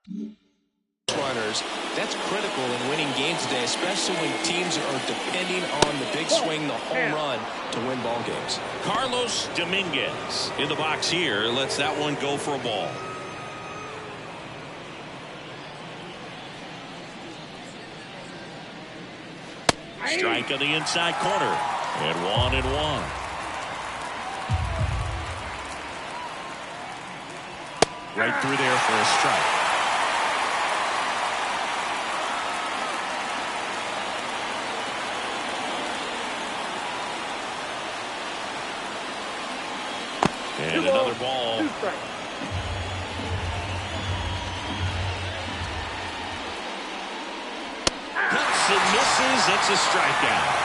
Runners, that's critical in winning games today, especially when teams are depending on the big swing, the home run, to win ball games. Carlos Dominguez in the box here lets that one go for a ball. Strike on the inside corner, and 1-1. Right through there for a strike. And another ball. Hits and misses. It's a strikeout.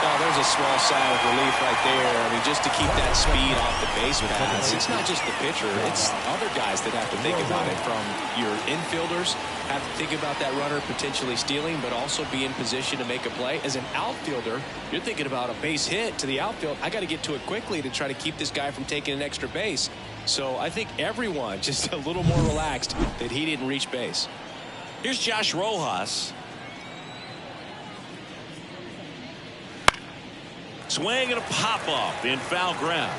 Oh, there's a small sigh of relief right there. I mean, just to keep that speed off the base paths. It's not just the pitcher. It's other guys that have to think about it. From your infielders have to think about that runner potentially stealing, but also be in position to make a play. As an outfielder, you're thinking about a base hit to the outfield. I got to get to it quickly to try to keep this guy from taking an extra base. So I think everyone just a little more relaxed that he didn't reach base. Here's Josh Rojas. Swing and a pop-up in foul ground.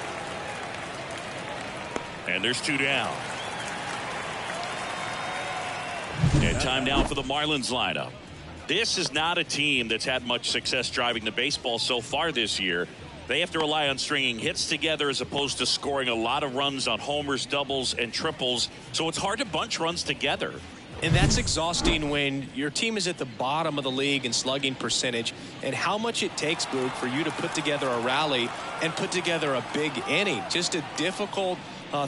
And there's 2 down. And time now for the Marlins lineup. This is not a team that's had much success driving the baseball so far this year. They have to rely on stringing hits together as opposed to scoring a lot of runs on homers, doubles, and triples. So it's hard to bunch runs together. And that's exhausting when your team is at the bottom of the league in slugging percentage, and how much it takes, Boog, for you to put together a rally and put together a big inning. Just a difficult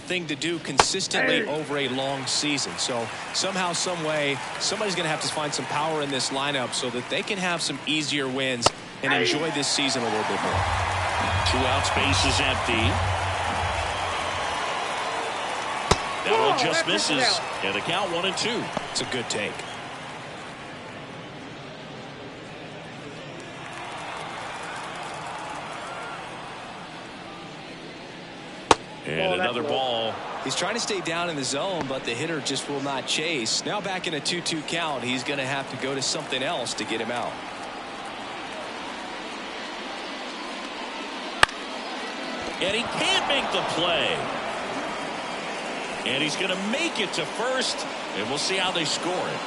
thing to do consistently over a long season. So somehow, some way, somebody's going to have to find some power in this lineup so that they can have some easier wins and enjoy this season a little bit more. 2 outs, base is empty. That one just misses, and the count 1-2. It's a good take. And another ball. He's trying to stay down in the zone, but the hitter just will not chase. Now back in a 2-2 count, he's going to have to go to something else to get him out. And he can't make the play. And he's going to make it to first, and we'll see how they score it.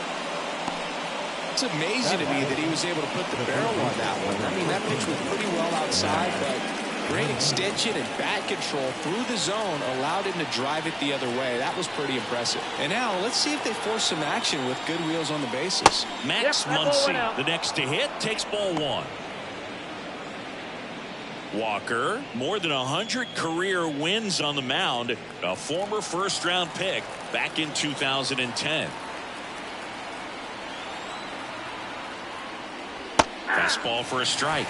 It's amazing to me that he was able to put the barrel on that one. I mean, that pitch was pretty well outside, but great extension and bat control through the zone allowed him to drive it the other way. That was pretty impressive. And now let's see if they force some action with good wheels on the bases. Max Muncy, the next to hit, takes ball 1. Walker, more than 100 career wins on the mound, a former first-round pick back in 2010. Fastball for a strike,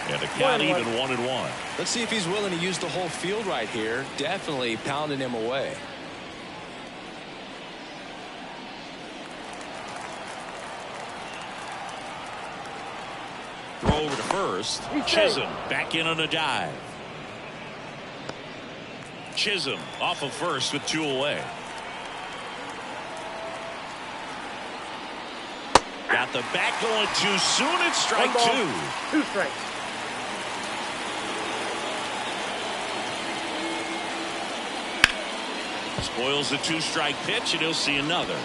and the count even 1-1. Let's see if he's willing to use the whole field right here. Definitely pounding him away. Throw over to first. Chisholm back in on a dive. Chisholm off of first with 2 away. Got the bat going too soon. It's strike 2. 2 strikes. Spoils the 2-strike pitch, and he'll see another.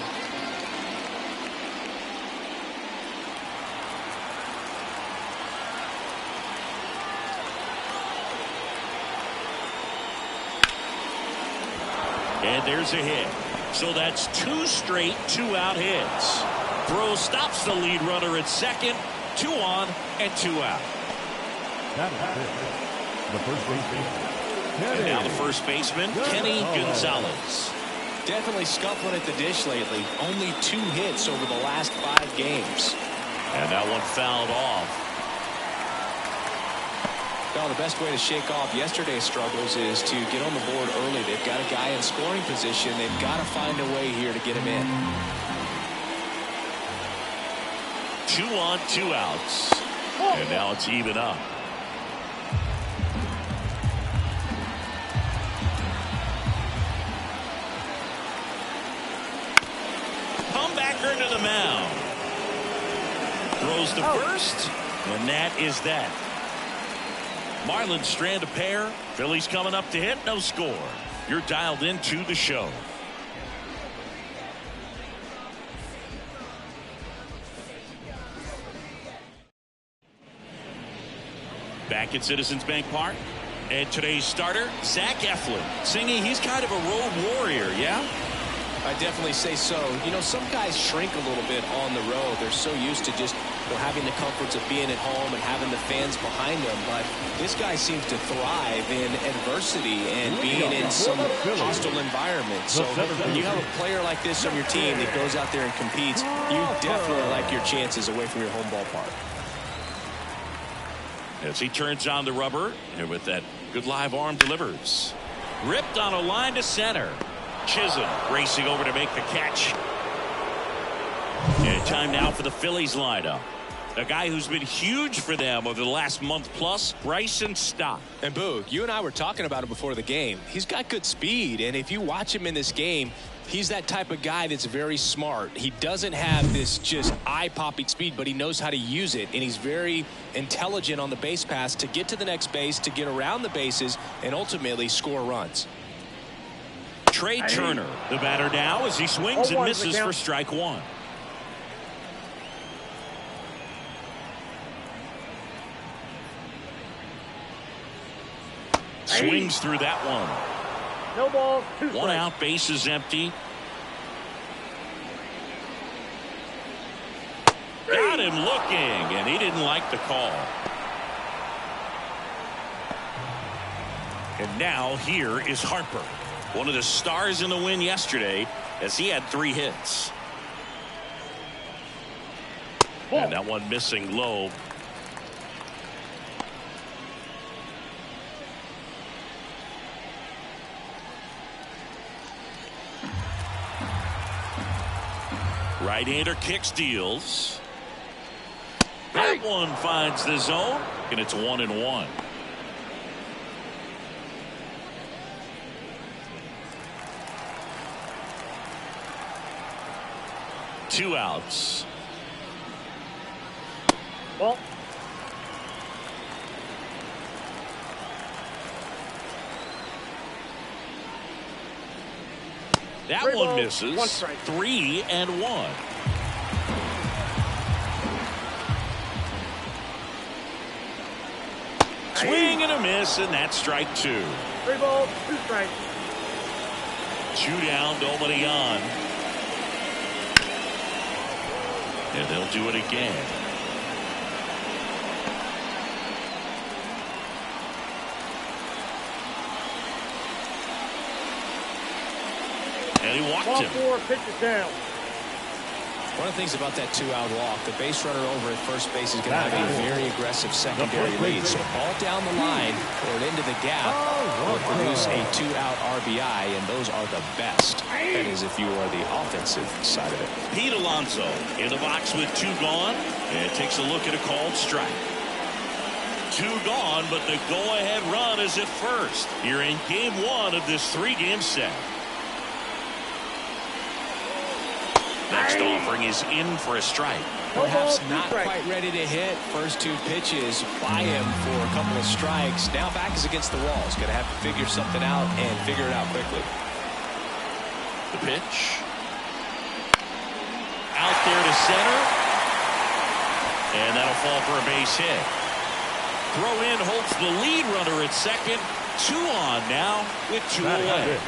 And there's a hit. So that's 2 straight 2-out hits. Throw stops the lead runner at second. 2 on and 2 out. The first baseman. And now the first baseman, Kenny Gonzalez. Definitely scuffling at the dish lately. Only 2 hits over the last 5 games. And that one fouled off. Well, the best way to shake off yesterday's struggles is to get on the board early. They've got a guy in scoring position. They've got to find a way here to get him in. 2 on, 2 outs. And now it's even up. linebacker to the mound. Throws the first, and that is that. Marlins strand a pair. Phillies coming up to hit. No score. You're dialed into the show. Back at Citizens Bank Park. And today's starter, Zach Eflin. Singing, he's kind of a road warrior, yeah? I definitely say so. You know, some guys shrink a little bit on the road. They're so used to just having the comforts of being at home and having the fans behind them. But this guy seems to thrive in adversity and being in some hostile environment. So when you have a player like this on your team that goes out there and competes, you definitely like your chances away from your home ballpark. As he turns on the rubber, and with that good live arm delivers. Ripped on a line to center. Chisholm racing over to make the catch. And time now for the Phillies lineup. A guy who's been huge for them over the last month plus, Bryson Stott. And Boog, you and I were talking about him before the game. He's got good speed, and if you watch him in this game, he's that type of guy that's very smart. He doesn't have this just eye-popping speed, but he knows how to use it, and he's very intelligent on the base pass to get to the next base, to get around the bases, and ultimately score runs. Trey Turner, the batter now, as he swings and misses for strike one. Swings through that one. No ball, two strikes. One out, base is empty. Got him looking, and he didn't like the call. And now here is Harper, one of the stars in the win yesterday, as he had 3 hits. And that one missing low. Right-hander kicks, deals. That one finds the zone, and it's 1-1. Two outs. Ball. That Three one balls, misses. 1 strike. 3-1. Swing and a miss, and that's strike 2. 3 balls, 2 strikes. 2 down, nobody on. And they'll do it again. And he walked Ball him. 4, pitches down. One of the things about that 2-out walk, the base runner over at first base is going to have a very aggressive secondary lead. So ball down the line or into the gap will produce a 2-out RBI, and those are the best. That is if you are the offensive side of it. Pete Alonso in the box with 2 gone, and takes a look at a called strike. 2 gone, but the go-ahead run is at first. Here in game 1 of this 3-game set. Next offering is in for a strike. Perhaps not quite ready to hit. First 2 pitches by him for a couple of strikes. Now back is against the wall. He's going to have to figure something out and figure it out quickly. The pitch. Out there to center. And that'll fall for a base hit. Throw in holds the lead runner at second. 2 on now with 2 away.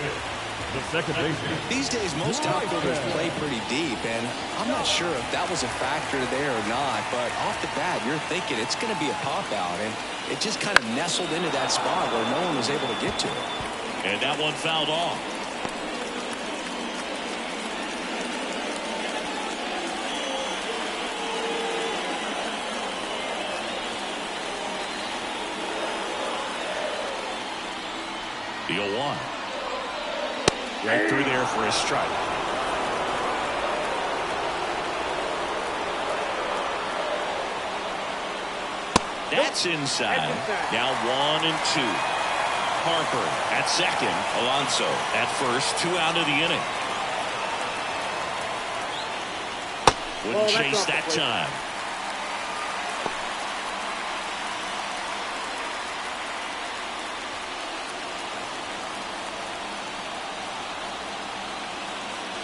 The second baseman. These days, most outfielders play pretty deep, and I'm not sure if that was a factor there or not, but off the bat, you're thinking it's going to be a pop-out, and it just kind of nestled into that spot where no one was able to get to it. And that one fouled off. The 0-1. Right through there for a strike. That's inside. Now 1-2. Harper at second. Alonso at first. 2 out of the inning. Wouldn't chase that time.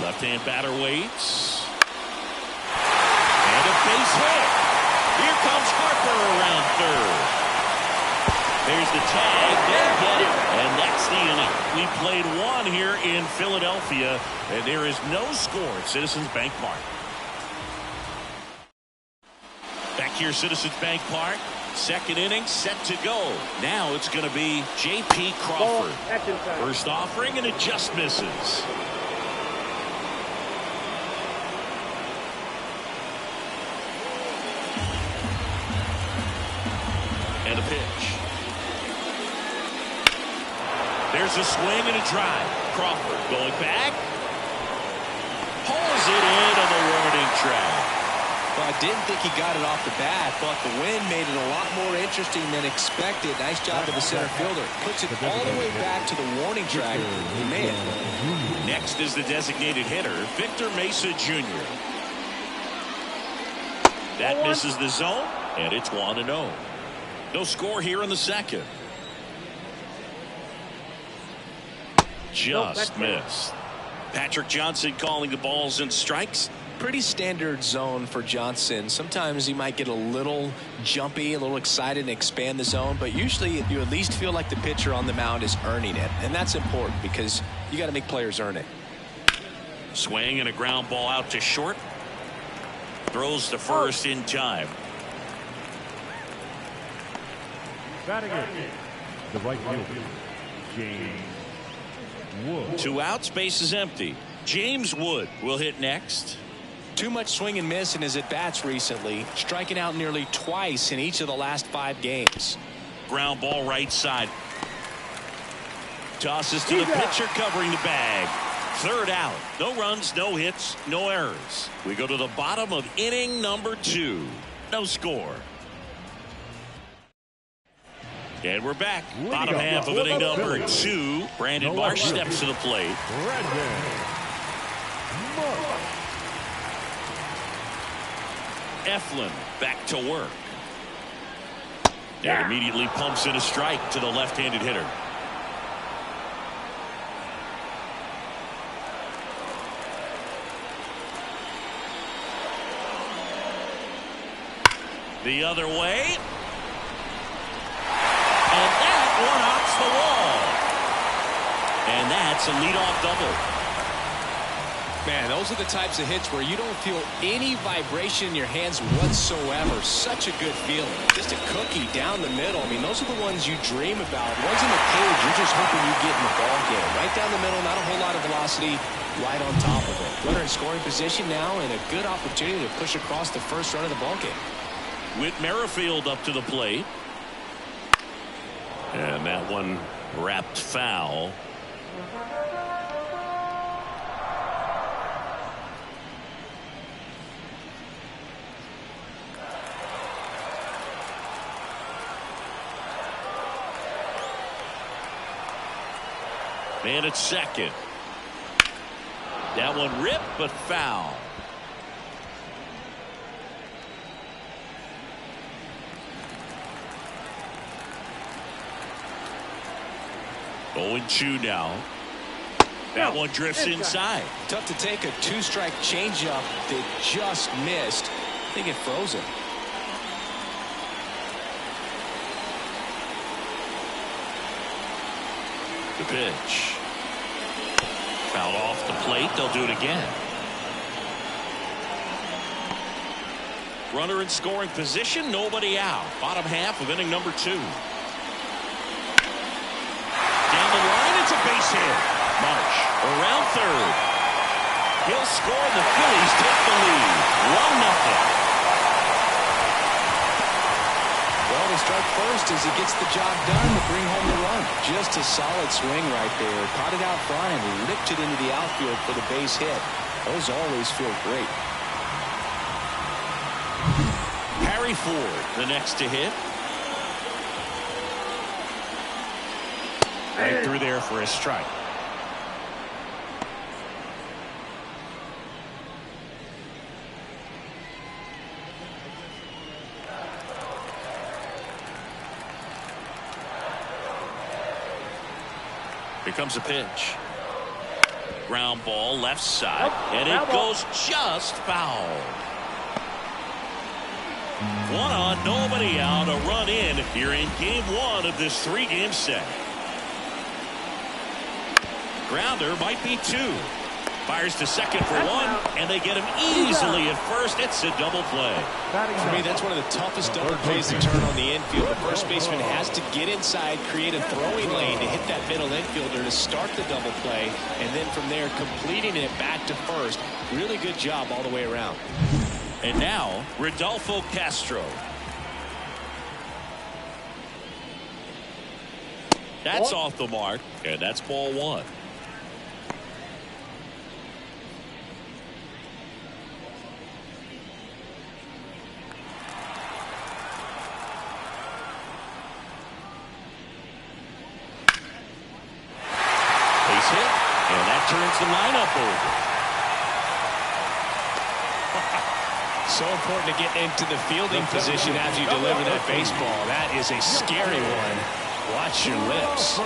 Left-hand batter waits. And a base hit. Here comes Harper around third. There's the tag. They get it. And that's the inning. We played one here in Philadelphia, and there is no score at Citizens Bank Park. Back here, Citizens Bank Park. Second inning set to go. Now it's going to be J.P. Crawford. First offering, and it just misses. And a pitch. There's a swing and a drive. Crawford going back. Pulls it in on the warning track. Well, I didn't think he got it off the bat, but the wind made it a lot more interesting than expected. Nice job of the center fielder. Puts it all the way back to the warning track. Man. Next is the designated hitter, Victor Mesa Jr. That misses the zone, and it's 1-0. No score here in the second. Just missed. Patrick Johnson calling the balls and strikes. Pretty standard zone for Johnson. Sometimes he might get a little jumpy, a little excited and expand the zone, but usually you at least feel like the pitcher on the mound is earning it, and that's important because you got to make players earn it. Swing and a ground ball out to short. Throws to first in time. Batting it, the right fielder, James Wood. 2 outs, base is empty. James Wood will hit next. Too much swing and miss in his at-bats recently, striking out nearly twice in each of the last 5 games. Ground ball right side. Tosses to the pitcher covering the bag. Third out. No runs, no hits, no errors. We go to the bottom of inning number 2. No score. And we're back. Bottom half of inning number 2. Brandon Marsh steps to the plate. Eflin back to work. And immediately pumps in a strike to the left-handed hitter. The other way. And that one hops the wall. And that's a leadoff double. Man, those are the types of hits where you don't feel any vibration in your hands whatsoever. Such a good feeling. Just a cookie down the middle. I mean, those are the ones you dream about. Ones in the cage, you're just hoping you get in the ball game. Right down the middle, not a whole lot of velocity, right on top of it. Runner in scoring position now, and a good opportunity to push across the first run of the ball game. Whit Merrifield up to the plate. And that one wrapped foul. Man at second. That one ripped, but foul. Oh, 0-2 now. That one drifts inside. Tough to take a 2-strike changeup that just missed. I think it froze him. The pitch. Fouled off the plate. They'll do it again. Runner in scoring position. Nobody out. Bottom half of inning number 2. Down the line. It's a base hit. Marsh around third. He'll score. The Phillies take the lead. 1-0. Well, to start first as he gets the job done to bring home the run. Just a solid swing right there. Caught it out front and ripped it into the outfield for the base hit. Those always feel great. Harry Ford, the next to hit. Right through there for a strike. Here comes a pitch. Ground ball left side, and it goes just foul. One on, nobody out, a run in here in game one of this 3-game set. Grounder might be 2. Fires to second for 1, and they get him easily at first. It's a double play. For me, that's one of the toughest double plays to turn on the infield. The first baseman has to get inside, create a throwing lane to hit that middle infielder to start the double play, and then from there completing it back to first. Really good job all the way around. And now, Rodolfo Castro. That's off the mark, and that's ball 1. Base hit, and that turns the lineup over. So important to get into the fielding position as you deliver that baseball. That is a scary one. Watch your lips.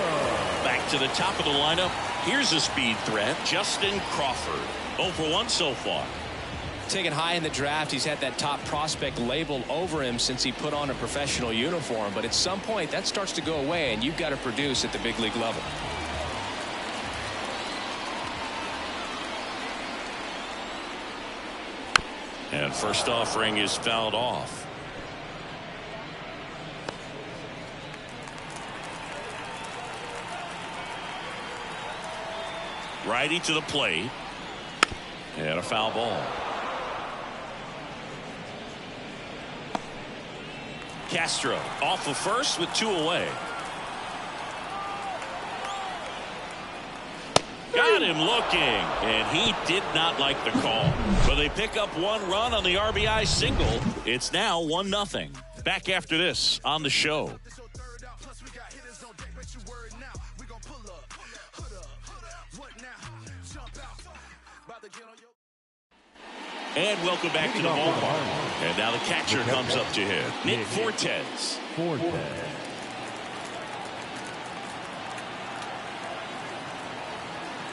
Back to the top of the lineup. Here's a speed threat, Justin Crawford. 0 for 1 so far. Taken high in the draft, he's had that top prospect label over him since he put on a professional uniform. But at some point, that starts to go away, and you've got to produce at the big league level. And first offering is fouled off. Righty to the plate. And a foul ball. Castro off of first with 2 away. Got him looking, and he did not like the call. But they pick up 1 run on the RBI single. It's now 1-0. Back after this on the show. And welcome back to the ballpark. And now the catcher comes up to him, Nick Fortes.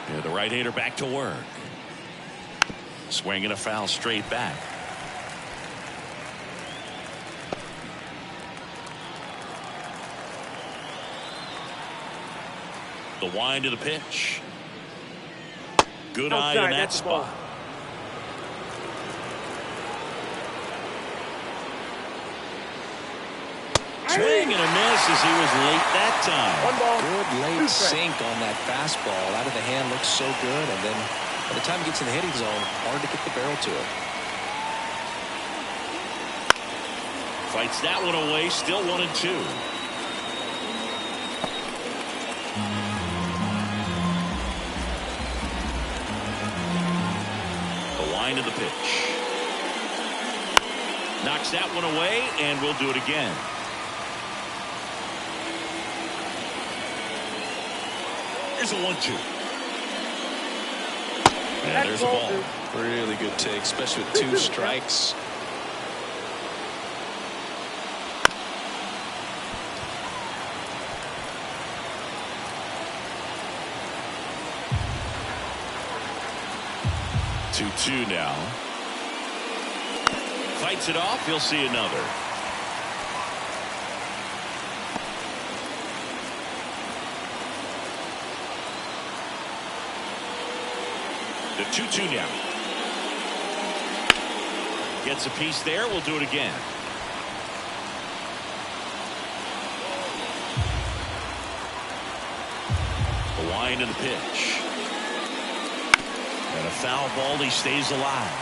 Yeah, the right-hander back to work. Swinging a foul straight back. The wind to the pitch. Good eye in that spot. Swing and a miss as he was late that time. Good late sink on that fastball. Out of the hand, looks so good. And then by the time he gets in the hitting zone, hard to get the barrel to it. Fights that one away. Still 1-2. The wind of the pitch. Knocks that one away, and we'll do it again. Here's a 1-2. Yeah, there's a ball. Really good take, especially with 2 strikes. Two now. Fights it off. He'll see another. The 2-2 now. Gets a piece there. We'll do it again. The wind of the pitch. And a foul ball. He stays alive.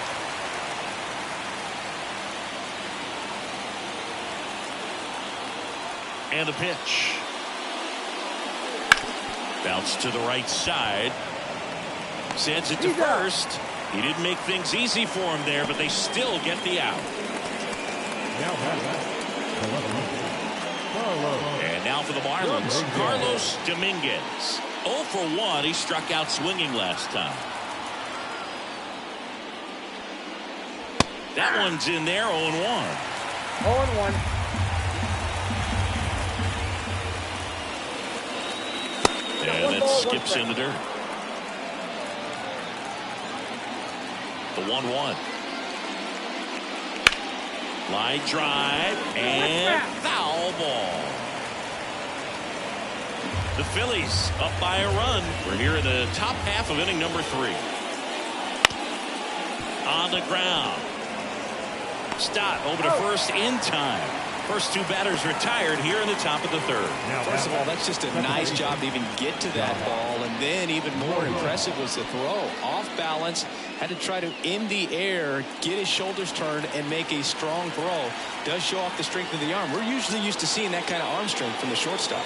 And the pitch. Bounce to the right side. Sends it to first. He didn't make things easy for him there, but they still get the out. And now for the Marlins, Carlos Dominguez. 0 for 1. He struck out swinging last time. That one's in there, 0-1. 0-1. And then skips in the dirt. The 1-1. Line drive and foul ball. The Phillies up by a run. We're here in the top half of inning number 3. On the ground. Stott over to first in time. First 2 batters retired here in the top of the 3rd. First of all, that's just a nice job to even get to that ball, and then even more impressive was the throw. Off balance, had to try to in the air get his shoulders turned and make a strong throw. Does show off the strength of the arm. We're usually used to seeing that kind of arm strength from the shortstop.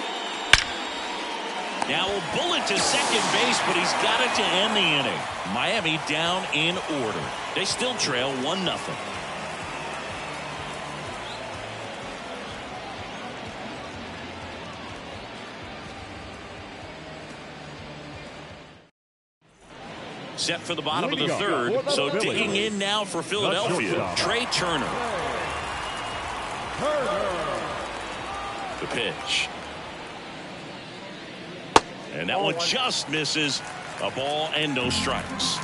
Now a bullet to second base, but he's got it to end the inning. Miami down in order. They still trail 1-0. Set for the bottom of the 3rd. So digging in now for Philadelphia, Trey Turner. The pitch. And that one just misses. A ball and no strikes.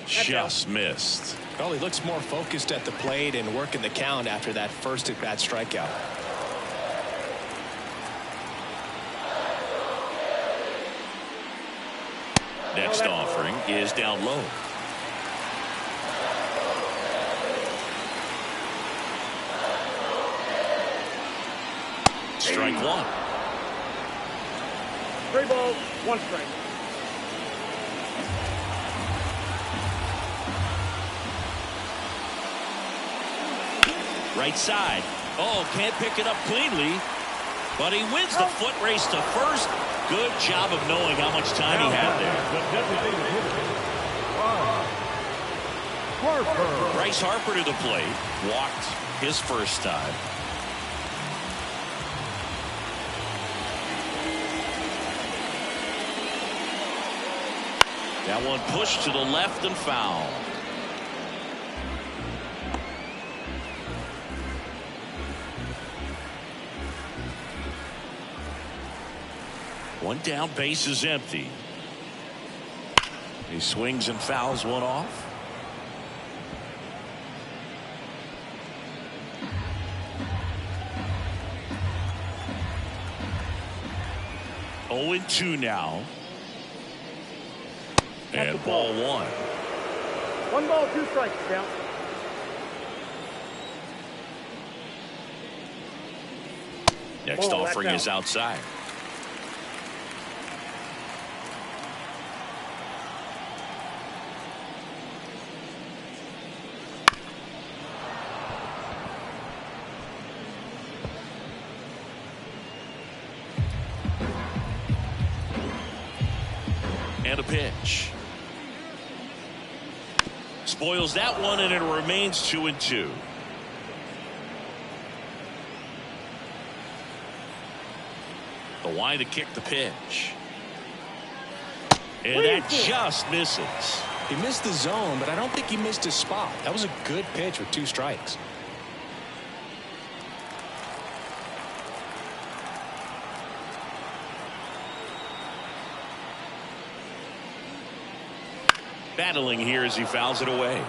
Just missed. Well, he looks more focused at the plate and working the count after that first at-bat strikeout. Next offering is down low. Strike 1. 3 balls, 1 strike. Right side. Oh, can't pick it up cleanly. But he wins the foot race to first. Good job of knowing how much time he had there. Bryce Harper to the plate. Walked his first time. That one pushed to the left and foul. One down, base is empty. He swings and fouls one off. Oh and 2 now. And ball 1. 1 ball, 2 strikes, count. Next offering is outside. And a pitch. Spoils that one, and it remains 2-2. The line to kick the pitch. And that just misses. He missed the zone, but I don't think he missed his spot. That was a good pitch with 2 strikes. Battling here as he fouls it away.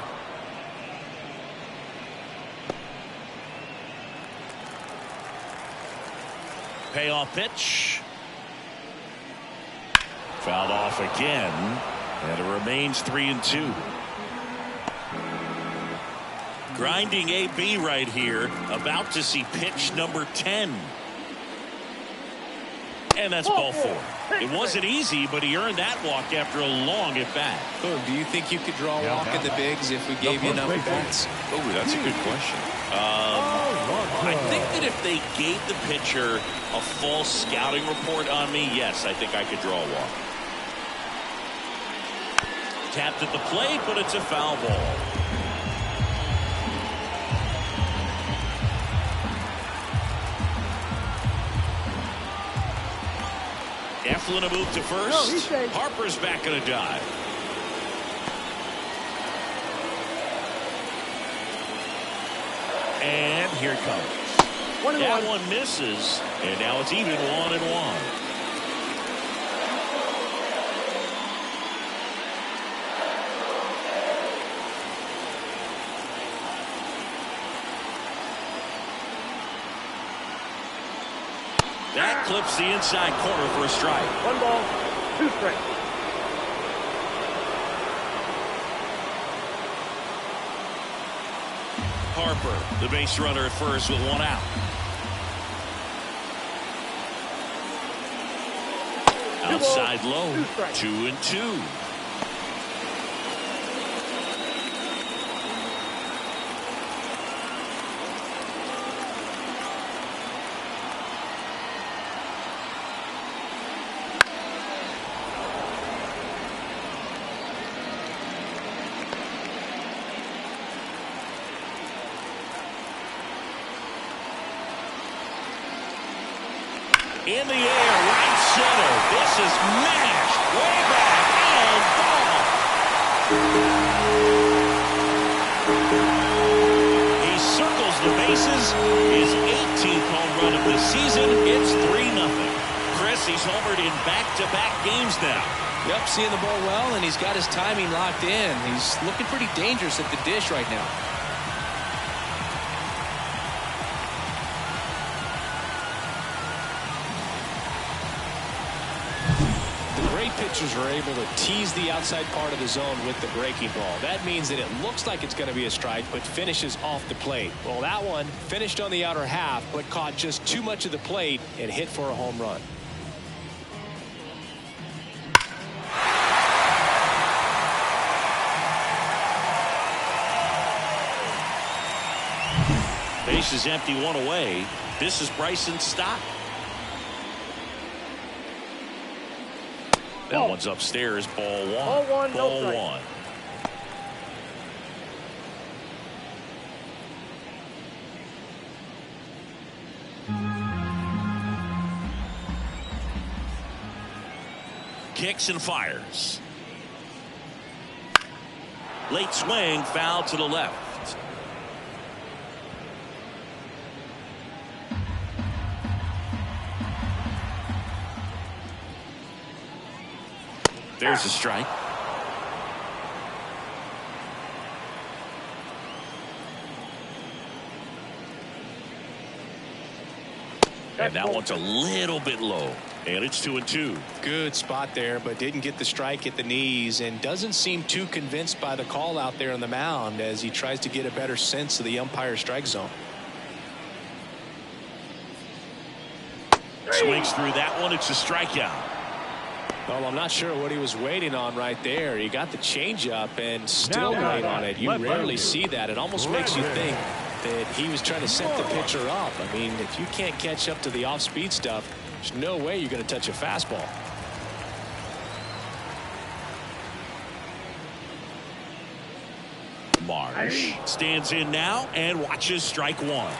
Payoff pitch. Fouled off again. And it remains 3-2. Grinding AB right here. About to see pitch number 10. And that's ball 4. It wasn't easy, but he earned that walk after a long at bat. Oh, do you think you could draw a walk in the bigs if we gave you enough at bats? Oh, that's a good question. I think that if they gave the pitcher a false scouting report on me, yes, I think I could draw a walk. Tapped at the plate, but it's a foul ball. Eflin a move to first. Harper's back in a dive. And here it comes. That one misses, and now it's even 1-1. That clips the inside corner for a strike. 1 ball, 2 strikes. Harper, the base runner at first with 1 out. Outside low, 2-2. In the air, right center. This is mashed way back and ball. He circles the bases. His 18th home run of the season. It's 3-0. Chris, he's homered in back-to-back games now. Yep, seeing the ball well, and he's got his timing locked in. He's looking pretty dangerous at the dish right now. Pitchers are able to tease the outside part of the zone with the breaking ball. That means that it looks like it's going to be a strike, but finishes off the plate. Well, that one finished on the outer half, but caught just too much of the plate and hit for a home run. Base is empty, 1 away. This is Bryson's stop. That one's upstairs. Ball 1. Ball 1. Kicks and fires. Late swing, foul to the left. There's a strike. And that one's a little bit low. And it's 2-2. Good spot there, but didn't get the strike at the knees and doesn't seem too convinced by the call out there on the mound as he tries to get a better sense of the umpire's strike zone. Swings through that one. It's a strikeout. Well, I'm not sure what he was waiting on right there. He got the changeup and still late on it. You rarely see that. It almost makes you think that he was trying to set the pitcher up. I mean, if you can't catch up to the off-speed stuff, there's no way you're going to touch a fastball. Marsh stands in now and watches strike 1.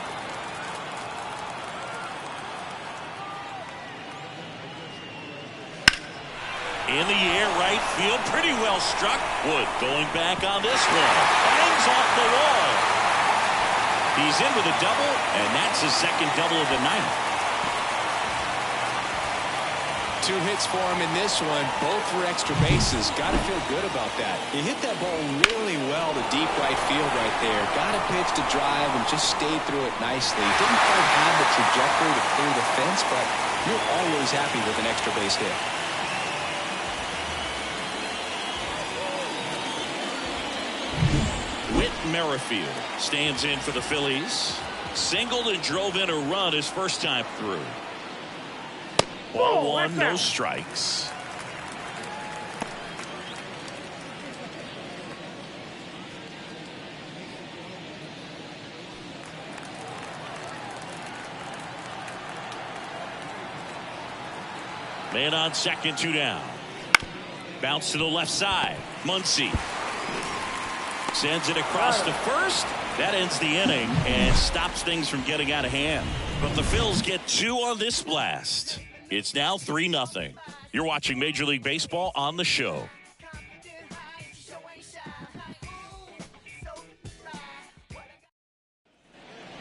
In the air, right field, pretty well struck. Wood going back on this one. Bangs off the wall. He's in with a double, and that's his second double of the night. 2 hits for him in this one, both for extra bases. Got to feel good about that. He hit that ball really well to deep right field right there. Got a pitch to drive and just stayed through it nicely. Didn't quite have the trajectory to clear the fence, but you're always happy with an extra base hit. Whit Merrifield stands in for the Phillies. Singled and drove in a run his first time through. Ball 1, no strikes. Man on second, 2 down. Bounce to the left side. Muncy sends it across to first. That ends the inning and stops things from getting out of hand. But the Phils get 2 on this blast. It's now 3-0. You're watching Major League Baseball on the show.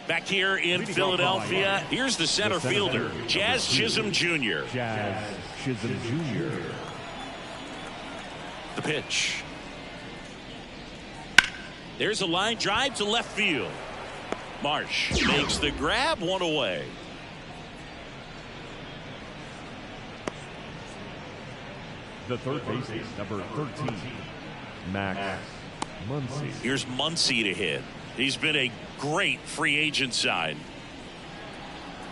Back here in Philadelphia, here's the center fielder, Jazz Chisholm Jr. Jazz Chisholm Jr. The pitch. There's a line drive to left field. Marsh makes the grab, one away. The third baseman, number 13, Max Muncy. Here's Muncy to hit. He's been a great free agent sign.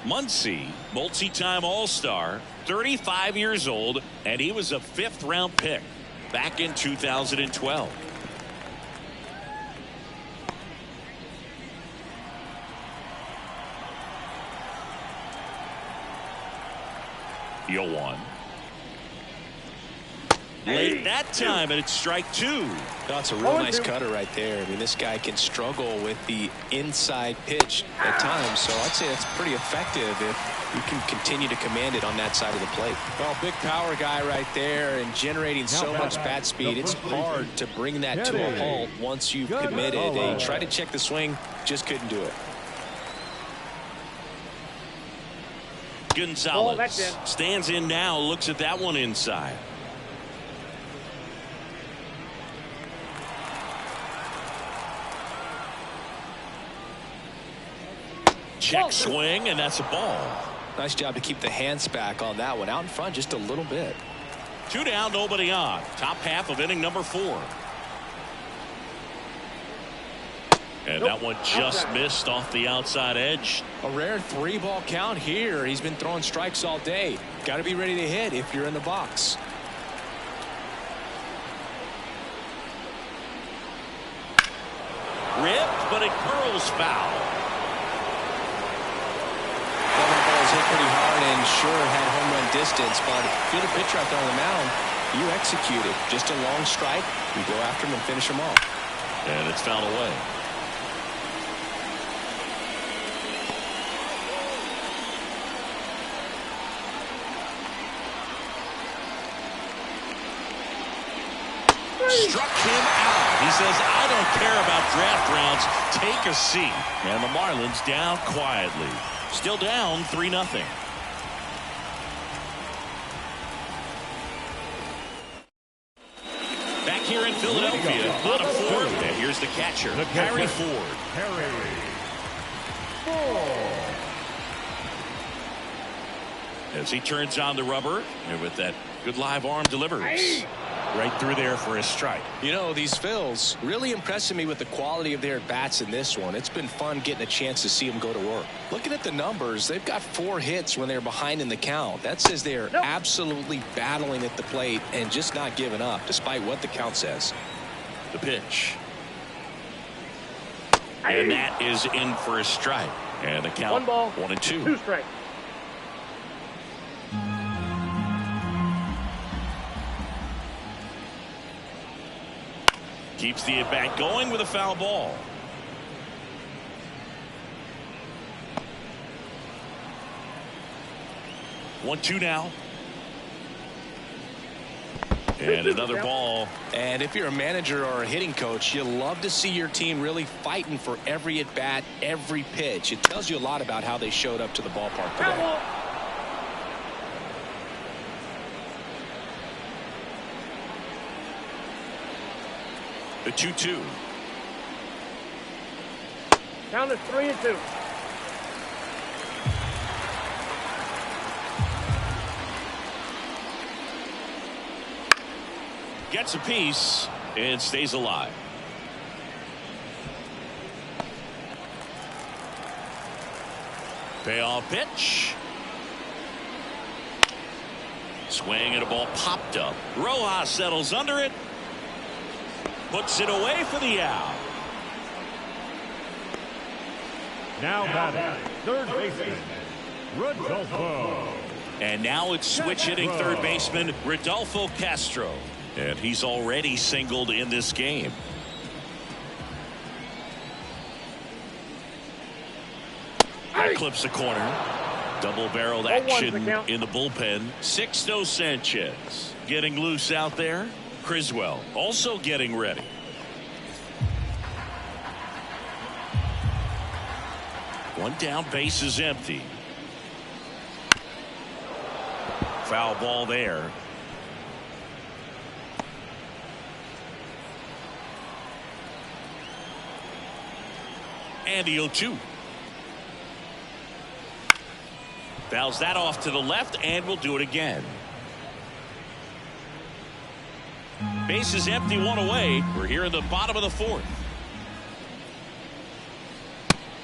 Muncy, multi-time All-Star, 35 years old, and he was a 5th-round pick back in 2012. Yoan. Late that time, and it's strike 2. That's a real nice cutter right there. I mean, this guy can struggle with the inside pitch at times, so I'd say that's pretty effective if you can continue to command it on that side of the plate. Well, big power guy right there and generating so much bat speed. It's hard to bring that to a halt once you've committed. They tried to check the swing, just couldn't do it. Gonzalez stands in now, looks at that one inside. Check swing, and that's a ball. Nice job to keep the hands back on that one. Out in front just a little bit. 2 down, nobody on. Top half of inning number 4. And that one just missed off the outside edge. A rare 3-ball count here. He's been throwing strikes all day. Got to be ready to hit if you're in the box. Ripped, but it curls foul. Hit pretty hard and sure had home run distance, but if you're the pitcher out there on the mound, you execute it. Just a long strike, you go after him and finish him off. And it's fouled away. Struck him out. He says, I don't care about draft rounds. Take a seat. And the Marlins down quietly. Still down 3-0. Back here in Philadelphia, bottom 4th, and here's the catcher, Harry Ford. As he turns on the rubber, and with that good live arm delivers. Right through there for a strike. You know, these Phils really impressing me with the quality of their bats in this one. It's been fun getting a chance to see them go to work. Looking at the numbers, they've got 4 hits when they're behind in the count. That says they're absolutely battling at the plate and just not giving up, despite what the count says. The pitch. And that is in for a strike. And the count 1-2. 2 strikes. Keeps the at-bat going with a foul ball. One, 2 now. And another ball. And if you're a manager or a hitting coach, you love to see your team really fighting for every at-bat, every pitch. It tells you a lot about how they showed up to the ballpark today. The 2-2. Count is 3-2. Gets a piece and stays alive. Payoff pitch. Swing and a ball popped up. Rojas settles under it. Puts it away for the out. Now batting, third baseman, Rodolfo. And now it's switch hitting third baseman Rodolfo Castro. And he's already singled in this game. That clips the corner. Double-barreled action in the bullpen. Sixto Sanchez getting loose out there. Criswell also getting ready. One down, base is empty. Foul ball there. And the 0-2. Fouls that off to the left, and we'll do it again. Base is empty, one away. We're here in the bottom of the fourth.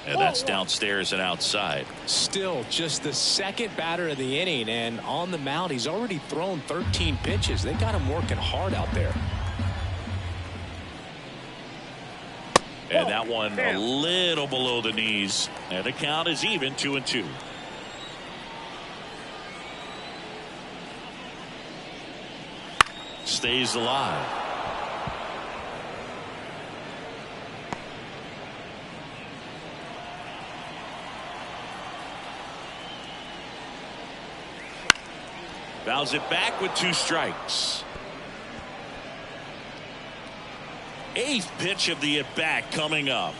And that's downstairs and outside. Still just the second batter of the inning, and on the mound he's already thrown 13 pitches. They got him working hard out there. And that one a little below the knees, and the count is even, 2-2. Stays alive. Fouls it back with 2 strikes. 8th pitch of the at-bat coming up.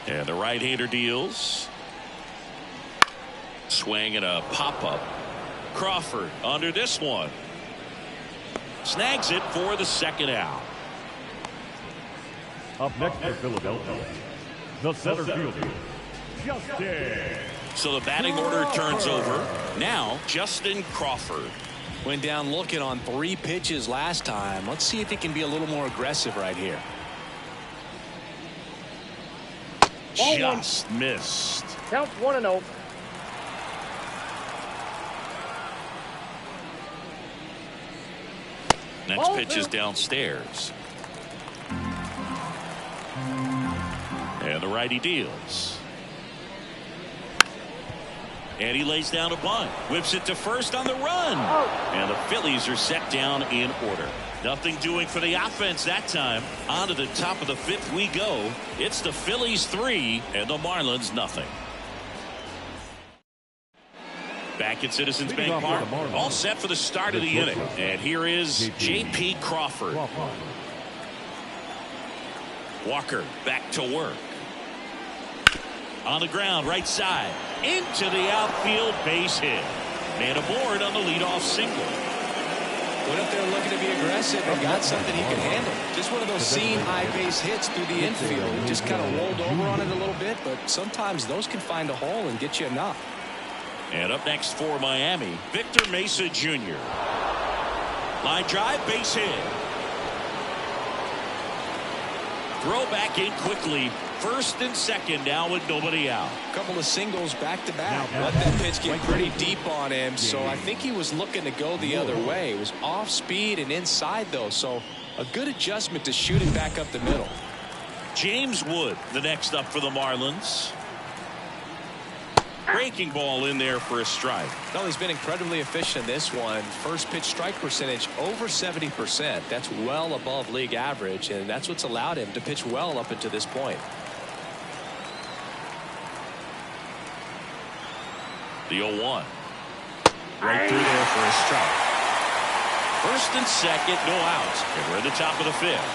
And the right-hander deals. Swing and a pop-up. Crawford under this one. Snags it for the second out. Up next for Philadelphia, the center fielder, Justin. So the batting order turns over. Now Justin Crawford. Went down looking on 3 pitches last time. Let's see if he can be a little more aggressive right here. Just missed. Count 1-0. Next pitch is downstairs. And the righty deals. And he lays down a bunt. Whips it to first on the run. And the Phillies are set down in order. Nothing doing for the offense that time. On to the top of the 5th we go. It's the Phillies 3 and the Marlins nothing. Back at Citizens Bank Park, all set for the start of the inning. And here is J.P. Crawford. Walker back to work. On the ground, right side. Into the outfield, base hit. Man aboard on the leadoff single. Went up there looking to be aggressive and got something he could handle. Just one of those seam high base hits through the infield. He just kind of rolled over on it a little bit, but sometimes those can find a hole and get you enough. And up next for Miami, Victor Mesa Jr. Line drive, base hit. Throw back in quickly. First and second now with nobody out. A couple of singles back to back. Let that pitch get pretty deep on him. So I think he was looking to go the other way. It was off speed and inside though. So a good adjustment to shoot it back up the middle. James Wood, the next up for the Marlins. Breaking ball in there for a strike. No, he's been incredibly efficient in this one. First pitch strike percentage over 70%. That's well above league average, and that's what's allowed him to pitch well up until this point. The 0-1. Right through there for a strike. First and second, no outs. And we're at the top of the 5th.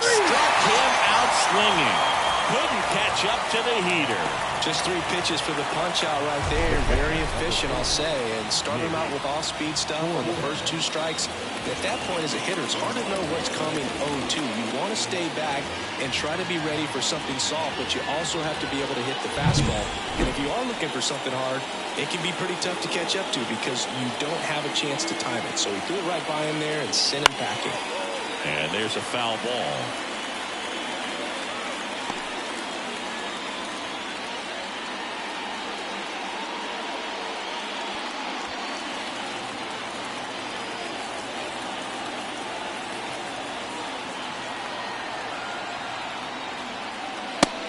Struck him out swinging. Couldn't catch up to the heater. Just 3 pitches for the punch out right there. Very efficient, I'll say. And start him out with off-speed stuff on the first 2 strikes. At that point as a hitter, it's hard to know what's coming 0-2. You want to stay back and try to be ready for something soft, but you also have to be able to hit the fastball. And if you are looking for something hard, it can be pretty tough to catch up to because you don't have a chance to time it. So he threw it right by him there and sent him packing. And there's a foul ball.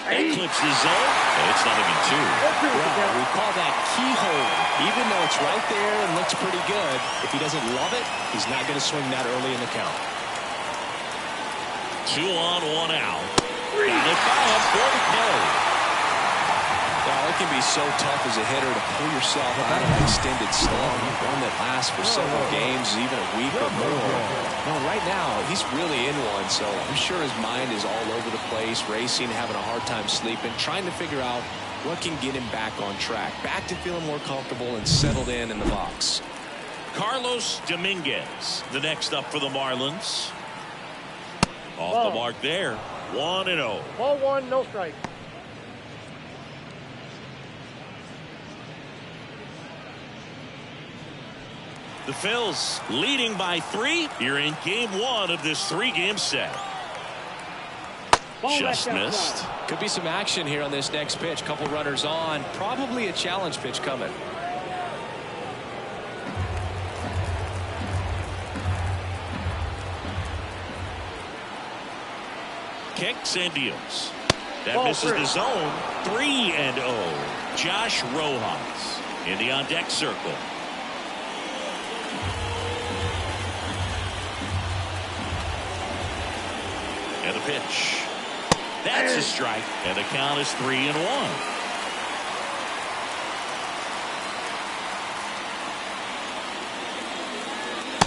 Eclipse the zone, and it's nothing in 2. Well, we call that keyhole. Even though it's right there and looks pretty good, if he doesn't love it, he's not going to swing that early in the count. 2 on, 1 out. Got it by him for the play. Well, it can be so tough as a hitter to pull yourself out of an extended slump, one that lasts for several games, even a week or more. Well, right now, he's really in one, so I'm sure his mind is all over the place, racing, having a hard time sleeping, trying to figure out what can get him back on track, back to feeling more comfortable and settled in the box. Carlos Dominguez, the next up for the Marlins. Off the mark there, 1-0. Ball one, no strike. The Phillies leading by 3 here in game 1 of this 3-game set. Just missed. Could be some action here on this next pitch. Couple runners on. Probably a challenge pitch coming. Kicks and deals. That misses the zone. 3-0. Josh Rojas in the on-deck circle. And the pitch. That's a strike. And the count is 3-1.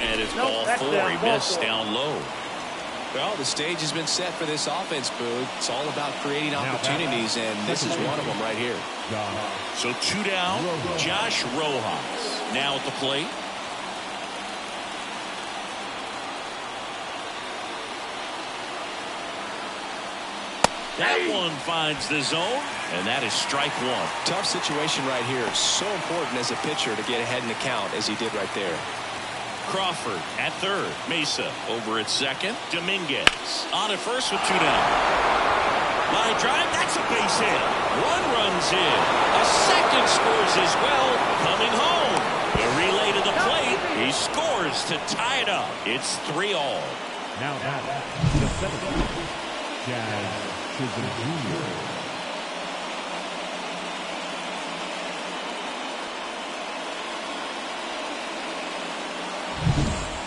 And it's ball 4. He missed down low. Well, the stage has been set for this offense, Boog. It's all about creating opportunities, and this is one of them right here. So 2 down. Josh Rojas now at the plate. That one finds the zone, and that is strike 1. Tough situation right here. So important as a pitcher to get ahead in the count as he did right there. Crawford at third. Mesa over at second. Dominguez on at first with 2 down. Line drive. That's a base hit. 1 runs in. A second scores as well. Coming home. The relay to the plate. He scores to tie it up. It's 3-3. Now the seventh. Jazz Chisholm Jr.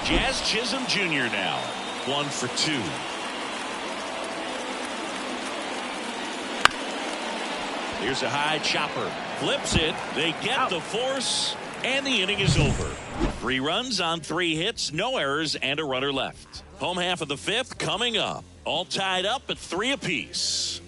Jazz Chisholm Jr. now 1 for 2. Here's a high chopper. Flips it. They get the force, and the inning is over. 3 runs on 3 hits, no errors, and a runner left. Home half of the 5th coming up. All tied up at 3 apiece.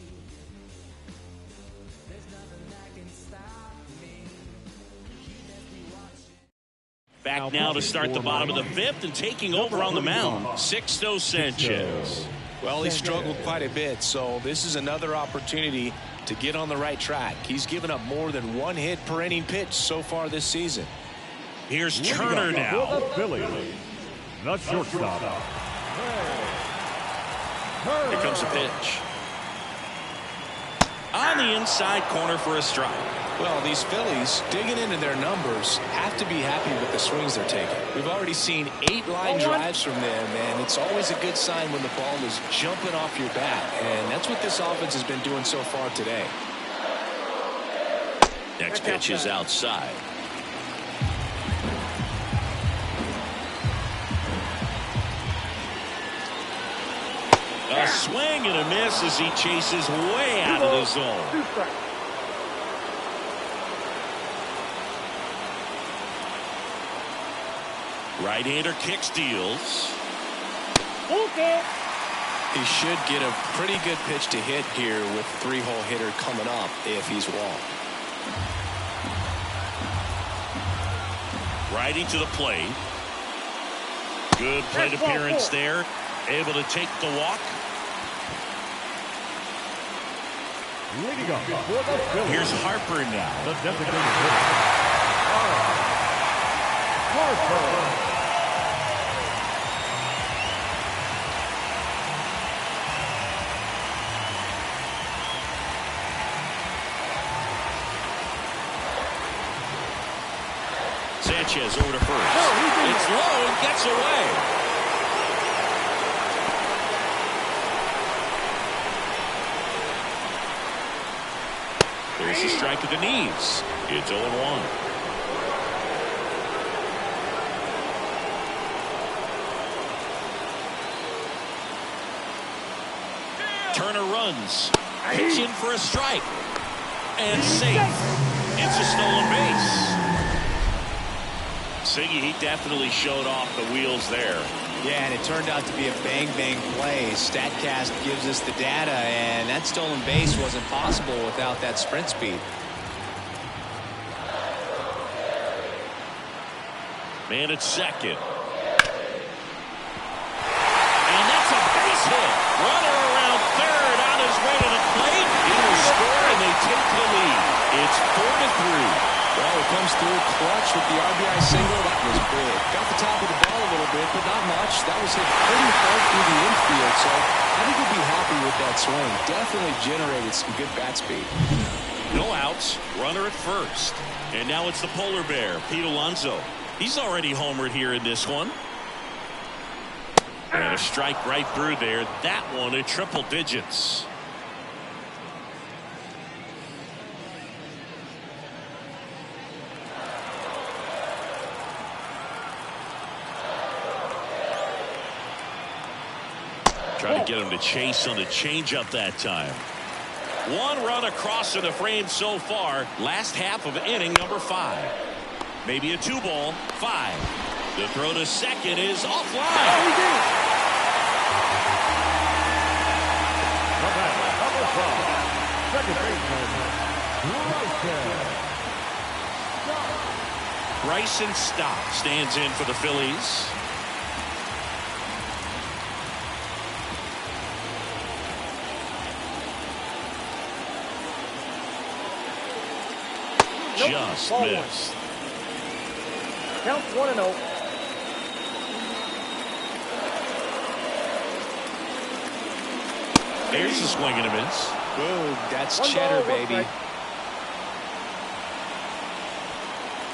Back now to start the bottom of the 5th and taking over on the mound, Sixto Sanchez. Well, he struggled quite a bit, so this is another opportunity to get on the right track. He's given up more than 1 hit per inning pitch so far this season. Here's Turner now. Phillies, the shortstop. Here comes a pitch. On the inside corner for a strike. Well, these Phillies, digging into their numbers, have to be happy with the swings they're taking. We've already seen 8 line drives from them, and it's always a good sign when the ball is jumping off your bat, and that's what this offense has been doing so far today. Next pitch is outside. A swing and a miss as he chases way out of the zone. Right-hander kicks, deals. He should get a pretty good pitch to hit here with 3-hole hitter coming up if he's walked. Riding to the plate. Good plate appearance there. Able to take the walk. Leading up for the Phillies. Here's Harper now. The designated hitter. Harper. Sanchez over to first. It's low and gets away. There's a strike to the knees. It's 0-1. Turner runs. Pitch in for a strike. And safe. It's a stolen base. Siggy, he definitely showed off the wheels there. Yeah, and it turned out to be a bang-bang play. StatCast gives us the data, and that stolen base wasn't possible without that sprint speed. Man at second. And that's a base hit. Runner around third on his way to the plate. He will score, and they take the lead. It's 4-3. Well, it comes through clutch with the RBI single. That was big. Got the top of the ball a little bit, but not much. That was hit pretty far through the infield, so I think we'll be happy with that swing. Definitely generated some good bat speed. No outs. Runner at first. And now it's the polar bear, Pete Alonso. He's already homered here in this one. And a strike right through there. That one at triple digits. Try to get him to chase on the changeup that time. One run across in the frame so far. Last half of inning number 5. Maybe a 2-ball. 5. The throw to second is offline. Second baseman, Bryson Stott stands in for the Phillies. Just missed. Count 1-0. There's a swing and a miss. Boom, that's One cheddar, ball, one baby. strike.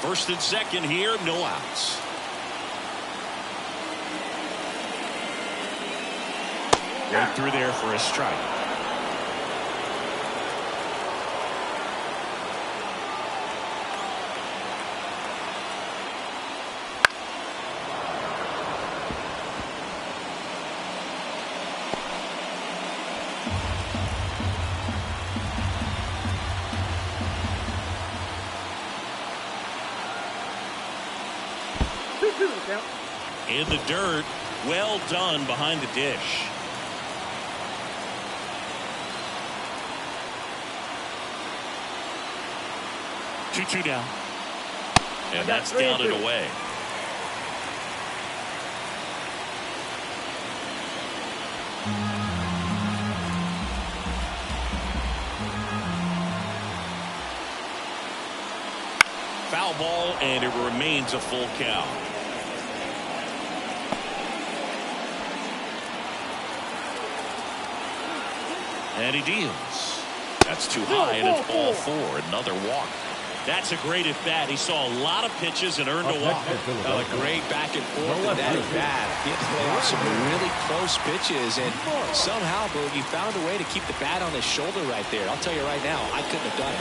First and second here, no outs. Right through there for a strike. In the dirt, well done behind the dish. Two down. And that's down and away. Foul ball, and it remains a full count. And he deals. That's too high, and it's ball 4. Another walk. That's a great at bat. He saw a lot of pitches and earned a walk. A great back and forth in that at bat. He had to play off some really close pitches, and somehow, Boogie found a way to keep the bat on his shoulder right there. I'll tell you right now, I couldn't have done it.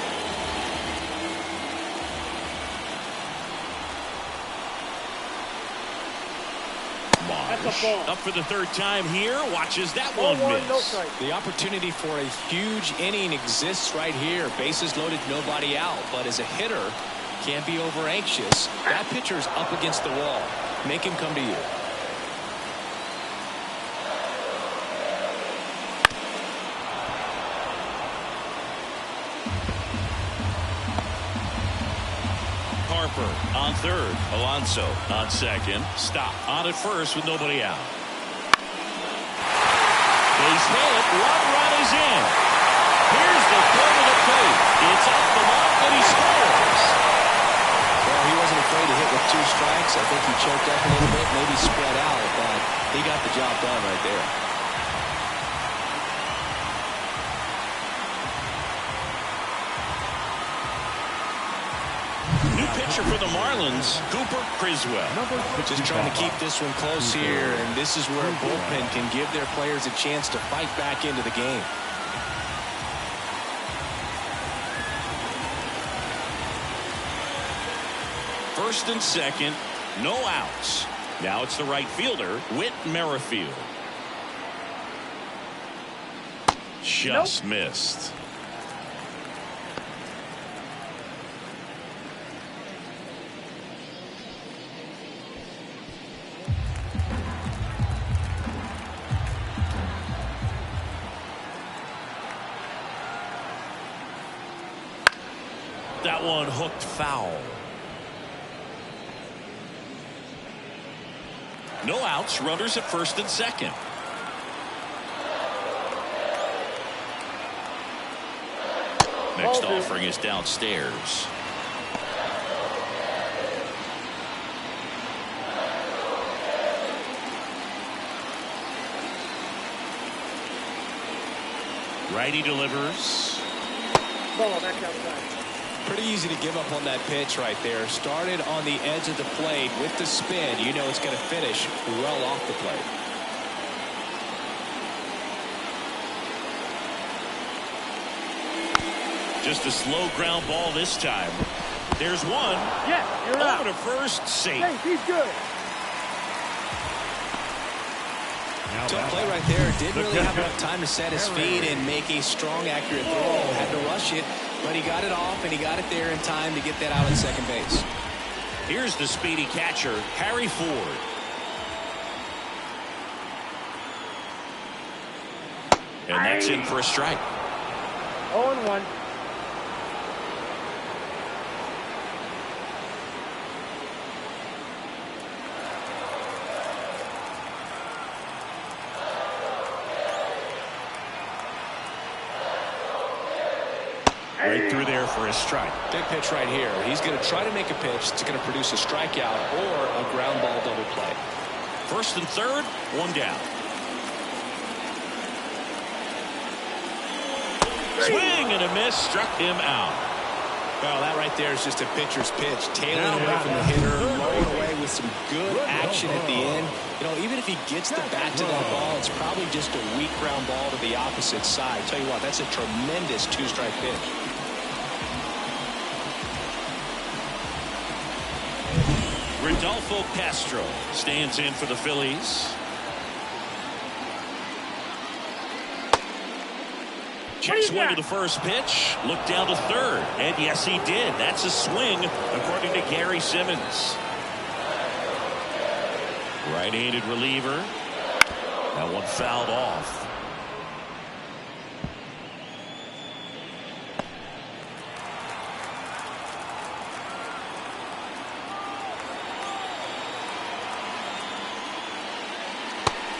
Up for the third time here. Watches that one miss. The opportunity for a huge inning exists right here. Bases loaded, nobody out. But as a hitter, can't be over anxious. That pitcher's up against the wall. Make him come to you. Harper on third. Alonso on second. Stop on at first with nobody out. Base hit. One run is in. Here's the throw to the plate. It's off the mark, and he scores. Well, he wasn't afraid to hit with 2 strikes. I think he choked up a little bit, maybe spread out, but he got the job done right there. New pitcher for the Marlins, Cooper Criswell. Just trying to keep this one close here, and this is where a bullpen can give their players a chance to fight back into the game. First and second, no outs. Now it's the right fielder, Whit Merrifield. Just missed. That one hooked foul. No outs, runners at first and second. Next offering is downstairs. Righty delivers. Ball back outside. Pretty easy to give up on that pitch right there. Started on the edge of the plate with the spin. You know it's going to finish well off the plate. Just a slow ground ball this time. There's one. Yeah, you're out. Over to first, safe. Hey, he's good. Tough play right there. Didn't really have enough time to set his feet and make a strong, accurate throw. Had to rush it, but he got it off, and he got it there in time to get that out at second base. Here's the speedy catcher, Harry Ford. And that's in for a strike. 0-1. Right through there for a strike. Big pitch right here. He's going to try to make a pitch that's going to produce a strikeout or a ground ball double play. First and third, one down. Swing and a miss, struck him out. Well, that right there is just a pitcher's pitch. Tailing away from the hitter, rolling away with some good action at the end. You know, even if he gets the bat to that ball, it's probably just a weak ground ball to the opposite side. Tell you what, that's a tremendous two-strike pitch. Rodolfo Castro stands in for the Phillies. Check swing to the first pitch. Look down to third. And yes, he did. That's a swing, according to Gary Simmons. Right-handed reliever. That one fouled off.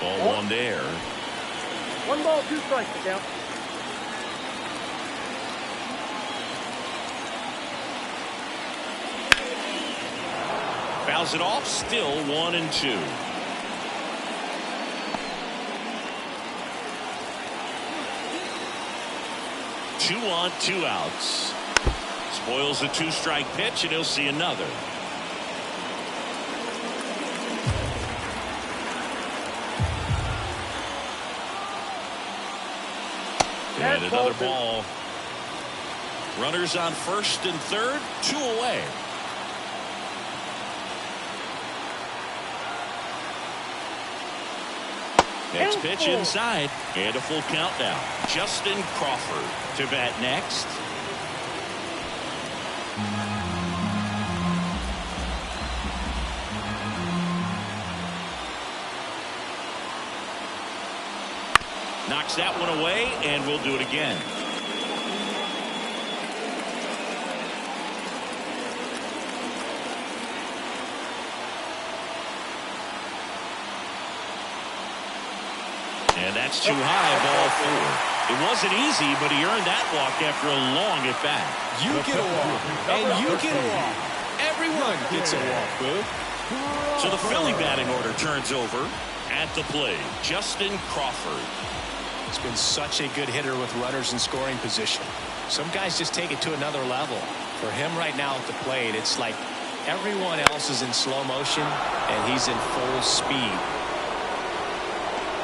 Ball one there. 1 ball, 2 strikes to count. Fouls it off, still 1-2. Two on, 2 outs. Spoils the 2-strike pitch, and he'll see another. And another ball. Runners on first and third, 2 away. Next pitch inside, and a full count now. Justin Crawford to bat next. Knocks that one away, and we'll do it again. And that's too high, ball 4. It wasn't easy, but he earned that walk after a long at-bat. You get a walk, and you get a walk. Everyone gets a walk, Boo. So the Philly batting order turns over. At the plate, Justin Crawford. He's been such a good hitter with runners in scoring position. Some guys just take it to another level. For him right now at the plate, it's like everyone else is in slow motion, and he's in full speed.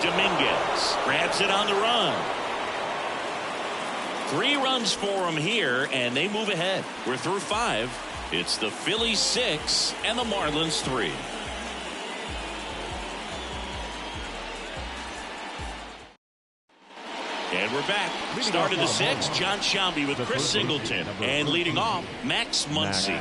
Dominguez grabs it on the run. 3 runs for him here, and they move ahead. We're through 5. It's the Phillies 6 and the Marlins 3. And we're back. Start of the 6th, John Shambi with Chris Singleton. And leading off, Max Muncy.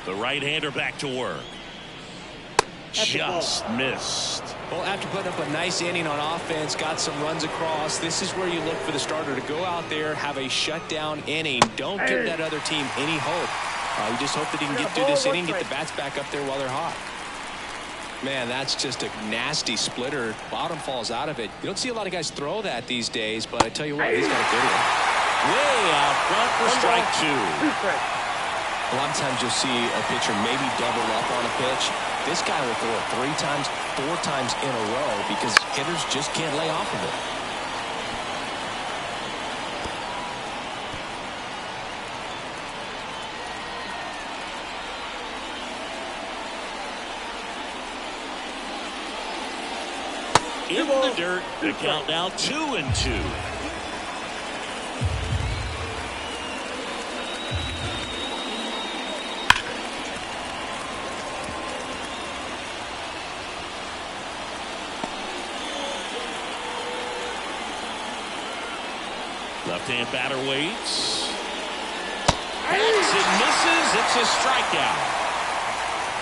The right-hander back to work. Just missed. Well, after putting up a nice inning on offense, got some runs across, this is where you look for the starter to go out there, have a shutdown inning. Don't give that other team any hope. You just hope that he can get through this inning, get the bats back up there while they're hot. Man, that's just a nasty splitter. Bottom falls out of it. You don't see a lot of guys throw that these days, but I tell you what, he's got a good one. Way out front for strike 2. A lot of times you'll see a pitcher maybe double up on a pitch. This guy will throw it 3 times, 4 times in a row because hitters just can't lay off of it. In the dirt, the count now 2-2. Left-hand batter waits. Hits and misses. It's a strikeout.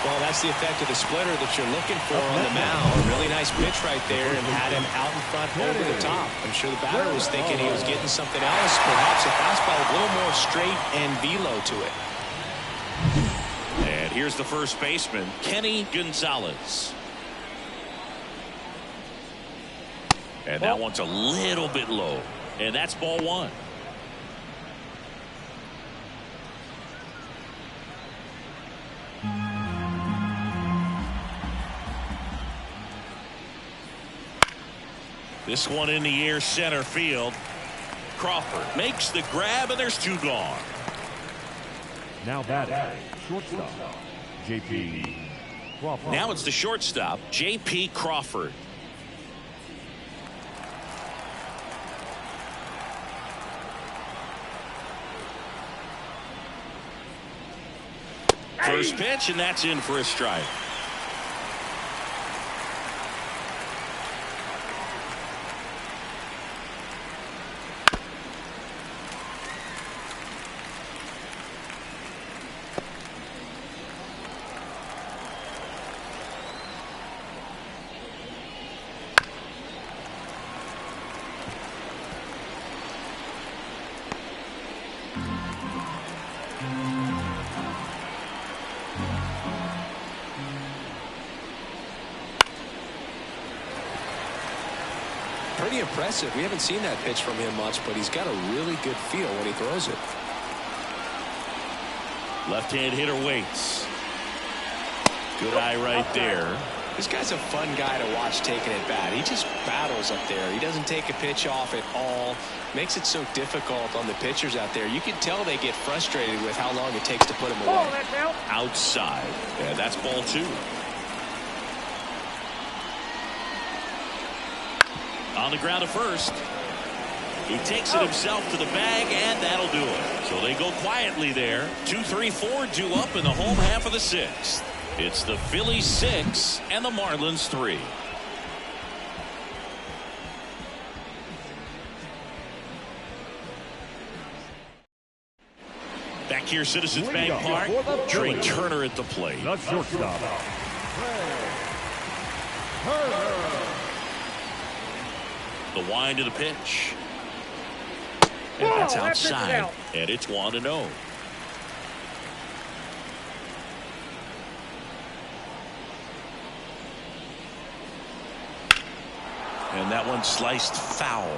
Well, that's the effect of the splitter that you're looking for on the mound. Really nice pitch right there and had him out in front over the top. I'm sure the batter was thinking he was getting something else, perhaps a fastball with a little more straight and velo to it. And here's the first baseman, Kenny Gonzalez. And that one's a little bit low. And that's ball 1. This one in the air, center field. Crawford makes the grab, and there's 2 gone. Now batting, shortstop, J.P. Crawford. Now it's the shortstop, J.P. Crawford. First pitch, and that's in for a strike. Pretty impressive. We haven't seen that pitch from him much, but he's got a really good feel when he throws it. Left-hand hitter waits. Good eye right there. This guy's a fun guy to watch taking at bat. He just battles up there. He doesn't take a pitch off at all. Makes it so difficult on the pitchers out there. You can tell they get frustrated with how long it takes to put him away. Outside. Yeah, that's ball 2. On the ground to first. He takes it himself to the bag, and that'll do it. So they go quietly there. 2, 3, 4 due up in the home half of the 6th. It's the Phillies 6 and the Marlins 3. Back here, Citizens Bank Park. Trey Turner at the plate. The shortstop, The wind of the pitch. And that's outside. And it's 1-0. And that one sliced foul.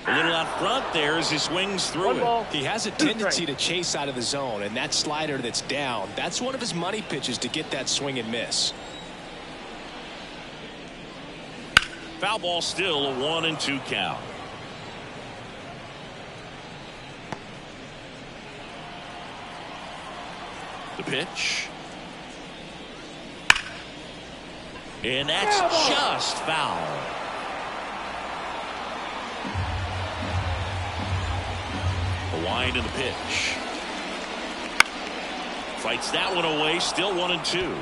A little out front there as he swings through it. He has a tendency to chase out of the zone, and that slider that's down, that's one of his money pitches to get that swing and miss. Foul ball, still a 1-2 count. The pitch. And that's just foul. A wind in the pitch. Fights that one away, still 1-2.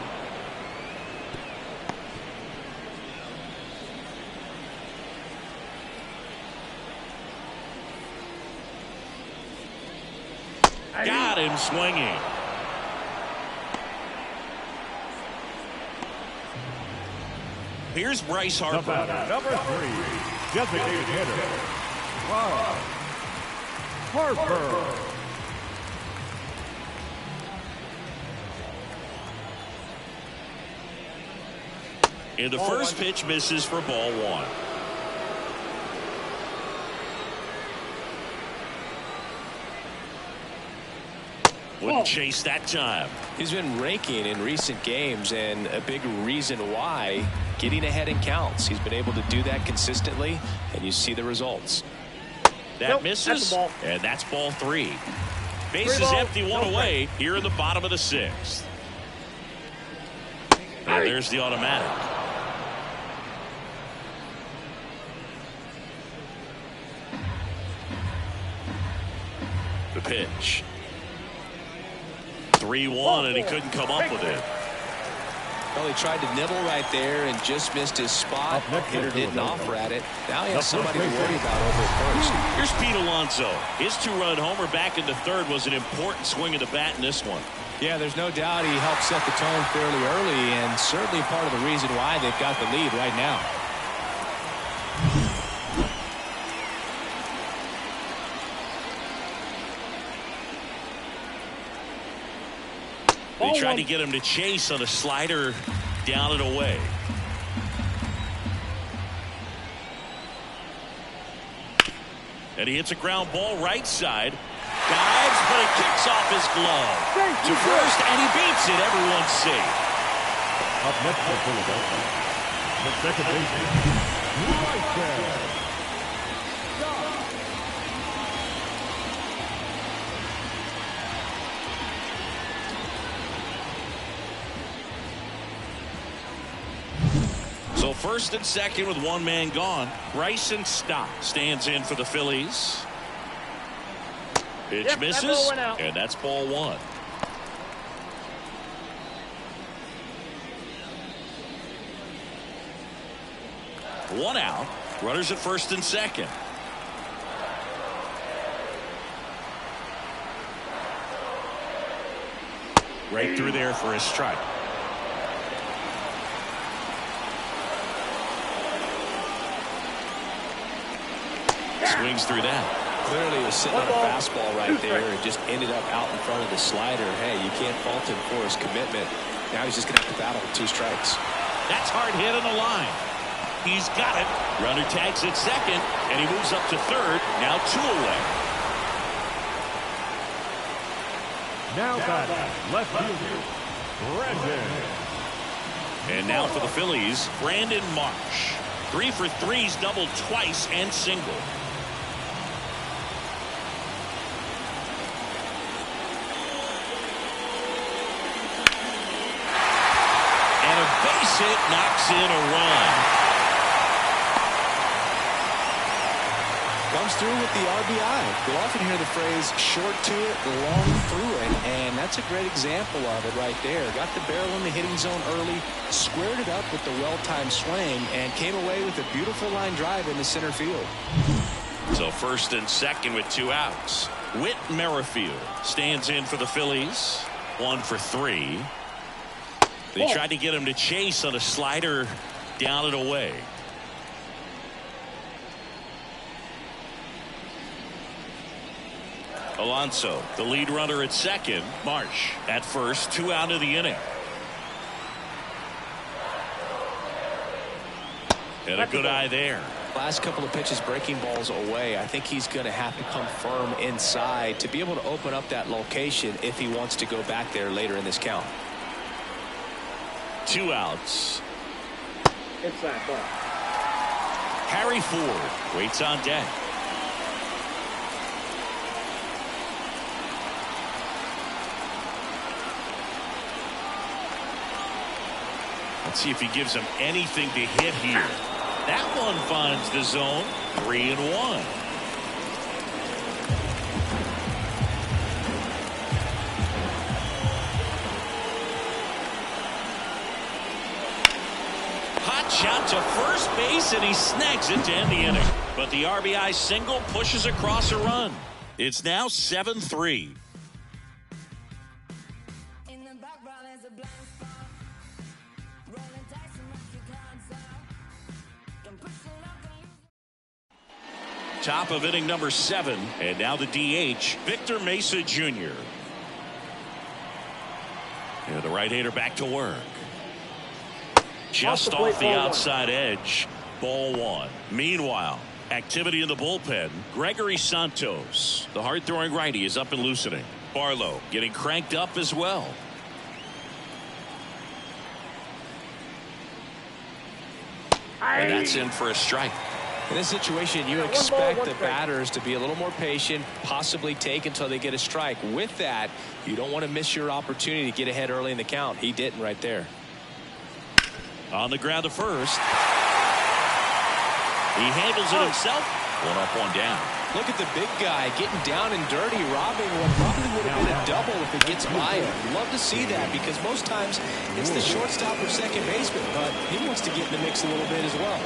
Got him swinging. Here's Bryce Harper. Number 3, designated hitter, Bryce Harper. And the first pitch misses for ball 1. Wouldn't chase that time. He's been raking in recent games, and a big reason why, getting ahead in counts. He's been able to do that consistently, and you see the results. That misses, that's and that's ball 3. Bases empty, 1 away here in the bottom of the 6th. And there's the automatic. The pitch. 3-1, and he couldn't come up with it. Well, he tried to nibble right there and just missed his spot. Hitter didn't offer at it. Now he has somebody to worry about over at first. Here's Pete Alonso. His 2-run homer back in the 3rd was an important swing of the bat in this one. Yeah, there's no doubt he helped set the tone fairly early, and certainly part of the reason why they've got the lead right now. They tried to get him to chase on a slider down and away. And he hits a ground ball right side. Dives, but it kicks off his glove to first, and he beats it. Everyone's safe. Up next for Philadelphia, the second baseman, right there. So first and second with 1 man gone. Bryson Stott stands in for the Phillies. Pitch misses, and that's ball 1. One out. Runners at first and second. Right through there for a strike. Swings through that. Clearly he was sitting on a fastball right there and just ended up out in front of the slider. Hey, you can't fault him for his commitment. Now he's just going to have to battle with 2 strikes. That's hard hit on the line. He's got it. Runner tags at second, and he moves up to 3rd. Now 2 away. Now back, left fielder, Brandon. And now for the Phillies, Brandon Marsh. 3 for 3's doubled twice and single. Base hit knocks in a run. Comes through with the RBI. You'll often hear the phrase short to it, long through it, and that's a great example of it right there. Got the barrel in the hitting zone early, squared it up with the well-timed swing, and came away with a beautiful line drive in the center field. So first and second with 2 outs. Whit Merrifield stands in for the Phillies. 1 for 3. They tried to get him to chase on a slider down and away. Alonso, the lead runner at second. Marsh at first, 2 out of the inning. And a good eye there. Last couple of pitches breaking balls away. I think he's going to have to come firm inside to be able to open up that location if he wants to go back there later in this count. 2 outs. Inside ball. Harry Ford waits on deck. Let's see if he gives him anything to hit here. That one finds the zone. 3-1. Hot shot to first base, and he snags it to end the inning. But the RBI single pushes across a run. It's now 7-3. has a blind spot. Rolling dice and knock your cards out. Can push the luck and lose. Top of inning number 7, and now the DH, Victor Mesa Jr. And the right-hander back to work. Just off the outside edge. Ball 1. Meanwhile, activity in the bullpen. Gregory Santos, the hard-throwing righty, is up and loosening. Barlow getting cranked up as well. And that's in for a strike. In this situation, you expect the batters to be a little more patient, possibly take until they get a strike. With that, you don't want to miss your opportunity to get ahead early in the count. He didn't right there. On the ground to first. He handles it himself. 1 up, 1 down. Look at the big guy getting down and dirty, robbing what probably would have been a double if it gets by him. Love to see that because most times it's the shortstop or second baseman, but he wants to get in the mix a little bit as well.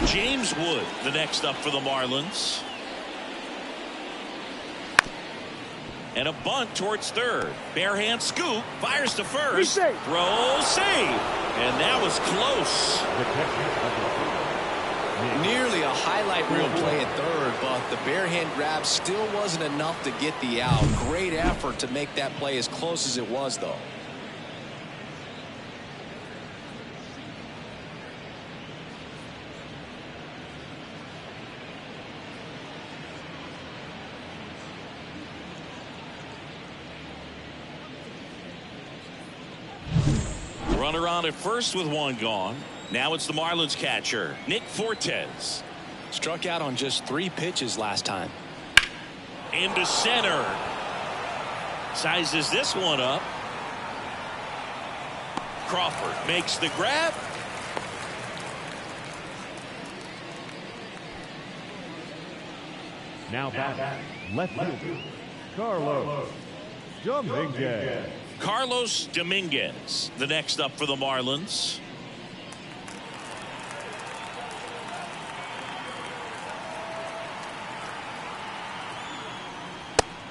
James Wood, the next up for the Marlins. And a bunt towards third. Bare hand scoop, fires to first. Throw, save. And that was close. Nearly a highlight reel play at third, but the bare hand grab still wasn't enough to get the out. Great effort to make that play as close as it was, though. Runner on at first with 1 gone. Now it's the Marlins catcher, Nick Fortes. Struck out on just 3 pitches last time. Into center. Sizes this one up. Crawford makes the grab. Now back, left fielder, Carlos Dominguez. Carlos Dominguez, the next up for the Marlins.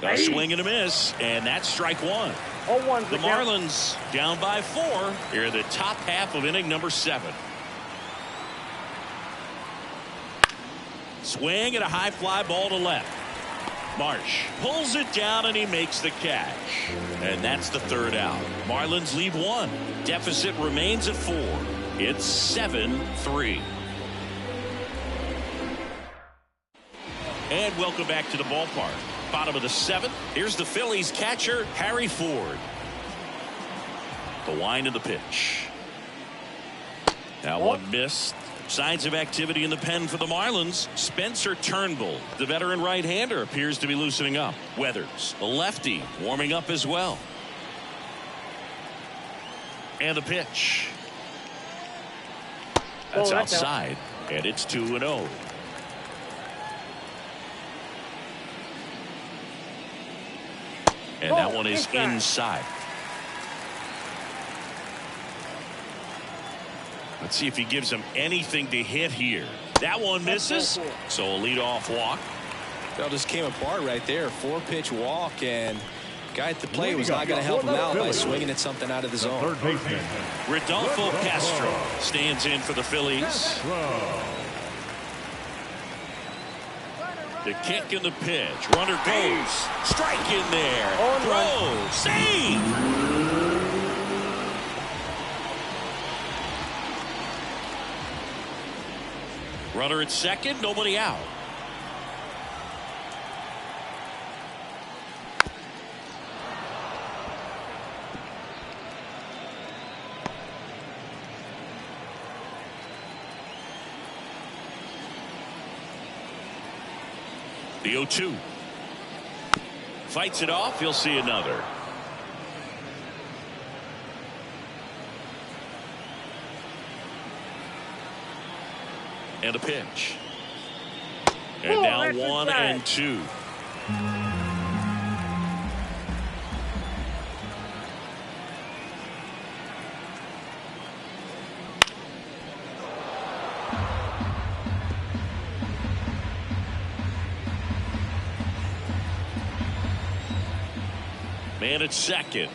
A swing and a miss, and that's strike 1. The Marlins down by 4 here in the top half of inning number 7. Swing and a high fly ball to left. Marsh pulls it down and he makes the catch. And that's the 3rd out. Marlins lead 1. Deficit remains at 4. It's 7-3. And welcome back to the ballpark. Bottom of the 7th. Here's the Phillies catcher, Harry Ford. The wind of the pitch. Now one missed. Signs of activity in the pen for the Marlins. Spencer Turnbull, the veteran right-hander, appears to be loosening up. Weathers, a lefty, warming up as well. And the pitch. That's outside, and it's 2-0. And that one is inside. Let's see if he gives him anything to hit here. That one misses. So a leadoff walk. That just came apart right there. 4-pitch walk, and guy at the plate was not going to help him out by swinging at something out of the zone. Rodolfo Castro stands in for the Phillies. The kick and the pitch. Runner goes. Strike in there. Throw. Save. Runner at second, nobody out. The 0-2. Fights it off. He'll see another. And a pitch. And now 1-2. Man at second.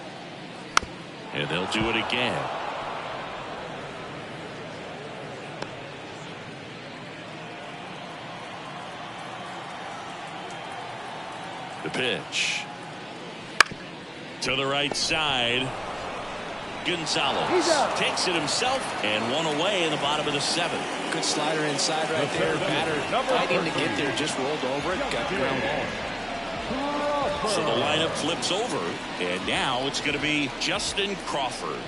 And they'll do it again. The pitch. To the right side. Gonzalez takes it himself and one away in the bottom of the 7th. Good slider inside right there. Batter fighting to get there, just rolled over it, got the ground ball. So the lineup flips over, and now it's going to be Justin Crawford.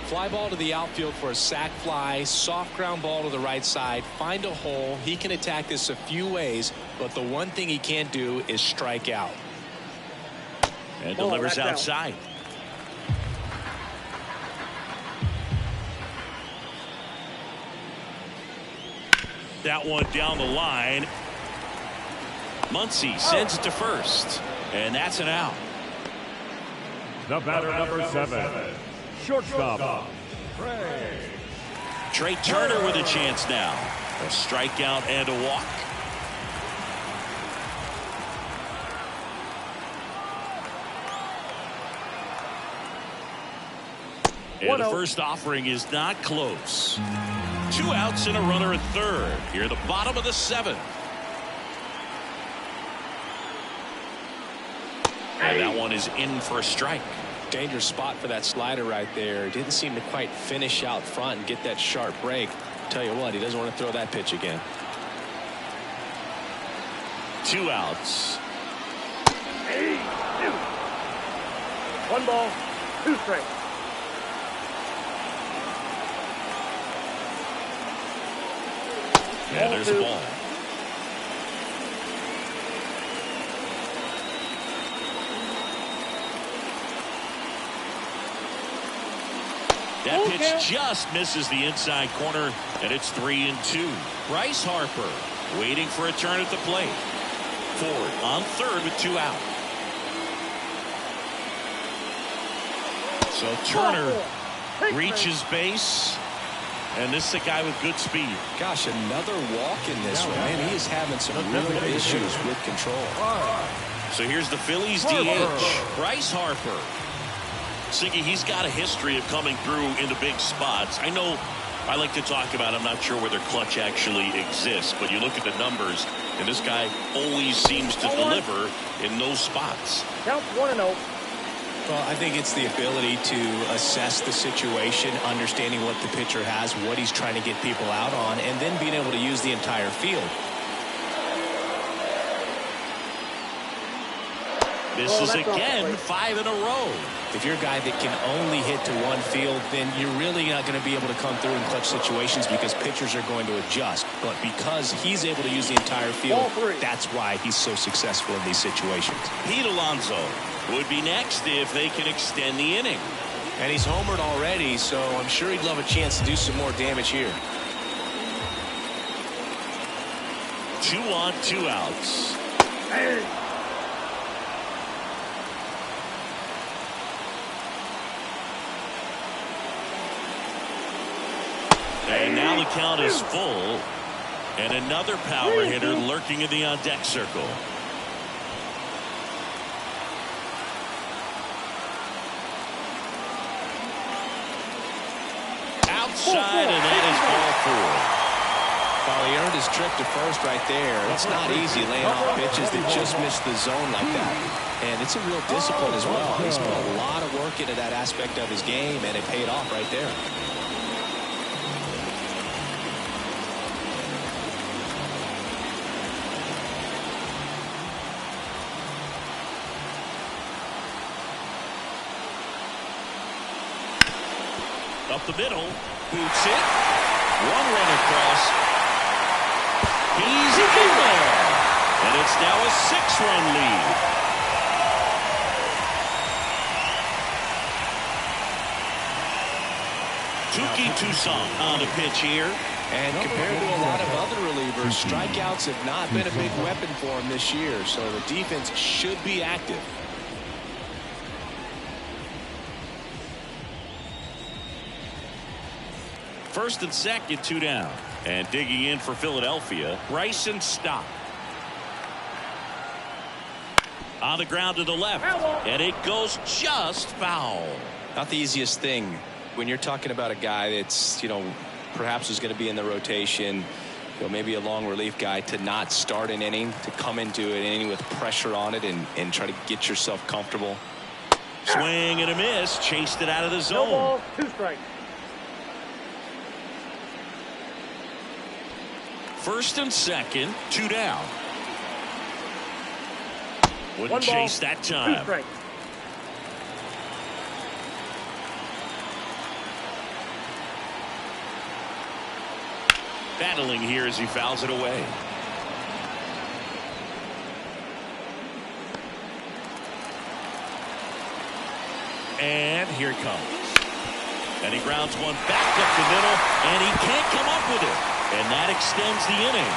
Fly ball to the outfield for a sac fly, soft ground ball to the right side, find a hole. He can attack this a few ways, but the one thing he can't do is strike out. And delivers outside. That one down the line. Muncy sends it to first, and that's an out. The batter, number 7. Shortstop. Trey Turner with a chance now. A strikeout and a walk. And the first offering is not close. 2 outs and a runner at third. Here at the bottom of the 7th. And that one is in for a strike. Dangerous spot for that slider right there. Didn't seem to quite finish out front and get that sharp break. Tell you what, he doesn't want to throw that pitch again. 2 outs. 1 ball, 2 strikes. And there's a ball. That pitch just misses the inside corner, and it's 3-2. Bryce Harper waiting for a turn at the plate. Ford on third with 2 out. So Turner reaches base, and this is a guy with good speed. Gosh, another walk in this one. Man, he is having some real issues with control. So here's the Phillies DH, Bryce Harper. Siggy, he's got a history of coming through into big spots. I know I like to talk about, I'm not sure whether clutch actually exists, but you look at the numbers, and this guy always seems to deliver in those spots. Count 1-0. Well, I think it's the ability to assess the situation, understanding what the pitcher has, what he's trying to get people out on, and then being able to use the entire field. Misses again, 5 in a row. If you're a guy that can only hit to one field, then you're really not going to be able to come through in clutch situations because pitchers are going to adjust. But because he's able to use the entire field, that's why he's so successful in these situations. Pete Alonso would be next if they can extend the inning. And he's homered already, so I'm sure he'd love a chance to do some more damage here. 2 on, 2 outs. And now the count is full. And another power hitter lurking in the on-deck circle. Outside, and that is ball 4. Well, he earned his trip to first right there. It's not easy laying off pitches that just miss the zone like that. And it's a real discipline as well. He's put a lot of work into that aspect of his game, and it paid off right there. Up the middle, boots it. 1 run across. He's in there. And it's now a 6-run lead. Tuki Toussaint on the pitch here. And compared to a lot of other relievers, strikeouts have not been a big weapon for him this year. So the defense should be active. First and second, 2 down. And digging in for Philadelphia, Bryson Stott. On the ground to the left. And it goes just foul. Not the easiest thing when you're talking about a guy that's, perhaps is going to be in the rotation, maybe a long relief guy, to not start an inning, to come into an inning with pressure on it and try to get yourself comfortable. Swing and a miss. Chased it out of the zone. No ball, 2 strikes. First and second, 2 down. Wouldn't 1 ball, chase that 2 time. strikes. Battling here as he fouls it away. And here it comes. And he grounds one back up the middle, and he can't come up with it. And that extends the inning.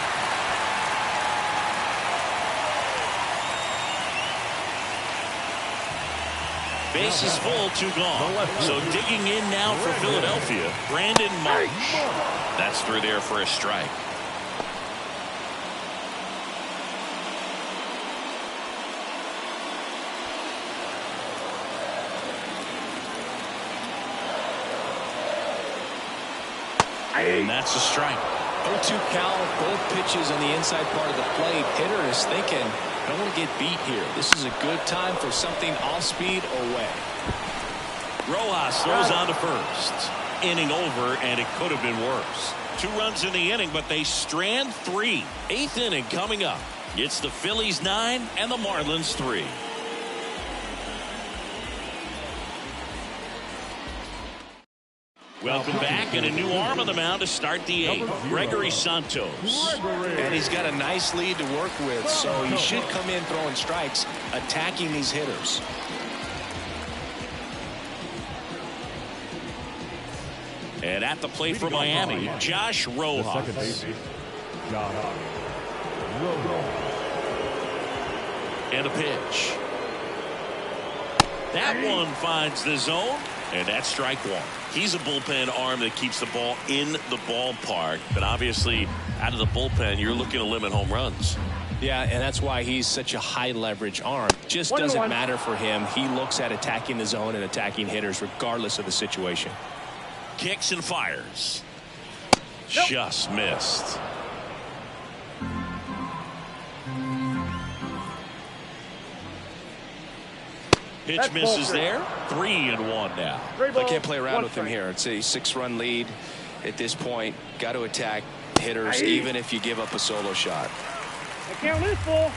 Base is full, 2 gone. So digging in now for Philadelphia, Brandon March. That's through there for a strike. And that's a strike. 0-2 count, both pitches on the inside part of the plate. Hitter is thinking, I don't want to get beat here. This is a good time for something off speed or way. Rojas throws on to first. Inning over, and it could have been worse. 2 runs in the inning, but they strand 3. 8th inning coming up. It's the Phillies 9 and the Marlins 3. Welcome back, and a new arm on the mound to start the 8th. Gregory Santos. And he's got a nice lead to work with, so he should come in throwing strikes, attacking these hitters. And at the plate for Miami, Josh Rojas. Second base, Josh Rojas. And a pitch. That one finds the zone, and that's strike 1. He's a bullpen arm that keeps the ball in the ballpark, but obviously out of the bullpen, you're looking to limit home runs. Yeah, and that's why he's such a high leverage arm. Just doesn't matter for him. He looks at attacking the zone and attacking hitters regardless of the situation. Kicks and fires. Just missed. Pitch misses there. 3-1 now. I can't play around with him here. It's a 6-run lead at this point. Got to attack hitters even if you give up a solo shot. I can't lose, full.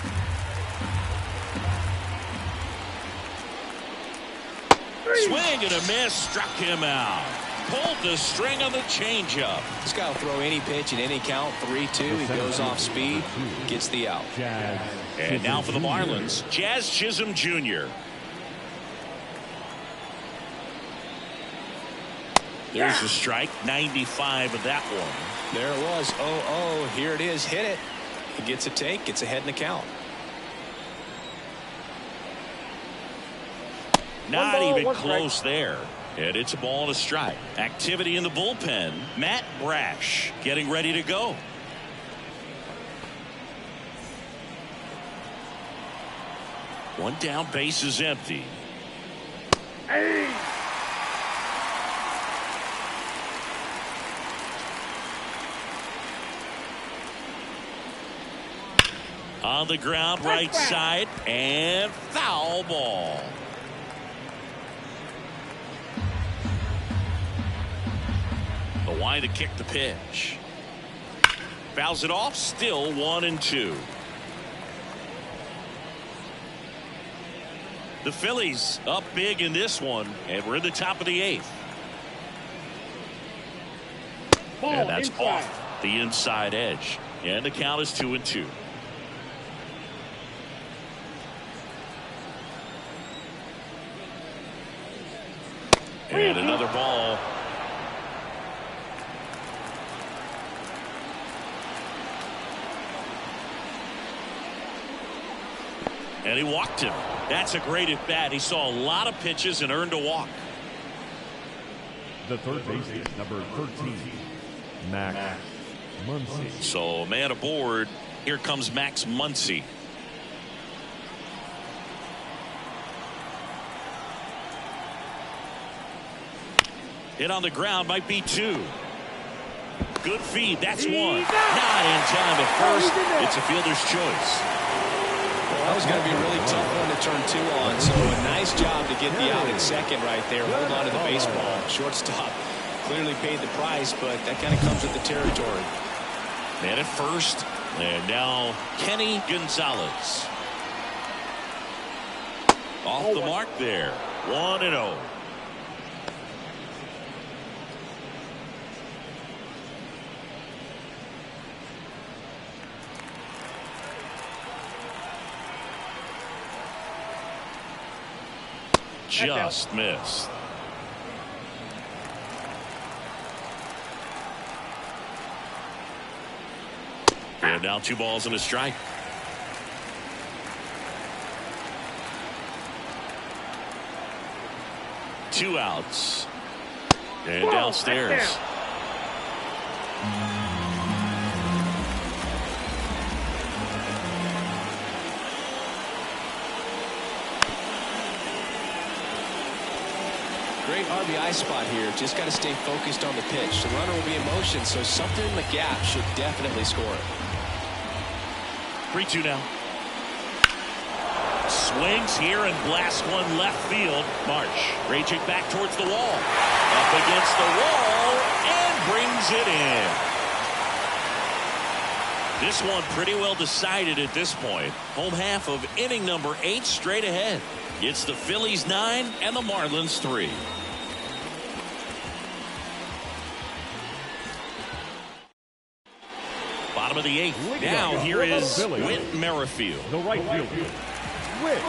Swing and a miss. Struck him out. Pulled the string on the changeup. This guy will throw any pitch in any count. 3-2. He goes off speed. Gets the out. And now for the Marlins, Jazz Chisholm Jr. There's a strike. 95 of that one. There it was. 0-0. Here it is. Hit it. He gets a take. Gets ahead in the count. Not even close there. And it's a ball and a strike. Activity in the bullpen. Matt Brash getting ready to go. One down, base is empty. On the ground, right side, and foul ball. The wind to kick the pitch. Fouls it off, still 1-2. The Phillies up big in this one, and we're in the top of the 8th. And that's off the inside edge. And the count is 2-2. And another ball. And he walked him. That's a great at bat. He saw a lot of pitches and earned a walk. The third baseman, number 13, Max Muncy. So man aboard. Here comes Max Muncy. Hit on the ground, might be 2. Good feed, that's 1. Not in time at first. It's a fielder's choice. Well, that was going to be a really tough one to turn 2 on. So a nice job to get the out in second right there. Hold on to the baseball. Shortstop clearly paid the price, but that kind of comes with the territory. Man at first, and now Kenny Gonzalez. Off the mark there. 1-0. Just missed. And now 2 balls and a strike. Two outs. And downstairs. Great RBI spot here. Just got to stay focused on the pitch. The runner will be in motion, so something in the gap should definitely score it. 3-2 now. Swings here and blasts one left field. Marsh raging back towards the wall. Up against the wall and brings it in. This one pretty well decided at this point. Home half of inning number 8 straight ahead. It's the Phillies 9 and the Marlins 3. Bottom of the 8th. Now here is Whit Merrifield. The right fielder, Whit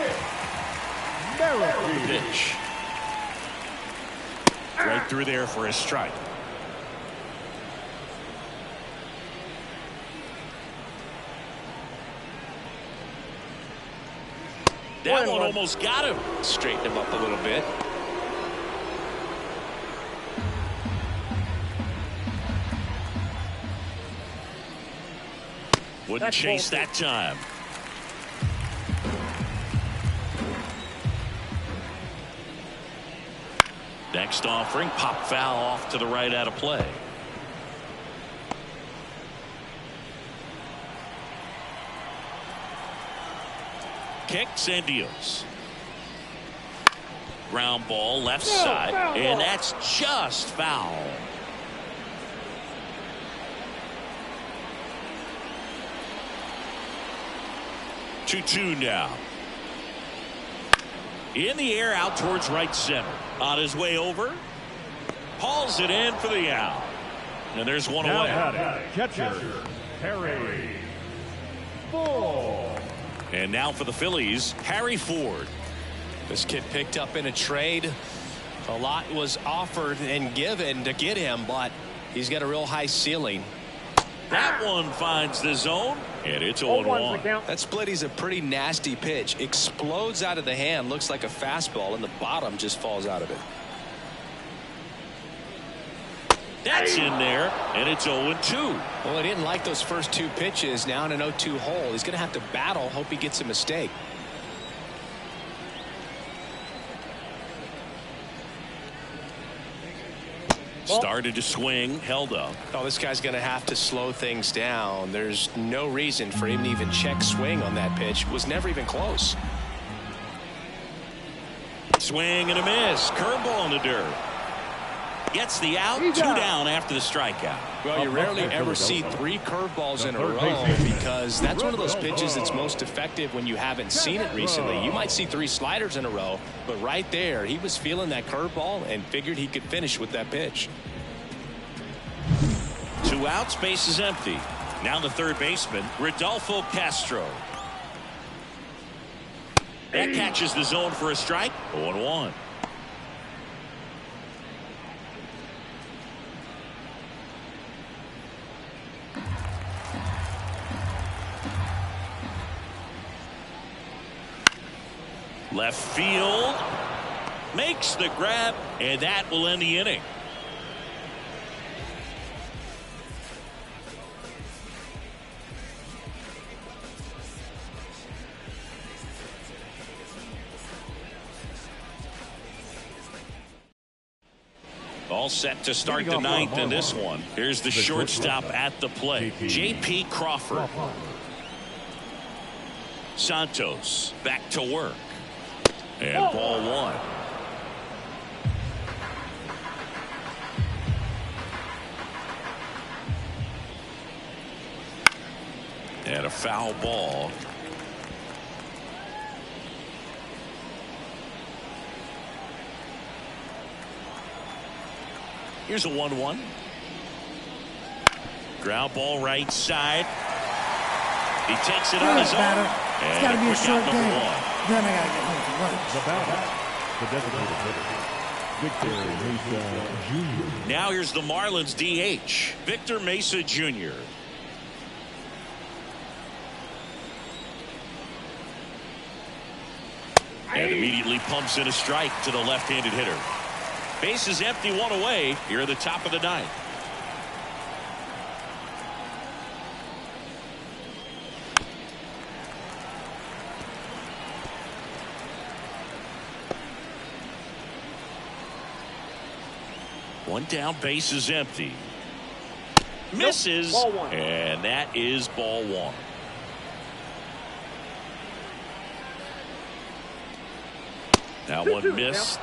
Merrifield. Pitch. Right through there for a strike. That one almost got him. Straighten him up a little bit. Wouldn't chase that time. Next offering, pop foul off to the right out of play. Kicks and deals. Ground ball left side, and that's just foul. Two now. In the air out towards right center. On his way over. Hauls it in for the out. And there's one away. Catcher, Harry Ford. And now for the Phillies, Harry Ford. This kid picked up in a trade. A lot was offered and given to get him, but he's got a real high ceiling. That one finds the zone, and it's 0-1. That split is a pretty nasty pitch. Explodes out of the hand, looks like a fastball, and the bottom just falls out of it. That's in there, and it's 0-2. Well, he didn't like those first 2 pitches. Now in an 0-2 hole, he's going to have to battle. Hope he gets a mistake. Started to swing, held up. Oh, this guy's going to have to slow things down. There's no reason for him to even check swing on that pitch. Was never even close. Swing and a miss. Curveball in the dirt. Gets the out. 2 down after the strikeout. Well, you rarely ever see 3 curveballs in a row because that's one of those pitches that's most effective when you haven't seen it recently. You might see 3 sliders in a row, but right there, he was feeling that curveball and figured he could finish with that pitch. 2 outs, base is empty. Now the third baseman, Rodolfo Castro. That catches the zone for a strike. 0-1. Left field makes the grab, and that will end the inning. All set to start the ninth in this one. Here's the shortstop at the plate, J.P. Crawford. Santos back to work. And ball one. And a foul ball. Here's a 1-1. Ground ball right side. He takes it on his own. It's got to be a short game. Then I got to get home The from lunch. Victor Mesa Jr. Now here's the Marlins DH, Victor Mesa Jr. And immediately pumps in a strike to the left-handed hitter. Base is empty, one away here at the top of the ninth. One down, base is empty. Misses, Ball one. and that is ball one. That one missed.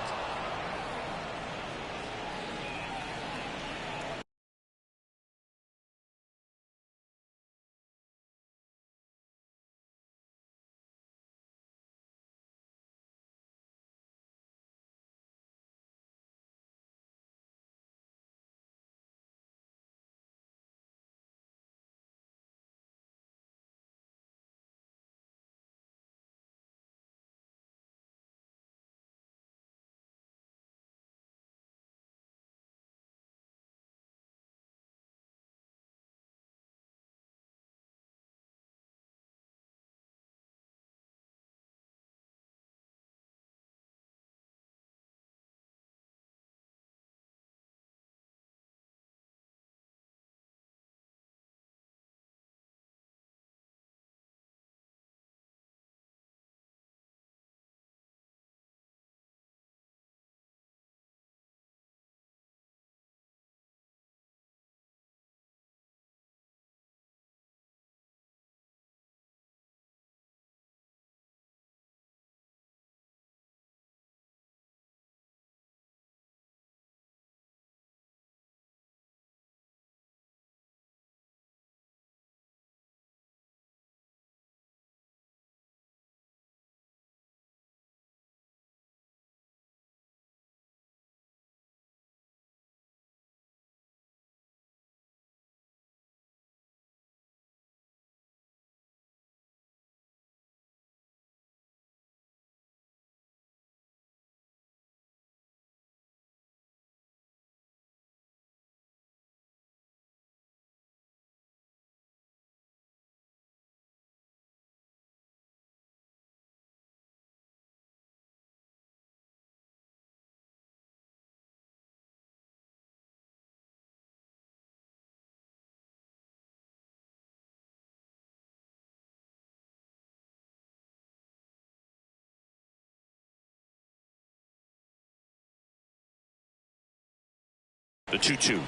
The 2-2. And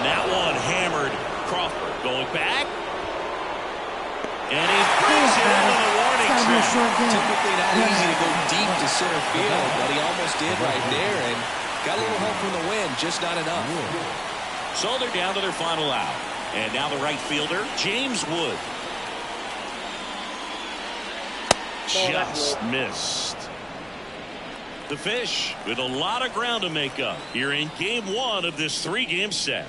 that one hammered. Crawford going back. And he brings it in on the warning track. Typically not easy to go deep to center field, but he almost did right there and got a little help from the wind, just not enough. So they're down to their final out. And now the right fielder, James Wood. Just missed. The Fish with a lot of ground to make up here in game one of this three-game set.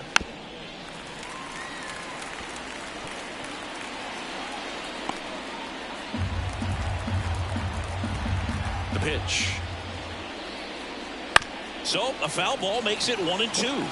The pitch. So a foul ball makes it 1-2.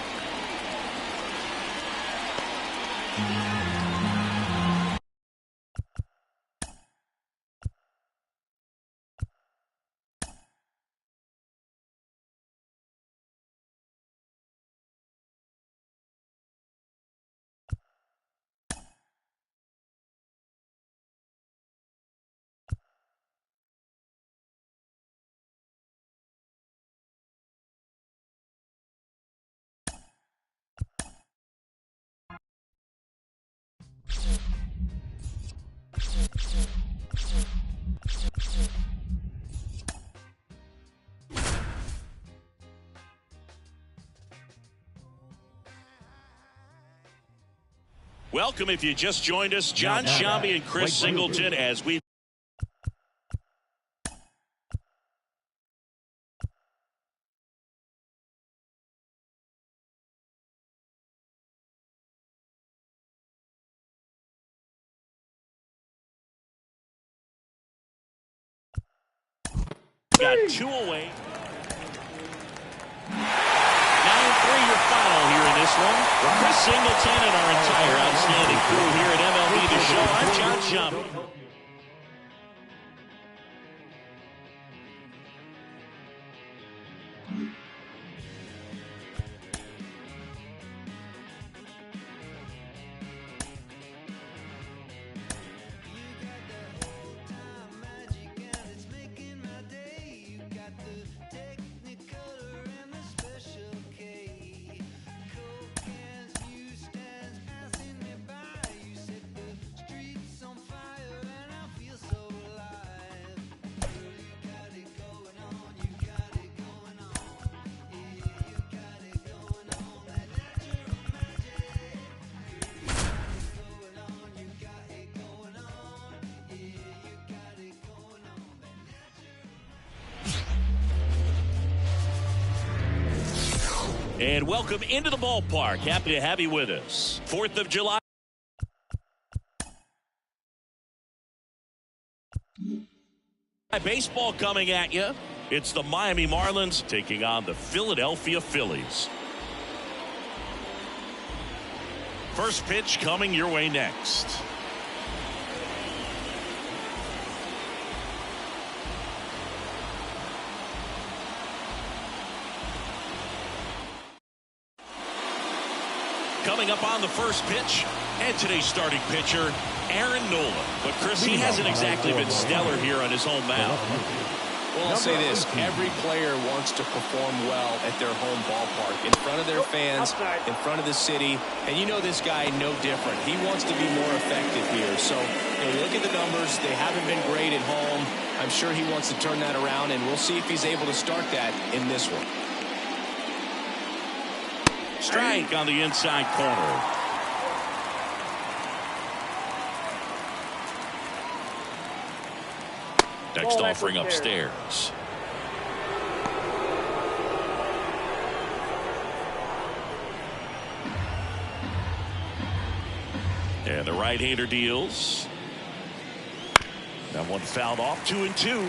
Welcome if you just joined us, John Shambi and Chris Singleton, as we got 2 away. 9-3 your final here in this one. For Chris Singleton and our entire outstanding crew here at MLB The Show, I'm John Shambi. And welcome into the ballpark. Happy to have you with us. 4th of July. Baseball coming at you. It's the Miami Marlins taking on the Philadelphia Phillies. First pitch coming your way next. Coming up on the first pitch, and today's starting pitcher, Aaron Nola. But Chris, he hasn't exactly been stellar here on his home mound. Well, I'll say this. Every player wants to perform well at their home ballpark, in front of their fans, in front of the city. And you know this guy no different. He wants to be more effective here. So, you look at the numbers. They haven't been great at home. I'm sure he wants to turn that around, and we'll see if he's able to start that in this one. Strike on the inside corner. Next offering upstairs. And the right-hander deals. That one fouled off. 2-2.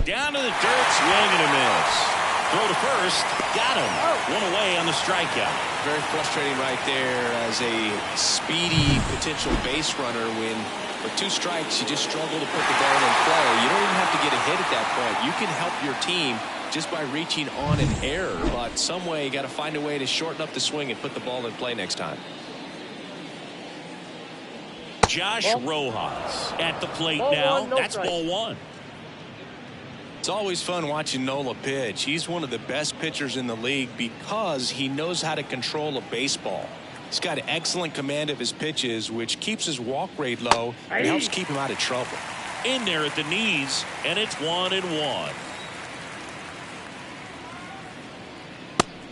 Down to the dirt, swing and a miss. Throw to first, got him. One away on the strikeout. Very frustrating right there as a speedy potential base runner when with 2 strikes you just struggle to put the ball in play. You don't even have to get a hit at that point. You can help your team just by reaching on an error, but some way you got to find a way to shorten up the swing and put the ball in play next time. Josh Rojas at the plate now. That's ball 1. It's always fun watching Nola pitch. He's one of the best pitchers in the league because he knows how to control a baseball. He's got excellent command of his pitches, which keeps his walk rate low and helps keep him out of trouble. In there at the knees, and it's 1-1.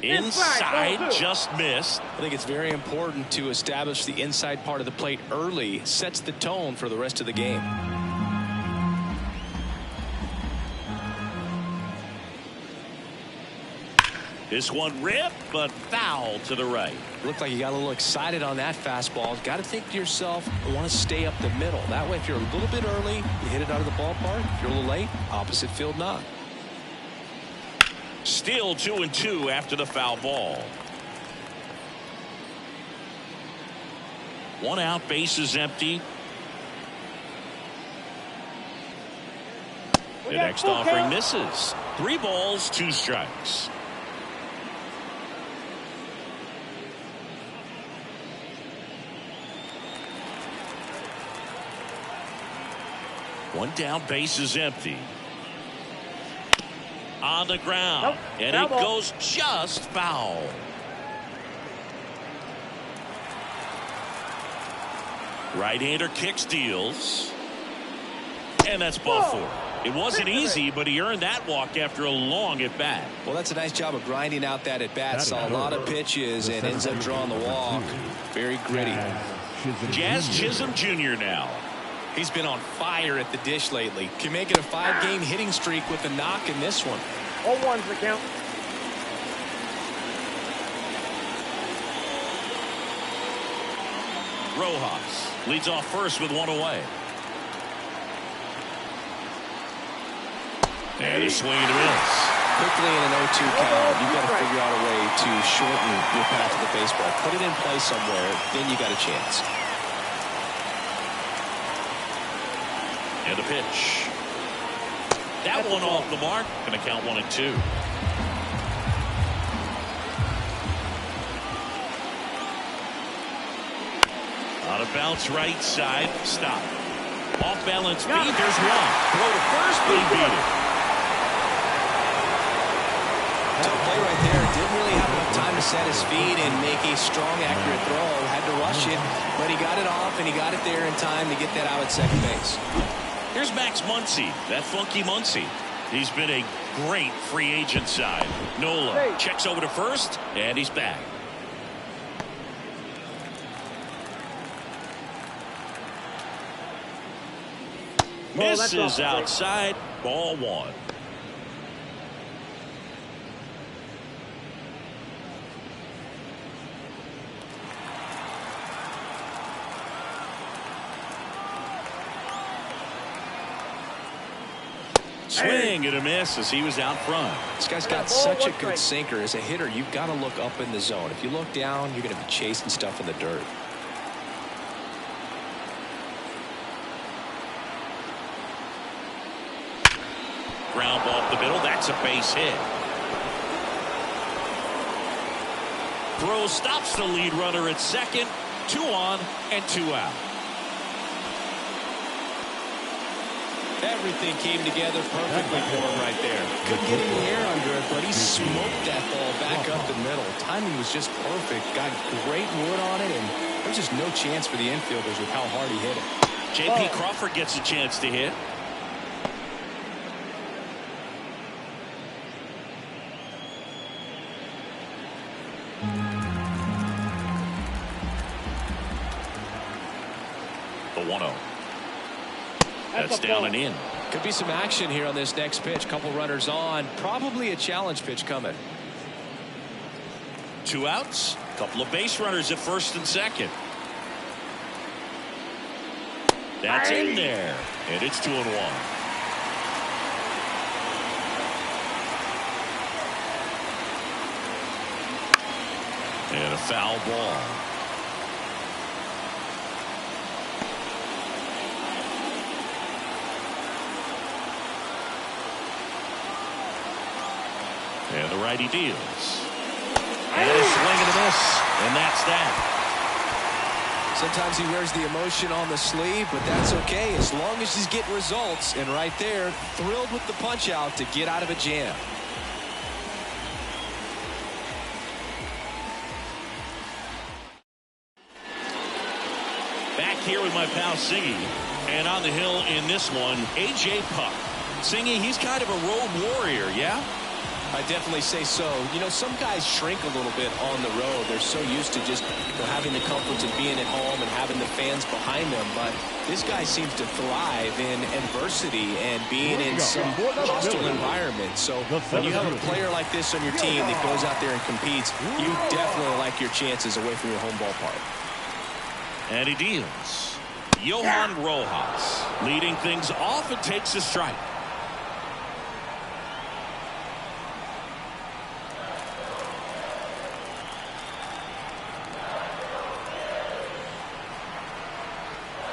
Inside, just missed. I think it's very important to establish the inside part of the plate early. Sets the tone for the rest of the game. This one ripped, but foul to the right. Looked like you got a little excited on that fastball. Got to think to yourself, I want to stay up the middle. That way, if you're a little bit early, you hit it out of the ballpark. If you're a little late, opposite field knock. Still 2-2 after the foul ball. 1 out, base is empty. The next offering misses. 3 balls, 2 strikes. One down, base is empty. On the ground, and it goes just foul. Right-hander kicks, deals. And that's ball 4. It wasn't easy, but he earned that walk after a long at-bat. Well, that's a nice job of grinding out that at-bat. Saw a lot of pitches and ends up drawing the walk. Very gritty. Jazz Chisholm Jr. now. He's been on fire at the dish lately. Can make it a 5-game hitting streak with a knock in this one. 0-1's the count. Rojas leads off first with 1 away. And a swing and a miss. Quickly in an 0-2 count, you've got to figure out a way to shorten your path to the baseball. Put it in play somewhere, then you got a chance. And a pitch. That one off the mark. Going to count 1-2. On a bounce right side. Stop. Off balance feet. There's one. Throw to first, but he beat it. Tough play right there. Didn't really have enough time to set his feet and make a strong, accurate throw. Had to rush it, but he got it off and he got it there in time to get that out at second base. Here's Max Muncy, that funky Muncy. He's been a great free agent side. Nola checks over to first, and he's back. Misses outside, ball 1. Swing and a miss as he was out front. This guy's got such a good sinker. As a hitter, you've got to look up in the zone. If you look down, you're going to be chasing stuff in the dirt. Ground ball up the middle. That's a base hit. Throw stops the lead runner at second. 2 on and 2 out. Everything came together perfectly for him right there. Couldn't get any air under it, but he smoked that ball back up the middle. Timing was just perfect. Got great wood on it, and there's just no chance for the infielders with how hard he hit it. J.P. Crawford gets a chance to hit. The 1-0. That's down and in. Could be some action here on this next pitch. Couple runners on. Probably a challenge pitch coming. 2 outs. Couple of base runners at first and second. That's in there. And it's 2-1. And a foul ball. And the righty deals. And a swing and a miss. And that's that. Sometimes he wears the emotion on the sleeve, but that's okay as long as he's getting results. And right there, thrilled with the punch out to get out of a jam. Back here with my pal Singy. And on the hill in this one, A.J. Puck. Singy, he's kind of a road warrior, yeah? I definitely say so. You know, some guys shrink a little bit on the road. They're so used to just having the comforts of being at home and having the fans behind them. But this guy seems to thrive in adversity and being in some hostile environment. So when you have a player like this on your team that goes out there and competes, you definitely like your chances away from your home ballpark. And he deals. Johan Rojas leading things off and takes a strike.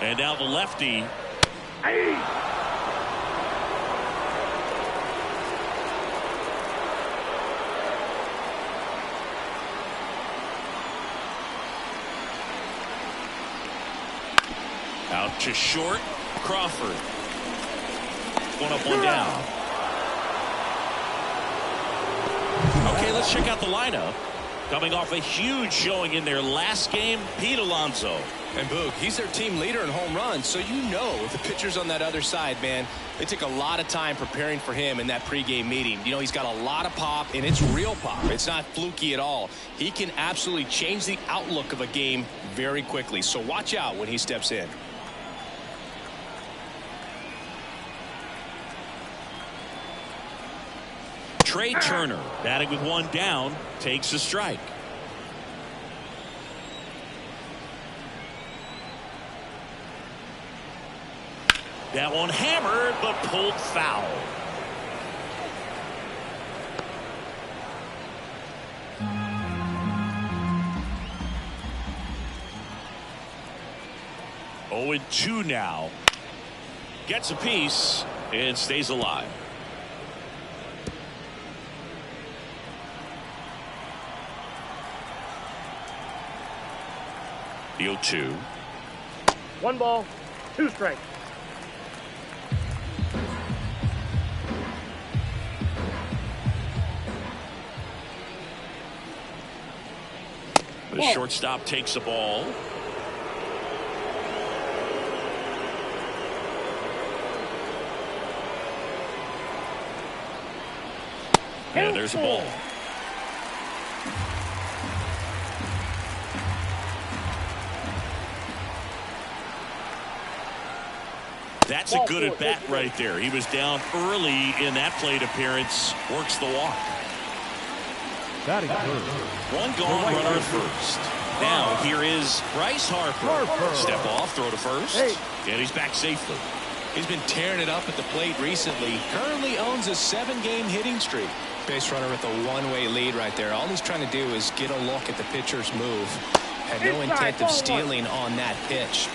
And now the lefty. Out to short. Crawford. 1 up, 1 down. Okay, let's check out the lineup. Coming off a huge showing in their last game, Pete Alonso. And Boog, he's their team leader in home runs, so you know the pitchers on that other side, man, they took a lot of time preparing for him in that pregame meeting. You know, he's got a lot of pop, and it's real pop. It's not fluky at all. He can absolutely change the outlook of a game very quickly, so watch out when he steps in. Trey Turner, batting with one down, takes a strike. That one hammered, but pulled foul. Oh, and 2 now. Gets a piece and stays alive. The 0-2. 1 ball, 2 strikes. The shortstop takes the ball. And there's a ball. That's a good at bat right there. He was down early in that plate appearance. Works the walk. Batting third. One gone, runner at first. Now here is Bryce Harper. Step off, throw to first. And he's back safely. He's been tearing it up at the plate recently. Currently owns a 7-game hitting streak. Base runner with a one-way lead right there. All he's trying to do is get a look at the pitcher's move. Had no intent of stealing on that pitch.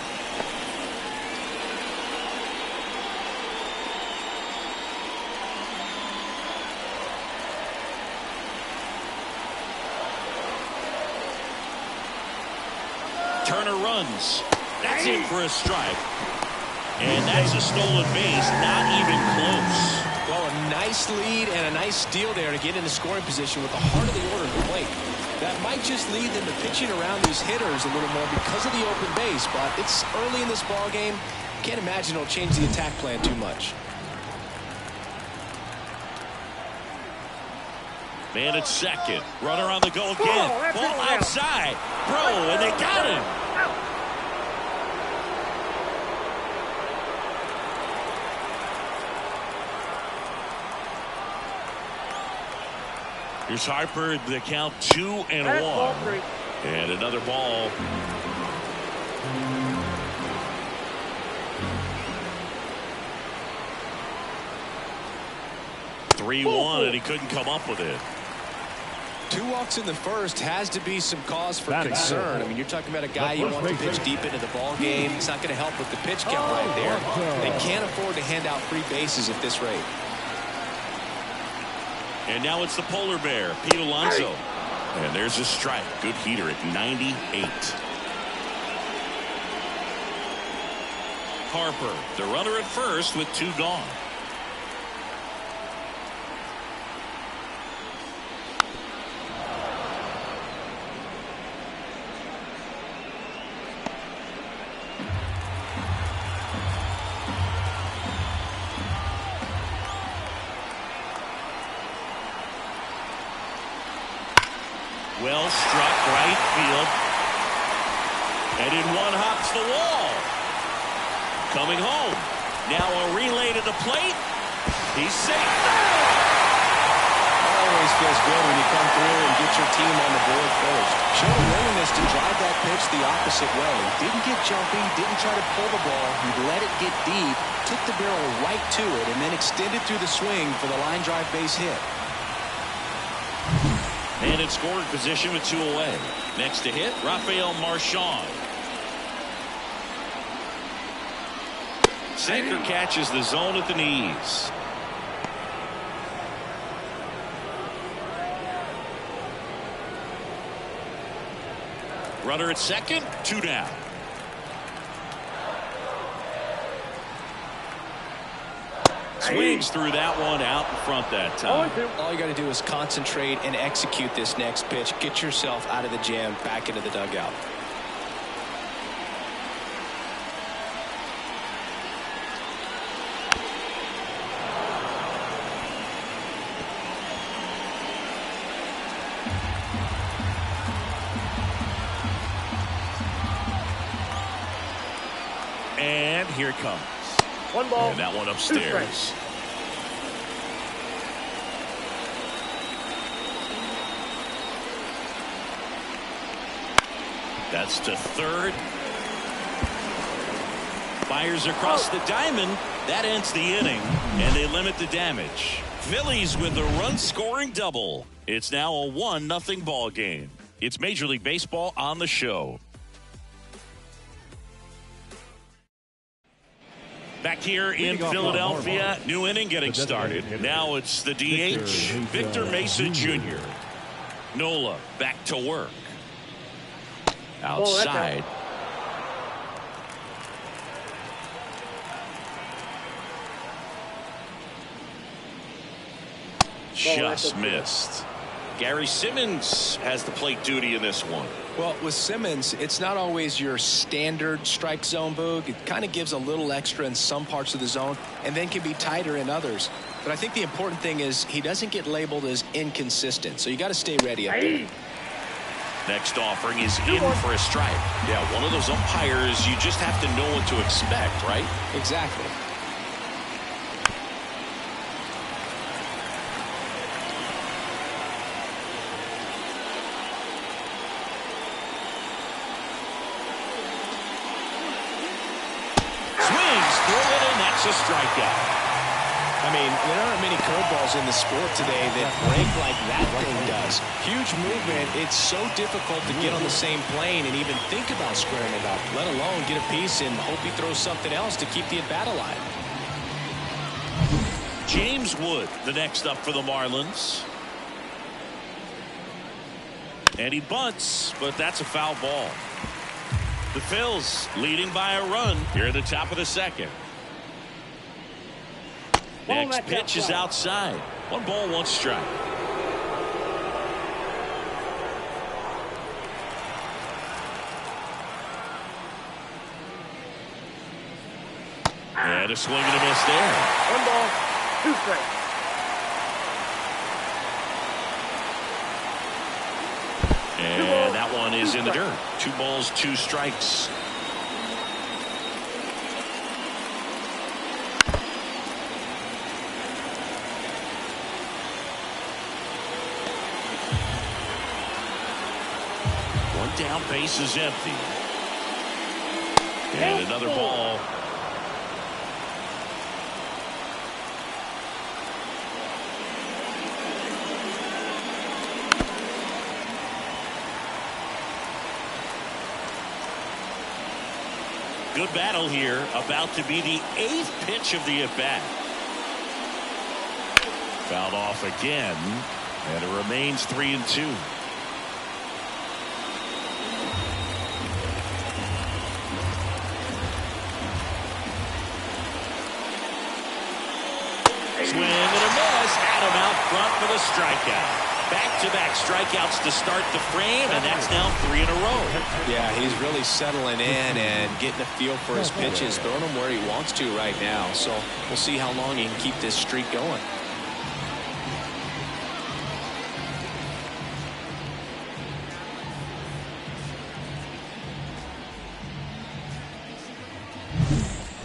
Turner runs. That's in for a strike. And that's a stolen base. Not even close. Well, a nice lead and a nice steal there to get into scoring position with the heart of the order to plate. That might just lead them to pitching around these hitters a little more because of the open base, but it's early in this ball game. Can't imagine it'll change the attack plan too much. Man at second. Runner on the go again. Ball outside. Bro, and they got him. Here's Harper. The count 2-1. And another ball. (3-1), and he couldn't come up with it. 2 walks in the first has to be some cause for concern. I mean, you're talking about a guy you want to pitch deep into the ball game. It's not going to help with the pitch count right there. They can't afford to hand out free bases at this rate. And now it's the polar bear, Pete Alonso. And there's a strike. Good heater at 98. Harper, the runner at first with 2 gone. Well struck right field. And in one hops the wall. Coming home. Now a relay to the plate. He's safe. Always feels good when you come through and get your team on the board first. Showed a willingness to drive that pitch the opposite way. Didn't get jumpy, didn't try to pull the ball. He let it get deep, took the barrel right to it, and then extended through the swing for the line drive base hit. And in scoring position with 2 away. Next to hit, Rafael Marchand. Sinker catches the zone at the knees. Runner at second, 2 down. Swings through that one out in front that time. All you got to do is concentrate and execute this next pitch. Get yourself out of the jam, back into the dugout. And here it comes. 1 ball. And that one 2 upstairs. strikes. That's to third. Fires across the diamond. That ends the inning, and they limit the damage. Phillies with a run-scoring double. It's now a 1-0 ball game. It's Major League Baseball on the show. Back here in Philadelphia, new inning getting started. Now it's the DH, Victor Mesa Jr. Nola back to work. Outside. Just missed. Gary Simmons has the plate duty in this one. Well, with Simmons, it's not always your standard strike zone, Boog. It kind of gives a little extra in some parts of the zone and then can be tighter in others. But I think the important thing is he doesn't get labeled as inconsistent. So you got to stay ready up there. Next offering is in for a strike. Yeah, one of those umpires, you just have to know what to expect, right? Exactly. A strikeout. I mean, there aren't many curveballs in the sport today that break like that thing does. Huge movement. It's so difficult to get on the same plane and even think about squaring it up, let alone get a piece and hope he throws something else to keep the at-bat alive. James Wood, the next up for the Marlins. And he bunts, but that's a foul ball. The Phils leading by a run here at the top of the second. Next pitch is outside. 1 ball, 1 strike. And a swing and a miss there. 1 ball, 2 strikes. And that one is in the dirt. 2 balls, 2 strikes. Down, base is empty. And another ball. Good battle here. About to be the 8th pitch of the at-bat. Fouled off again. And it remains 3-2. Swing and a miss. Adam out front for the strikeout. Back-to-back strikeouts to start the frame, and that's now 3 in a row. Yeah, he's really settling in and getting a feel for his pitches, throwing them where he wants to right now. So we'll see how long he can keep this streak going.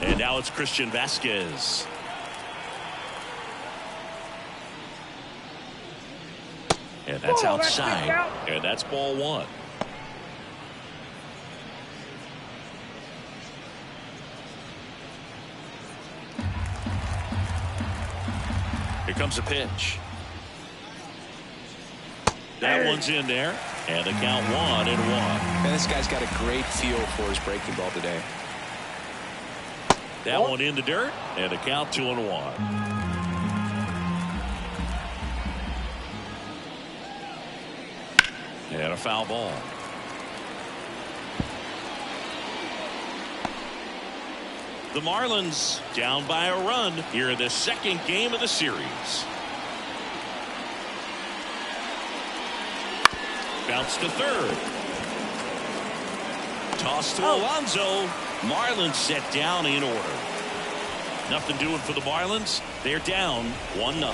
And now it's Christian Vasquez. And that's outside. And that's ball 1. Here comes a pitch. That one's in there. And the count 1-1. Man, this guy's got a great feel for his breaking ball today. That one in the dirt. And the count 2-1. And a foul ball. The Marlins down by a run here in the second game of the series. Bounce to third. Toss to Alonso. Marlins set down in order. Nothing doing for the Marlins. They're down 1-0.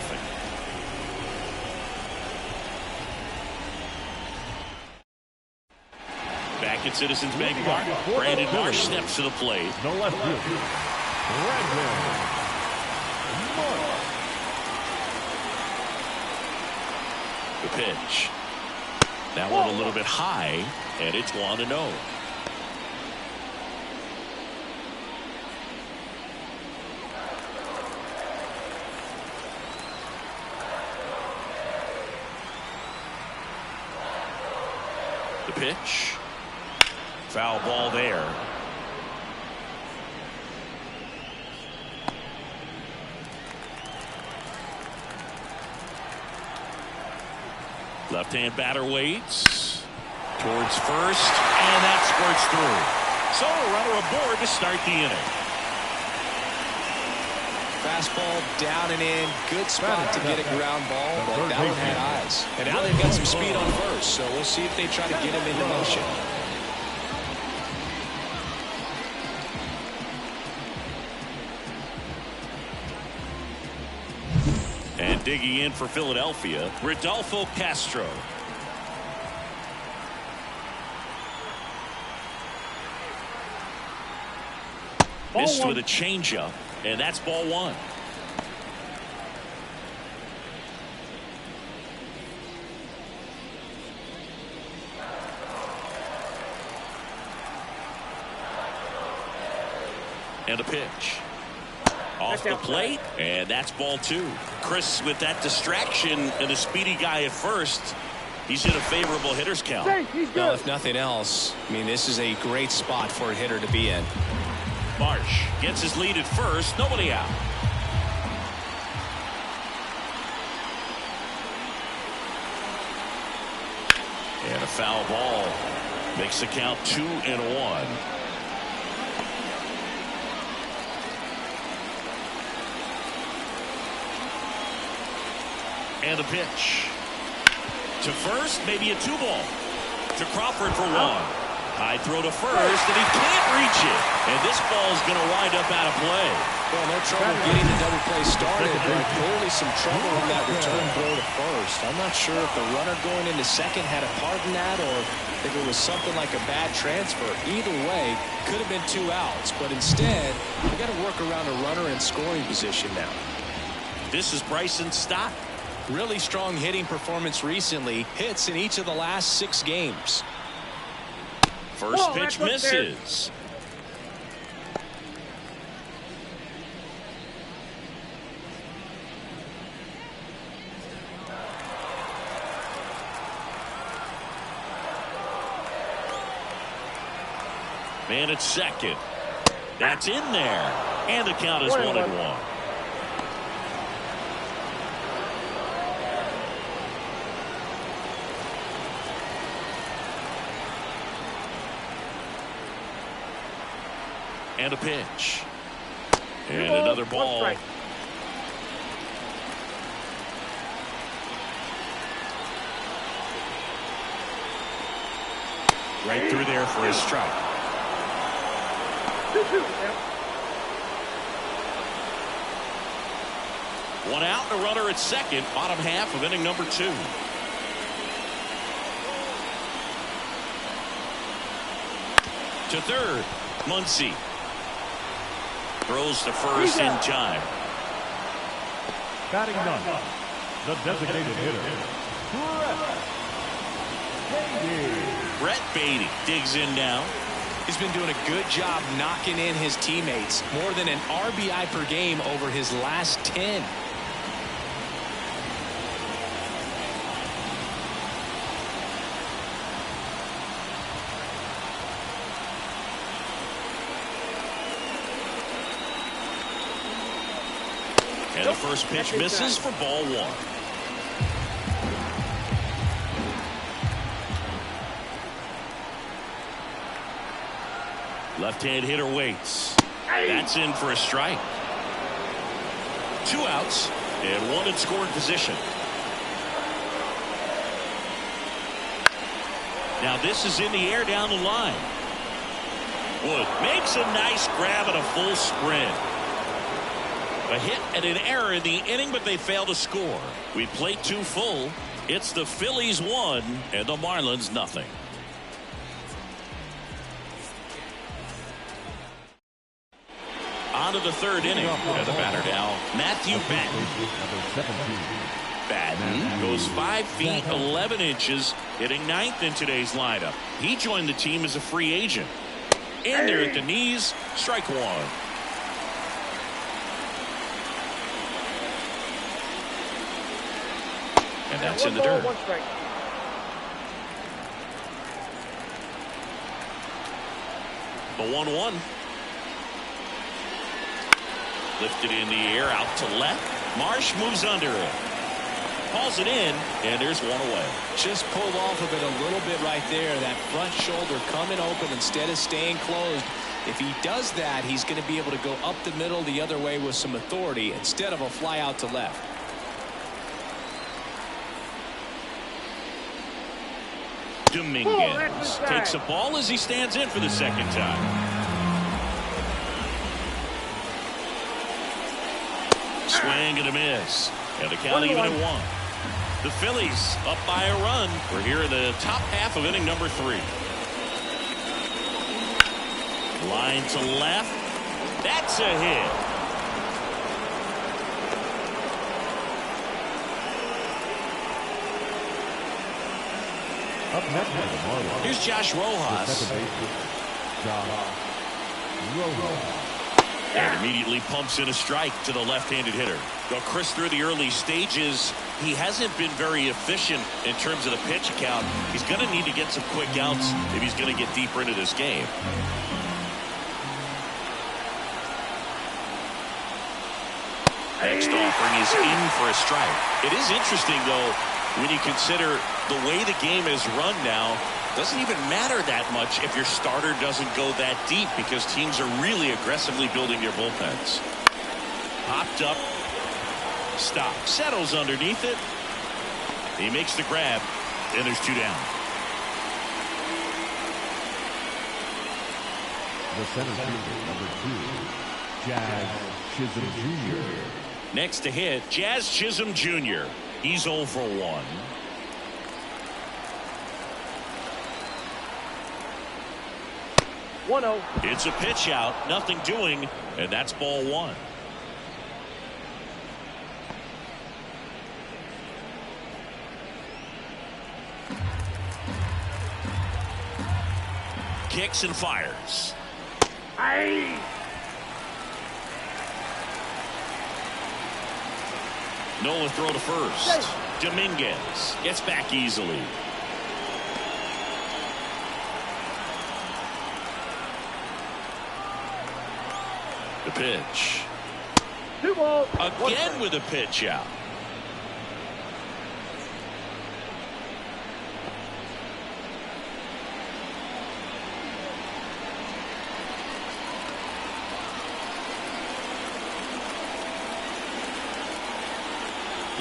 Back at Citizens Bank Park, Brandon Marsh steps to the plate. The left fielder, Brandon Marsh. The pitch. That one a little bit high, and it's 1-0. The pitch. Foul ball there. Left-hand batter waits towards first, and that squirts through. So a runner aboard to start the inning. Fastball down and in. Good spot to get a ground ball, but that one had eyes. And now they've got some speed on first, so we'll see if they try to get him into motion. And digging in for Philadelphia, Rodolfo Castro. Missed with a changeup, and that's ball one. And a pitch. Off the plate, and that's ball two. Chris, with that distraction and a speedy guy at first, he's in a favorable hitter's count. Well, if nothing else, I mean, this is a great spot for a hitter to be in. Marsh gets his lead at first, nobody out. And a foul ball makes the count 2-1. And a pitch to first, maybe a 2-ball to Crawford for one. High throw to first, and he can't reach it. And this ball is going to wind up out of play. Well, no trouble getting the double play started, but clearly some trouble with that return throw to first. I'm not sure if the runner going into second had a part in that, or if it was something like a bad transfer. Either way, could have been 2 outs, but instead, we got to work around a runner in scoring position now. This is Bryson Stott. Really strong hitting performance recently. Hits in each of the last 6 games. First pitch misses. Man at second. That's in there. And the count is 1-1. And a pitch. And another ball. Right through there for a strike. 1 out and a runner at second. Bottom half of inning number 2. To third. Muncy. Throws to first in time. Batting none. The designated hitter, Brett Beatty digs in now. He's been doing a good job knocking in his teammates. More than an RBI per game over his last 10. And the first pitch misses for ball one. Left-hand hitter waits. That's in for a strike. 2 outs and 1 in scoring position. Now this is in the air down the line. Wood makes a nice grab and a full sprint. A hit and an error in the inning, but they fail to score. We played 2 full. It's the Phillies 1 and the Marlins nothing. On to the 3rd inning. And the batter now, Matthew Batten. Batten goes 5 feet 11 inches, hitting 9th in today's lineup. He joined the team as a free agent. In there at the knees, strike 1. And that's in the dirt. 1 strike. The 1-1. Lifted in the air out to left. Marsh moves under it. Calls it in, and there's 1 away. Just pulled off of it a little bit right there. That front shoulder coming open instead of staying closed. If he does that, he's going to be able to go up the middle the other way with some authority instead of a fly out to left. Dominguez takes a ball as he stands in for the 2nd time. Swing and a miss. And the count even at 1. The Phillies up by a run. We're here in the top half of inning number 3. Line to left. That's a hit. Up next for the Marlins. Here's Josh Rojas. Second baseman, Josh Rojas. And immediately pumps in a strike to the left-handed hitter. Well, Chris, through the early stages, he hasn't been very efficient in terms of the pitch count. He's going to need to get some quick outs if he's going to get deeper into this game. Next offering is in for a strike. It is interesting, though, when you consider the way the game is run now. Doesn't even matter that much if your starter doesn't go that deep because teams are really aggressively building their bullpens. Popped up. Stop. Settles underneath it. He makes the grab. And there's 2 down. The center fielder, number 2, Jazz Chisholm Jr. Next to hit, Jazz Chisholm Jr. He's 0 for 1. It's a pitch out, nothing doing, and that's ball 1. Kicks and fires. Nola throw to first. Dominguez gets back easily. The pitch. 2 balls. Again with a pitch out.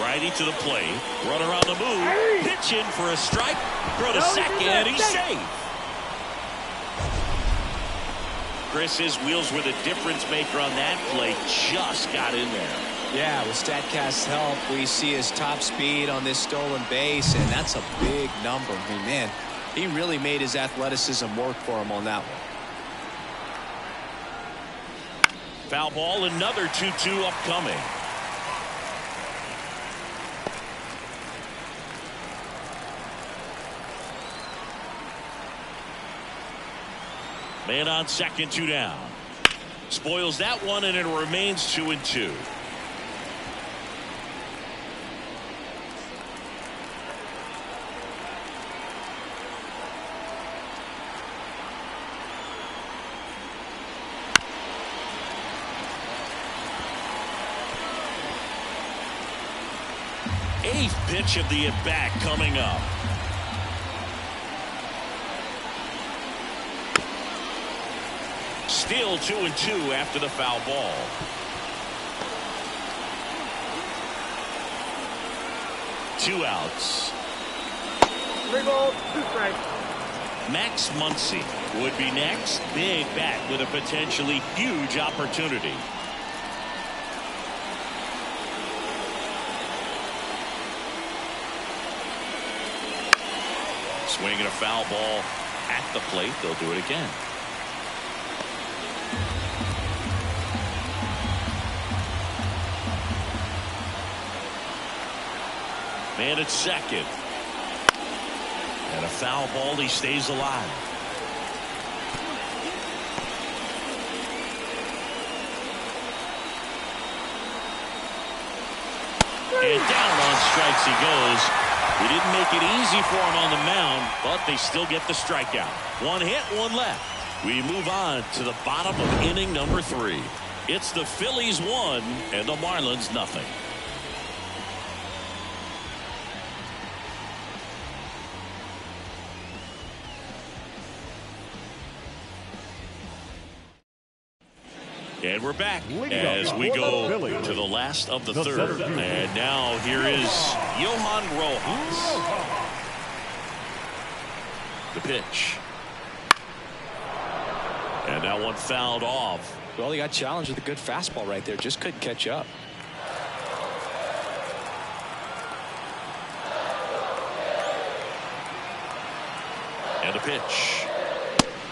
Righty to the plate. Runner on the move. Pitch in for a strike. Throw to second. He's safe. Chris, his wheels were the difference maker on that play. Just got in there. Yeah, with StatCast's help, we see his top speed on this stolen base, and that's a big number. I mean, man, he really made his athleticism work for him on that one. Foul ball, another 2-2 upcoming. Man on second, 2 down. Spoils that one, and it remains 2-2. Eighth pitch of the at-bat coming up. Still 2-2 after the foul ball. Two outs. 3 balls, 2 strikes. Max Muncy would be next. Big bat with a potentially huge opportunity. Swinging a foul ball at the plate. They'll do it again. Man at second. And a foul ball. He stays alive. And down on strikes he goes. He didn't make it easy for him on the mound, but they still get the strikeout. One hit, one left. We move on to the bottom of inning number 3. It's the Phillies 1 and the Marlins nothing. And we're back as we go to the last of the third. And now here is Johan Rojas. The pitch. And that one fouled off. Well, he got challenged with a good fastball right there. Just couldn't catch up. And the pitch.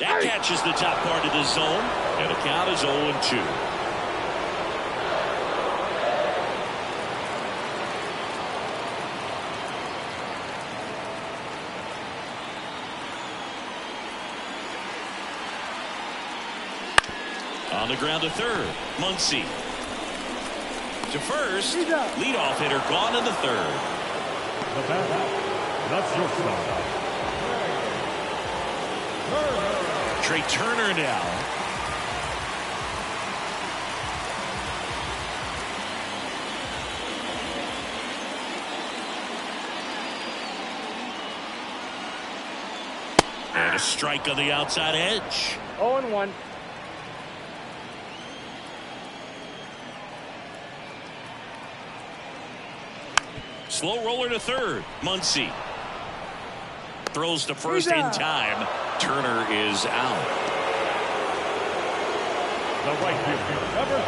That catches the top part of the zone. And the count is 0-2. On the ground to third. Muncy. To first. Leadoff hitter gone in the third. The batter, that's your start. Trey Turner now. And a strike on the outside edge. 0-1. Slow roller to third. Muncy throws to first in time. Turner is out. The right fielder, number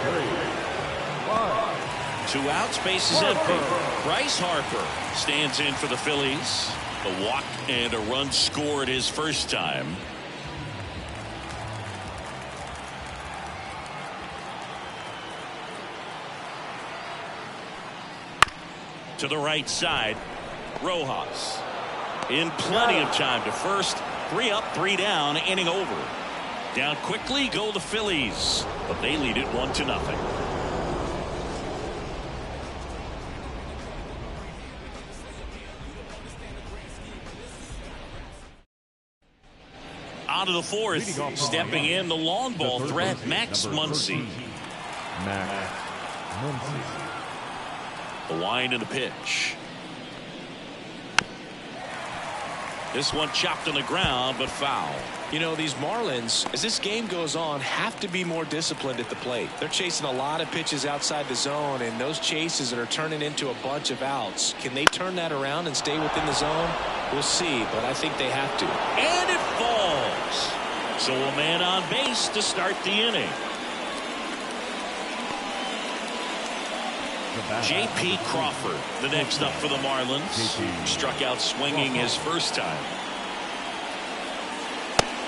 3. 2 outs, base is empty. Bryce Harper stands in for the Phillies. A walk and a run scored his first time. To the right side, Rojas. In plenty of time to first. 3 up, 3 down, inning over. Down quickly go the Phillies, but they lead it 1-0. On to the fourth, stepping in the long ball threat, Max Muncy. Max Muncy. The line and the pitch. This one chopped on the ground, but foul. You know, these Marlins, as this game goes on, have to be more disciplined at the plate. They're chasing a lot of pitches outside the zone, and those chases are turning into a bunch of outs. Can they turn that around and stay within the zone? We'll see, but I think they have to. And it falls. So a man on base to start the inning. J.P. Crawford, the next up for the Marlins. Struck out swinging his first time.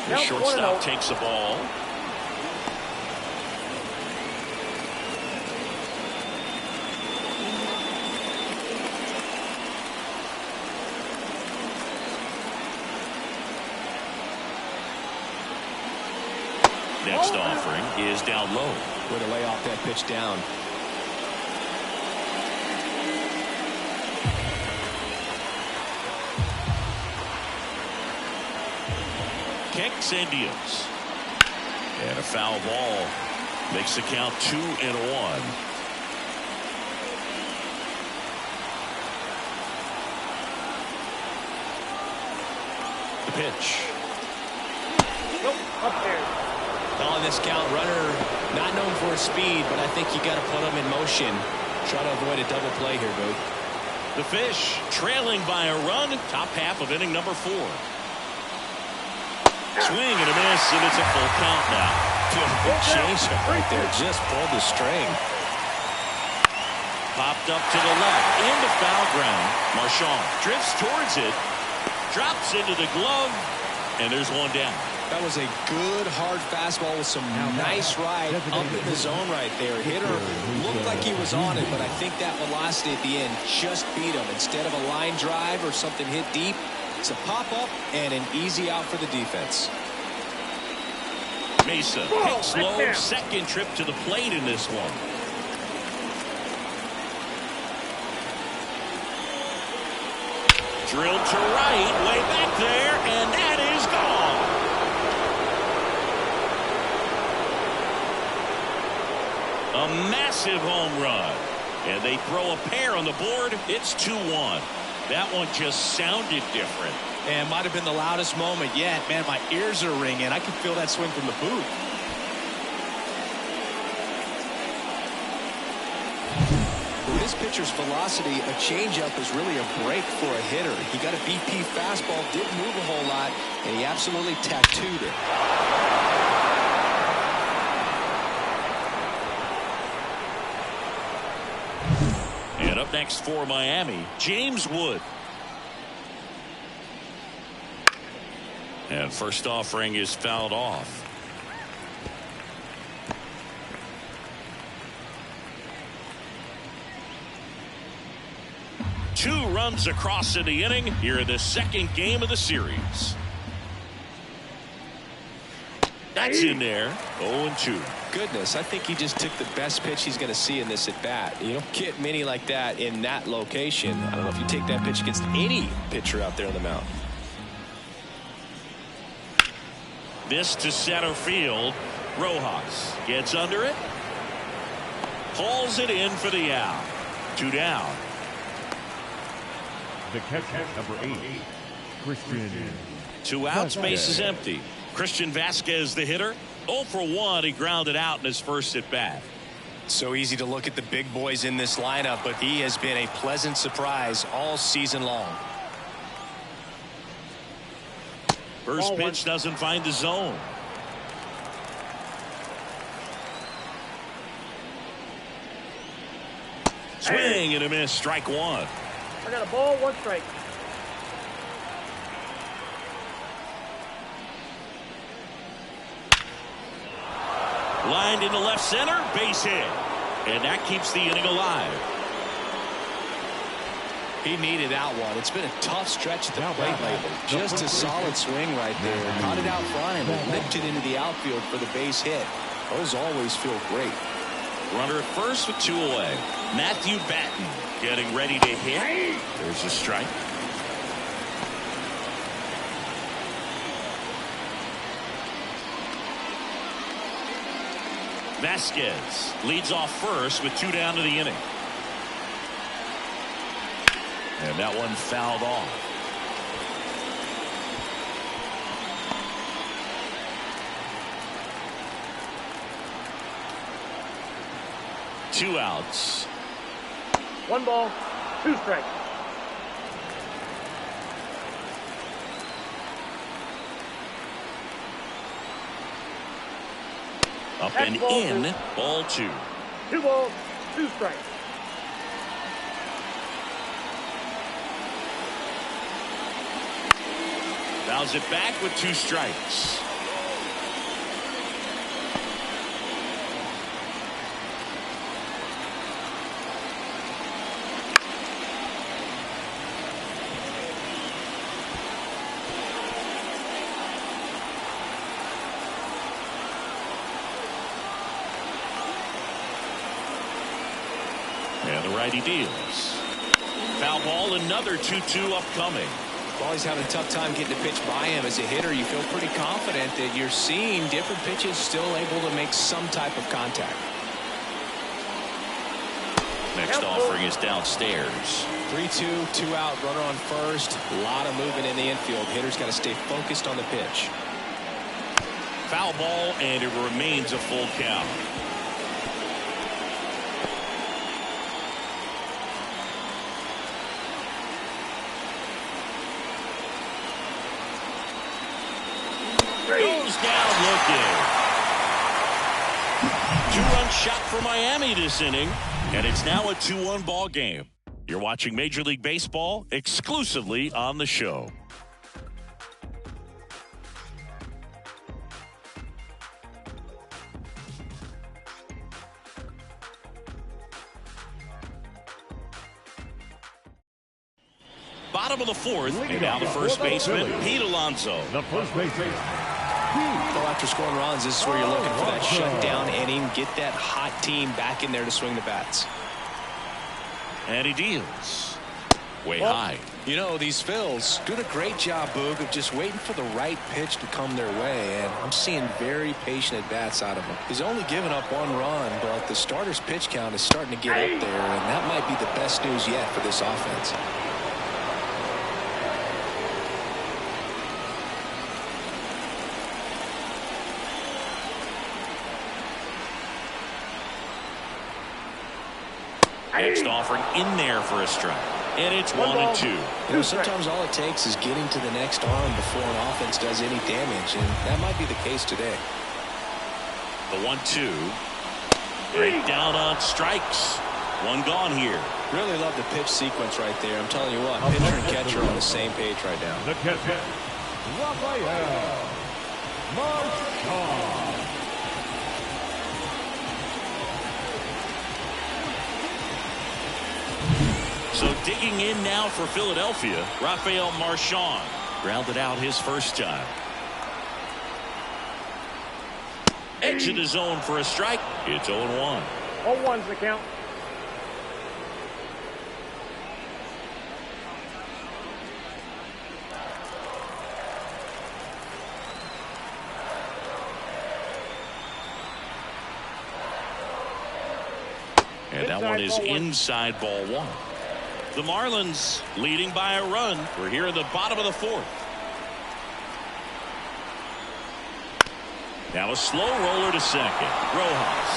The shortstop takes the ball. Next offering is down low. Way to lay off that pitch down. Kicks and deals. And a foul ball makes the count 2-1. The pitch. Nope, up there. Calling this count, runner not known for his speed, but I think you got to put him in motion. Try to avoid a double play here, Boo. The Fish trailing by a run, top half of inning number 4. Swing and a miss, and it's a full count now. Good change right there, just pulled the string. Popped up to the left, into foul ground. Marchand drifts towards it, drops into the glove, and there's one down. That was a good hard fastball with some nice ride up in the zone right there. Hitter looked like he was on it, but I think that velocity at the end just beat him. Instead of a line drive or something hit deep, it's a pop-up and an easy out for the defense. Mesa takes low, second trip to the plate in this one. Drilled to right, way back there, and that is gone. A massive home run. And they throw a pair on the board. It's 2-1. That one just sounded different. And might have been the loudest moment yet. Man, my ears are ringing. I can feel that swing from the booth. With this pitcher's velocity, a changeup is really a break for a hitter. He got a BP fastball, didn't move a whole lot, and he absolutely tattooed it. And up next for Miami, James Wood. And first offering is fouled off. Two runs across in the inning here in the second game of the series. That's in there. 0-2. Goodness, I think he just took the best pitch he's going to see in this at bat. You don't get many like that in that location. I don't know if you take that pitch against any pitcher out there on the mound. This to center field. Rojas gets under it. Pulls it in for the out. 2 down. The catcher, number 8, Christian. 2 outs, base is empty. Christian Vasquez, the hitter. 0 for 1. He grounded out in his first at bat. So easy to look at the big boys in this lineup, but he has been a pleasant surprise all season long. First pitch doesn't find the zone. Swing and a miss. Strike 1. I got a ball, 1 strike. Lined into left center, base hit. And that keeps the inning alive. He needed that one. It's been a tough stretch at the plate lately. Just a solid swing right there. Caught it out front and lipped it into the outfield for the base hit. Those always feel great. Runner at first with 2 away. Matthew Batten getting ready to hit. There's a strike. Vasquez leads off first with 2 down to the inning. And that one fouled off. Two outs. 1 ball, 2 strikes. Up and in, ball 2. 2 balls, 2 strikes. Fouls it back with 2 strikes. And the righty deals. Foul ball, another 2-2 upcoming. Well, he's having a tough time getting a pitch by him. As a hitter, you feel pretty confident that you're seeing different pitches still able to make some type of contact. Next offering is downstairs. 3-2, 2 out, runner on first. A lot of movement in the infield. Hitter's got to stay focused on the pitch. Foul ball, and it remains a full count. Goes down looking. 2-run shot for Miami this inning, and it's now a 2-1 ball game. You're watching Major League Baseball exclusively on the show. Bottom of the fourth, and now the first baseman, Pete Alonso. The first baseman. So after scoring runs, this is where you're looking for that shutdown inning. Get that hot team back in there to swing the bats. And he deals. Way high. You know, these Phils doing a great job, Boog, of just waiting for the right pitch to come their way, and I'm seeing very patient at-bats out of him. He's only given up 1 run, but the starter's pitch count is starting to get up there, and that might be the best news yet for this offense. Next offering in there for a strike. And it's 1-2. You know, sometimes all it takes is getting to the next arm before an offense does any damage, and that might be the case today. The 1-2. Right down on strikes. 1 gone here. Really love the pitch sequence right there. I'm telling you what, pitcher and catcher are on the same page right now. The catcher, Rafael Marshall. So digging in now for Philadelphia, Rafael Marchand grounded out his first time. Exit his zone for a strike. It's 0-1. 0-1's the count. And that one is inside ball 1. The Marlins leading by a run. We're here in the bottom of the fourth. Now a slow roller to second. Rojas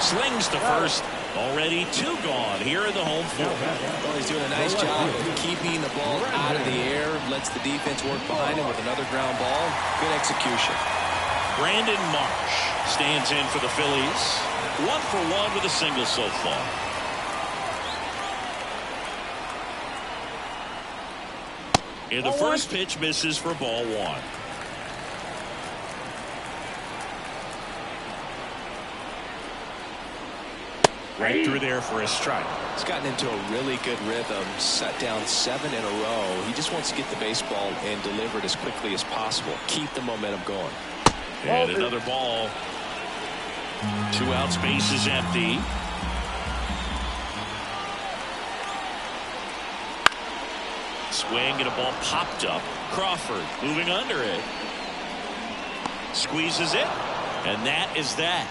slings to first. Already 2 gone here in the home fourth. Well, he's doing a nice job of keeping the ball out of the air. Lets the defense work behind him with another ground ball. Good execution. Brandon Marsh stands in for the Phillies. 1 for 1 with a single so far. And the first pitch misses for ball 1. Right through there for a strike. He's gotten into a really good rhythm. Set down 7 in a row. He just wants to get the baseball and deliver it as quickly as possible. Keep the momentum going. And another ball. 2 out, space is empty. Swing and a ball popped up. Crawford moving under it. Squeezes it. And that is that.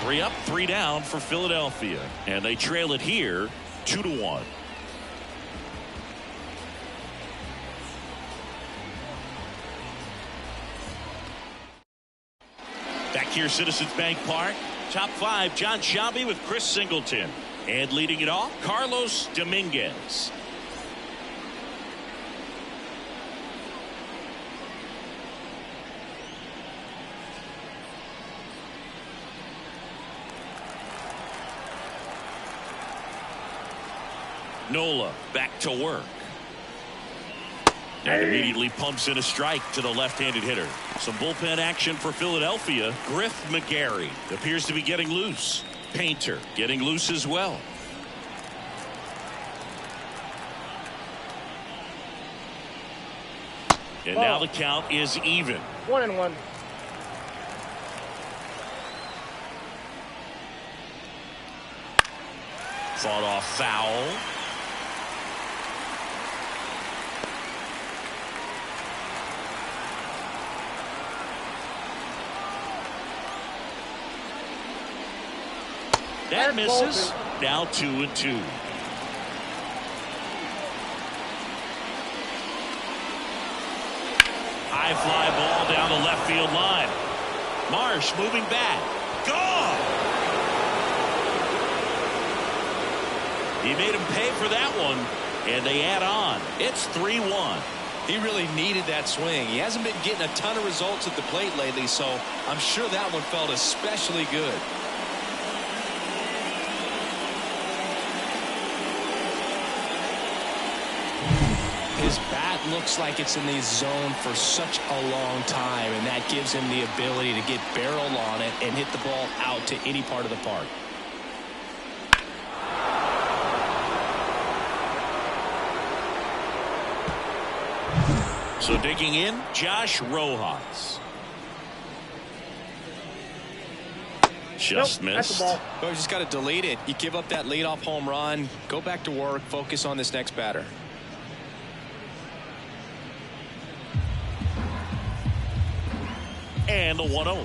3 up, 3 down for Philadelphia. And they trail it here 2-1. Back here, Citizens Bank Park. Top 5, John Shelby with Chris Singleton. And leading it off, Carlos Dominguez. Nola back to work. And immediately pumps in a strike to the left-handed hitter. Some bullpen action for Philadelphia. Griff McGarry appears to be getting loose. Painter getting loose as well. And now the count is even. 1-1. Fought off foul. That misses. Now 2-2. High fly ball down the field line. Marsh moving back. Gone! He made him pay for that one, and they add on. It's 3-1. He really needed that swing. He hasn't been getting a ton of results at the plate lately, so I'm sure that one felt especially good. His bat looks like it's in the zone for such a long time, and that gives him the ability to get barrel on it and hit the ball out to any part of the park. So digging in, Josh Rojas. Just Nope, that's missed. the ball. Well, you just got to delete it. You give up that leadoff home run, go back to work, focus on this next batter. And the 1-0.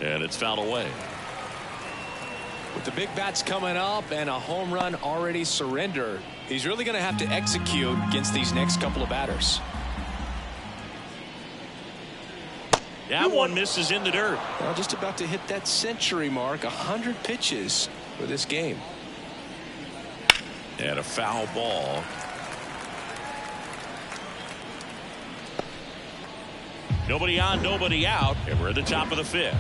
And it's fouled away. With the big bats coming up and a home run already surrendered, he's really going to have to execute against these next couple of batters. That one misses in the dirt. Well, just about to hit that century mark, 100 pitches for this game. And a foul ball. Nobody on, nobody out, and we're at the top of the 5th.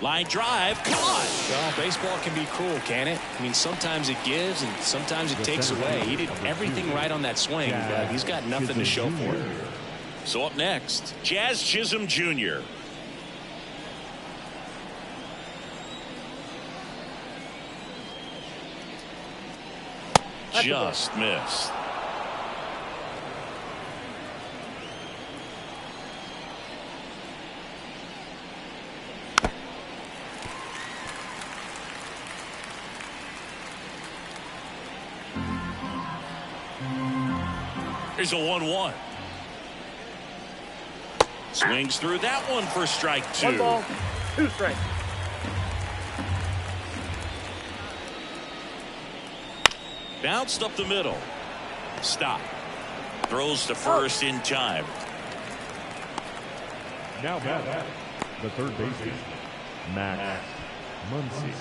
Line drive, caught. Well, baseball can be cruel, can it? I mean, sometimes it gives and sometimes it takes away. He did everything right on that swing, but he's got nothing to show for it. So up next, Jazz Chisholm Jr. Just missed. Here's a 1-1. Swings through that one for strike 2. 1 ball, 2 strikes. Bounced up the middle. Stop. Throws to first in time. Now batting, the third baseman, Max Muncy.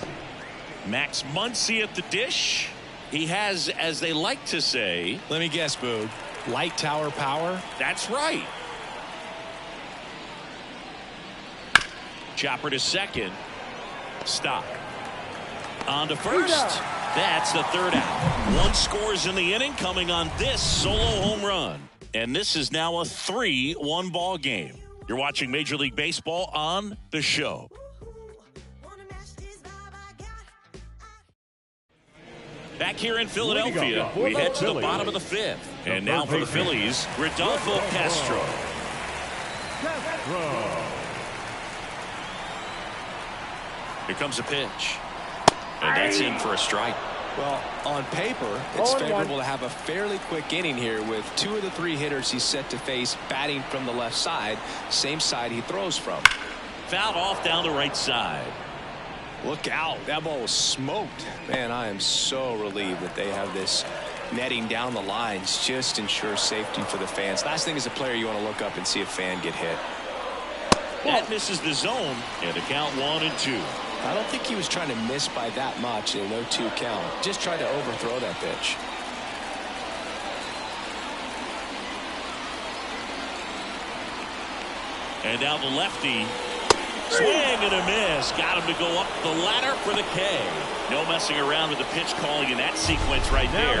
Max Muncy at the dish. He has, as they like to say, Let me guess, Boog. Light tower power? that's right. Chopper to second. Stop. On to first. That's the third out. 1 scores in the inning coming on this solo home run. And this is now a 3-1 ball game. You're watching Major League Baseball on The Show. Back here in Philadelphia, we head to the bottom of the 5th. And now for the Phillies, Rodolfo Castro. Here comes a pitch. And that's in for a strike. Well, on paper, it's 0-1. favorable to have a fairly quick inning here with 2 of the 3 hitters he's set to face batting from the left side, same side he throws from. Fouled off down the right side. Look out. That ball was smoked. Man, I am so relieved that they have this netting down the lines. Just ensures safety for the fans. Last thing as a player, you want to look up and see a fan get hit. That misses the zone, and a count 1-2. I don't think he was trying to miss by that much in a 0-2 count. Just tried to overthrow that pitch. And now the lefty. Swing and a miss. Got him to go up the ladder for the K. No messing around with the pitch calling in that sequence right there.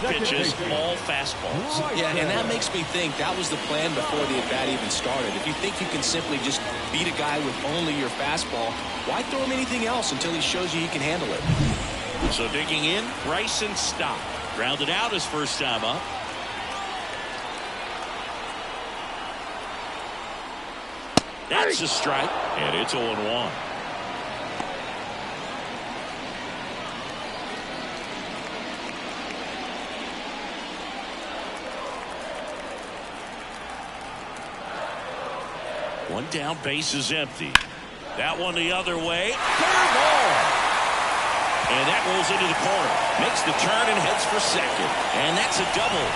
4 pitches, all fastballs. Yeah, and that makes me think that was the plan before the at-bat even started. If you think you can simply just beat a guy with only your fastball, why throw him anything else until he shows you he can handle it? So digging in, Bryson Stott. Grounded out his first time up. That's a strike, and it's 0-1. One down, base is empty. That one the other way. Fair ball. And that rolls into the corner. Makes the turn and heads for second. And that's a double.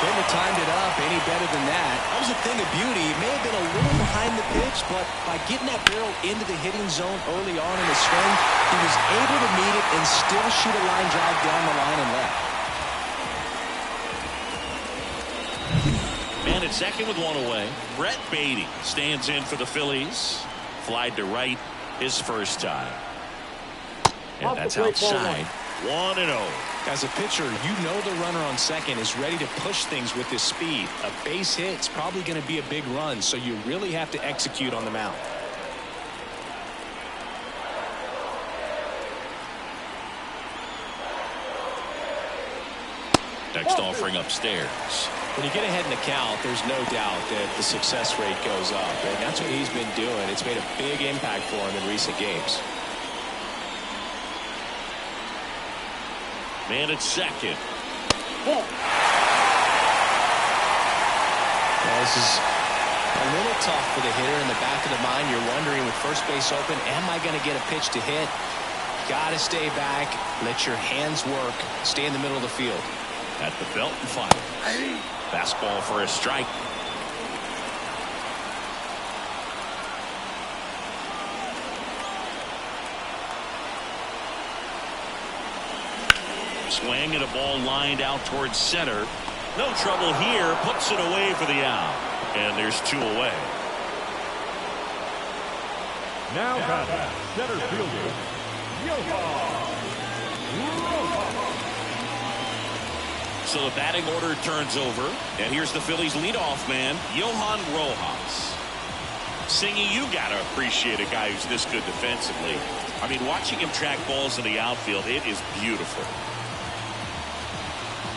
Couldn't have timed it up any better than that. That was a thing of beauty. It may have been a little behind the pitch, but by getting that barrel into the hitting zone early on in his swing, he was able to meet it and still shoot a line drive down the line and left. Man at second with one away. Brett Beatty stands in for the Phillies. Flied to right his first time. And that's outside. 1-0. As a pitcher, you know the runner on second is ready to push things with his speed. A base hit's probably going to be a big run, so you really have to execute on the mound. Next offering upstairs. When you get ahead in the count, there's no doubt that the success rate goes up, and that's what he's been doing. It's made a big impact for him in recent games. Man at second. Well, this is a little tough for the hitter. In the back of the mind, you're wondering with first base open, am I going to get a pitch to hit? Got to stay back, let your hands work, stay in the middle of the field. At the belt and fire. Fastball for a strike. Swing and a ball lined out towards center. No trouble here. Puts it away for the out. And there's two away. Now batting, center fielder, Johan. So the batting order turns over. And here's the Phillies leadoff man, Johan Rojas. Singy, you got to appreciate a guy who's this good defensively. I mean, watching him track balls in the outfield, it is beautiful.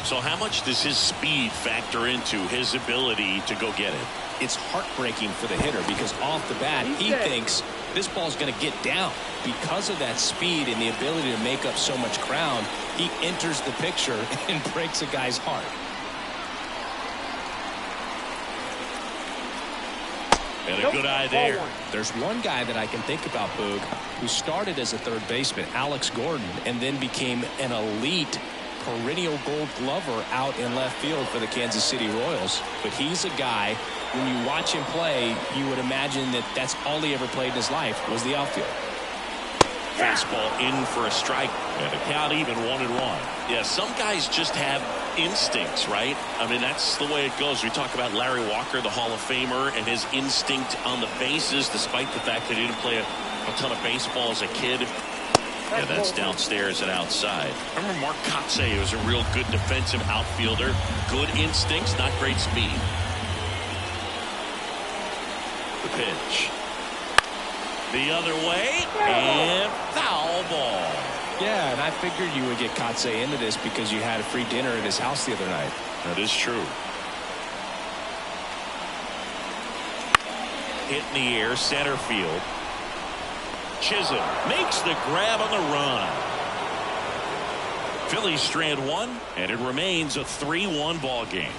So how much does his speed factor into his ability to go get it? It's heartbreaking for the hitter because off the bat, he thinks this ball's going to get down. Because of that speed and the ability to make up so much ground, he enters the picture and breaks a guy's heart. And a good eye there. There's one guy that I can think about, Boog, who started as a third baseman, Alex Gordon, and then became an elite perennial gold glover out in left field for the Kansas City Royals. But he's a guy, when you watch him play, you would imagine that that's all he ever played in his life was the outfield. Fastball in for a strike. And the count even 1-1. Yeah, some guys just have instincts, right? I mean, that's the way it goes. We talk about Larry Walker, the Hall of Famer, and his instinct on the bases, despite the fact that he didn't play a ton of baseball as a kid. Yeah, that's downstairs and outside. Remember Mark Kotsay was a real good defensive outfielder. Good instincts, not great speed. The pitch. The other way, and foul ball. Yeah, and I figured you would get Kotsay into this because you had a free dinner at his house the other night. That is true. Hit in the air, center field. Chisholm makes the grab on the run. Phillies strand one, and it remains a 3-1 ball game.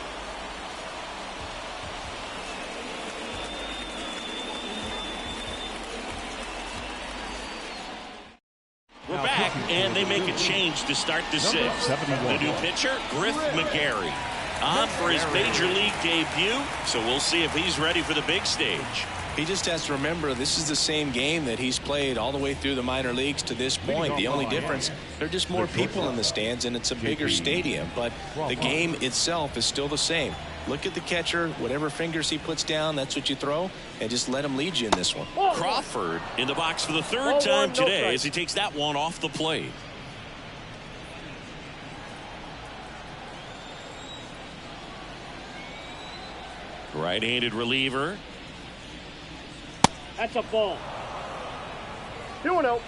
We're back, and they make a change to start the sixth. The new pitcher, Griff McGarry, on for his major league debut, so we'll see if he's ready for the big stage. He just has to remember this is the same game that he's played all the way through the minor leagues to this point. The only difference, there are just more people in the stands and it's a bigger stadium, but the game itself is still the same. Look at the catcher, whatever fingers he puts down, that's what you throw, and just let him lead you in this one. Crawford in the box for the third time today as he takes that one off the plate. Right-handed reliever. That's a ball. 2-0.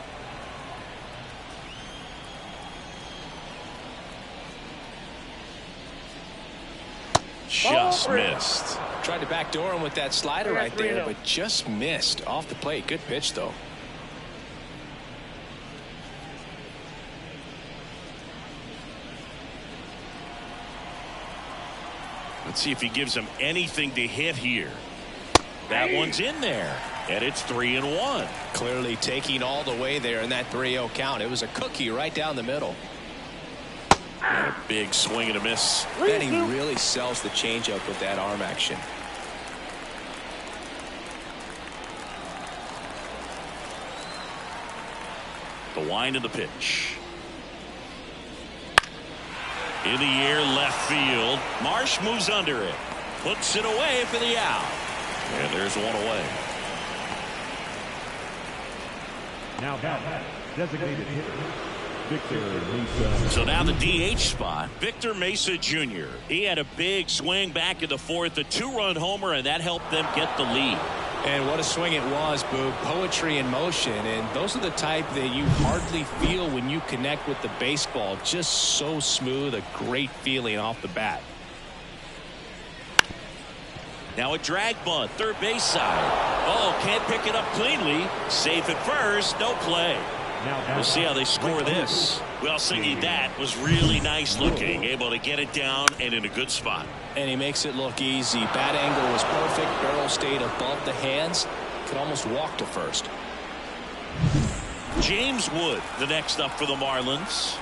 Just missed. Tried to backdoor him with that slider right there, but just missed off the plate. Good pitch, though. Let's see if he gives him anything to hit here. That one's in there. And it's 3-1. Clearly taking all the way there in that 3-0 count. It was a cookie right down the middle. And a big swing and a miss. Then he really sells the changeup with that arm action. The wind of the pitch. In the air, left field. Marsh moves under it. Puts it away for the out. And there's one away. Now back, designated hitter, Victor Mesa. So now the DH spot, Victor Mesa Jr. He had a big swing back in the fourth, a 2-run homer, and that helped them get the lead. And what a swing it was, Boog. Poetry in motion. And those are the type that you hardly feel when you connect with the baseball. Just so smooth, a great feeling off the bat. Now a drag bunt, third base side. Oh, can't pick it up cleanly. Safe at first, no play. We'll see how they score this. Well, Singy, that was really nice looking. Able to get it down and in a good spot. And he makes it look easy. Bat angle was perfect. Barrel stayed above the hands. Could almost walk to first. James Wood, the next up for the Marlins.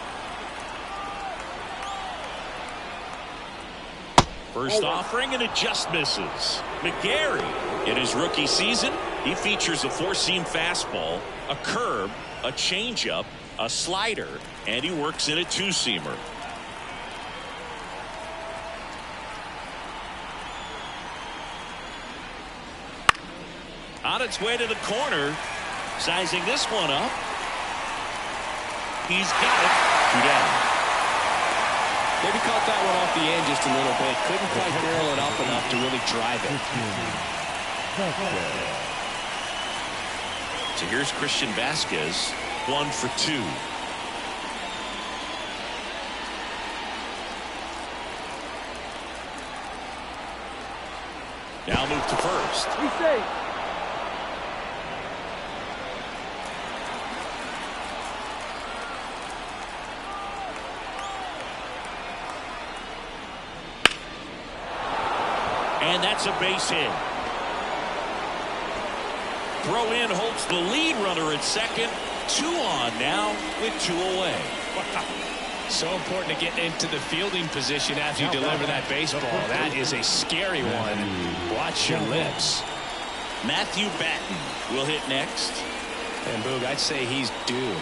First offering and it just misses. McGarry, in his rookie season, he features a four-seam fastball, a curve, a changeup, a slider, and he works in a two-seamer. On its way to the corner, sizing this one up. He's got it. 2 down. Maybe caught that one off the end just a little bit. Couldn't quite barrel it up enough to really drive it. So here's Christian Vasquez, 1 for 2. Now move to first. He's safe. And that's a base hit. Throw in holds the lead runner at second. 2 on now with 2 away. So important to get into the fielding position after you deliver that baseball. That is a scary one. Watch your lips. Matthew Batten will hit next. And Boog, I'd say he's due.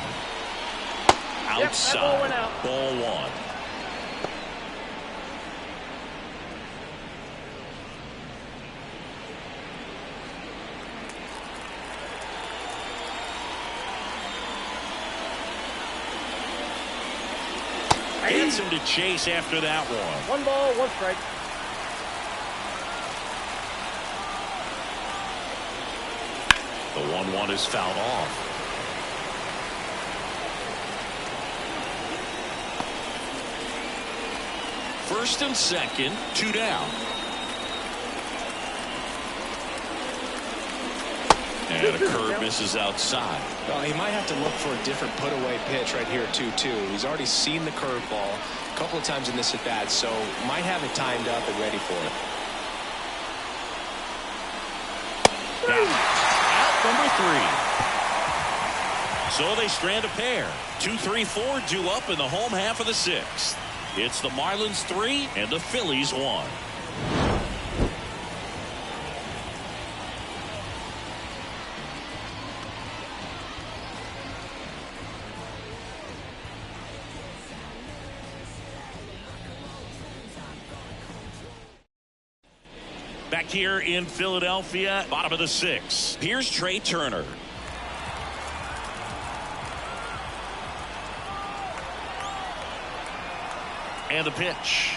Outside. That ball went out. Ball 1. Gets him to chase after that one. 1 ball, 1 strike. The 1-1 is fouled off. First and second, 2 down. And a curve misses outside. Well, he might have to look for a different put-away pitch right here at 2-2. He's already seen the curveball a couple of times in this at-bat, so might have it timed up and ready for it. Out number 3. So they strand a pair. 2-3-4 due up in the home half of the 6th. It's the Marlins 3 and the Phillies 1. Back here in Philadelphia, bottom of the 6th. Here's Trey Turner. And the pitch.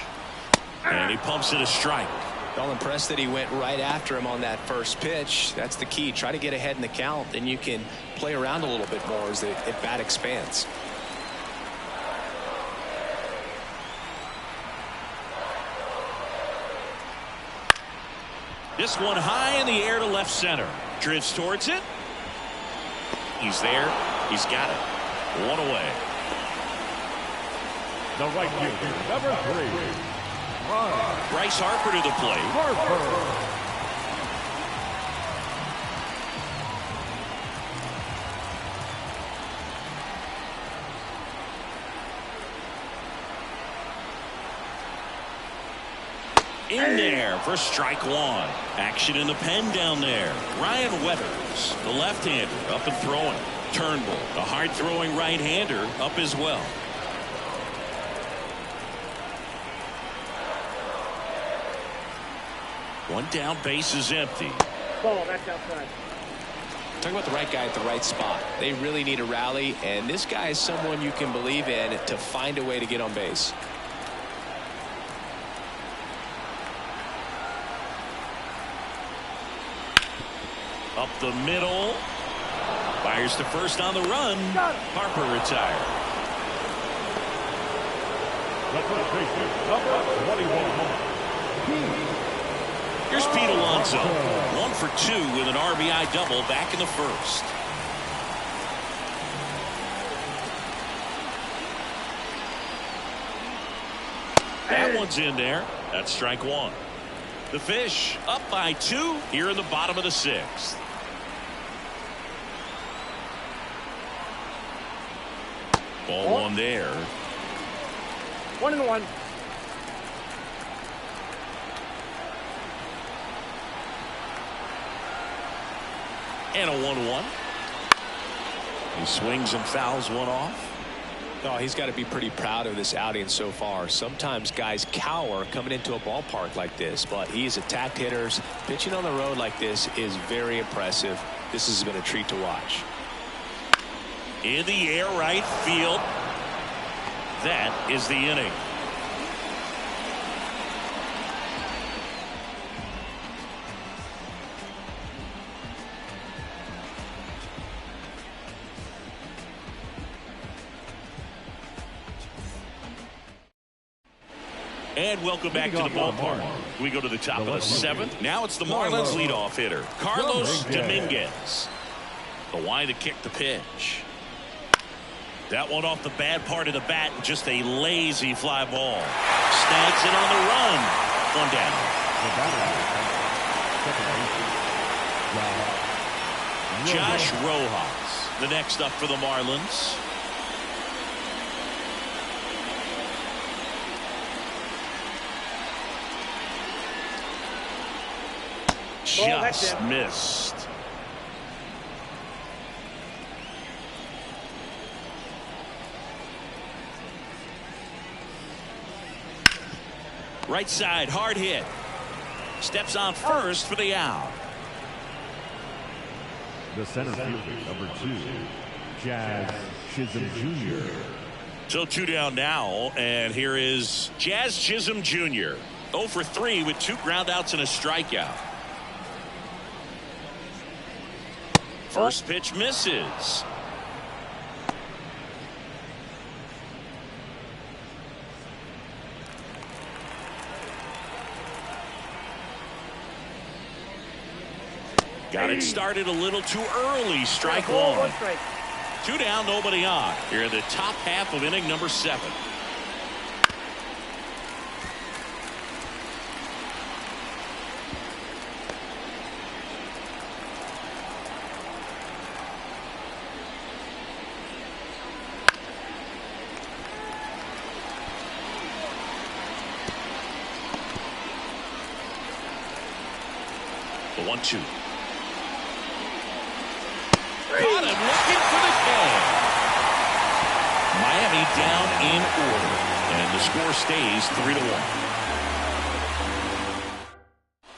And he pumps it a strike. Well, impressed that he went right after him on that first pitch. That's the key. Try to get ahead in the count, then you can play around a little bit more as the at-bat expands. This one high in the air to left center. Drifts towards it. He's there. He's got it. 1 away. The right fielder, number 3. Bryce Harper to the plate. Harper. In there for strike one. Action in the pen down there. Ryan Weathers, the left-hander, up and throwing. Turnbull, the hard-throwing right-hander, up as well. One down, base is empty. Ball, that's outside. Talk about the right guy at the right spot. They really need a rally, and this guy is someone you can believe in to find a way to get on base. Up the middle. Fires to first on the run. Harper retired. The first baseman, number 21. Here's Pete Alonso. 1 for 2 with an RBI double back in the first. That one's in there. That's strike one. The Fish up by 2 here in the bottom of the 6th. Ball one there. 1-1. And a 1-1. He swings and fouls one off. Oh, he's got to be pretty proud of this outing so far. Sometimes guys cower coming into a ballpark like this, but he's attacked hitters. Pitching on the road like this is very impressive. This has been a treat to watch. In the air, right field. That is the inning. And welcome back to the ballpark. We go to the top of the 7th. Now it's the Marlins leadoff hitter, Carlos Dominguez. The wide to kick the pitch. That one off the bad part of the bat, just a lazy fly ball. Snags it on the run. One down. Josh Rojas, the next up for the Marlins. Just missed. Right side, hard hit. Steps on first for the out. The center fielder, number 2, Jazz Chisholm Jr. So 2 down now, and here is Jazz Chisholm Jr. 0 for 3 with 2 groundouts and a strikeout. First pitch misses. Got it started a little too early. Strike one. 2 down, nobody on. Here in the top half of inning number 7. The 1-2. Caught him looking for the tag. Miami down in order, and the score stays 3-1.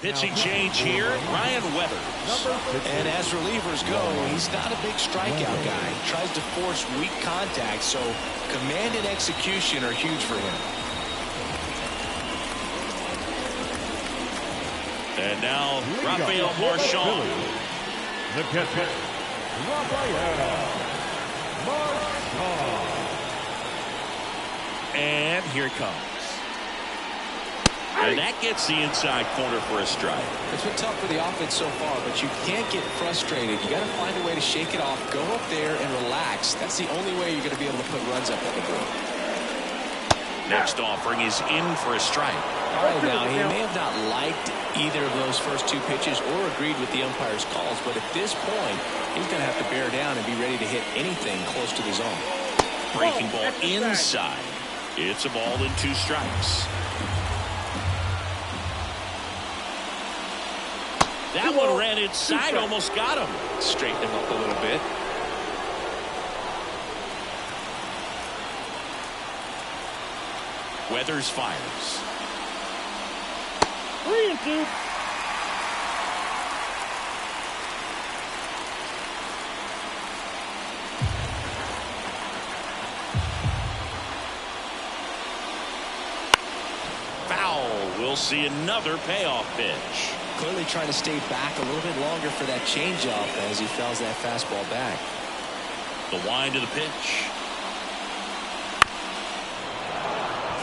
Pitching change here, Ryan Weathers. And as relievers go, he's not a big strikeout guy. He tries to force weak contact, so command and execution are huge for him. And now Rafael Marchand. The catcher, Rafael Marchand. And here it comes. And that gets the inside corner for a strike. It's been tough for the offense so far, but you can't get frustrated. You got to find a way to shake it off, go up there and relax. That's the only way you're going to be able to put runs up on the board. Next offering is in for a strike. All right, now he may have not liked either of those first 2 pitches or agreed with the umpire's calls, but at this point, he's going to have to bear down and be ready to hit anything close to the zone. Breaking ball inside. It's a ball and 2 strikes. That one ran inside, almost got him. Straighten him up a little bit. Weathers fires. 3-2. Foul. We'll see another payoff pitch. Clearly trying to stay back a little bit longer for that changeup as he fouls that fastball back. The wind of the pitch.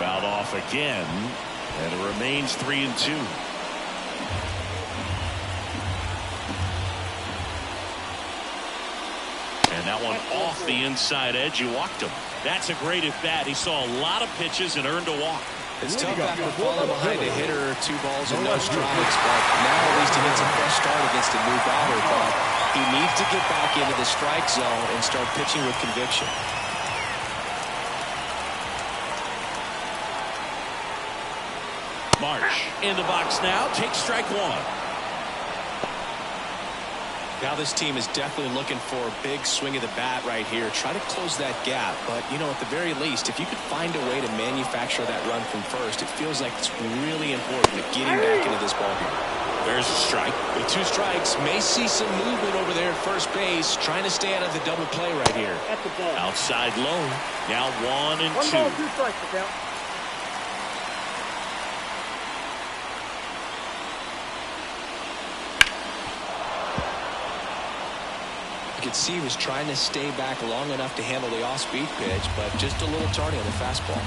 Fouled off again, and it remains 3-2. And that one off the inside edge. You walked him. That's a great at bat. He saw a lot of pitches and earned a walk. It's tough after falling behind a hitter, 2 balls and no strikes, but now at least he gets a fresh start against a new batter. But he needs to get back into the strike zone and start pitching with conviction. March in the box now. Takes strike 1. Now this team is definitely looking for a big swing of the bat right here. Try to close that gap. But, you know, at the very least, if you could find a way to manufacture that run from first, it feels like it's really important to getting back into this ballgame. There's a strike. With 2 strikes, may see some movement over there at first base, trying to stay out of the double play right here. At the ball. Outside low. Now 1-2. 1 ball, 2 strikes to count. You could see he was trying to stay back long enough to handle the off-speed pitch, but just a little tardy on the fastball.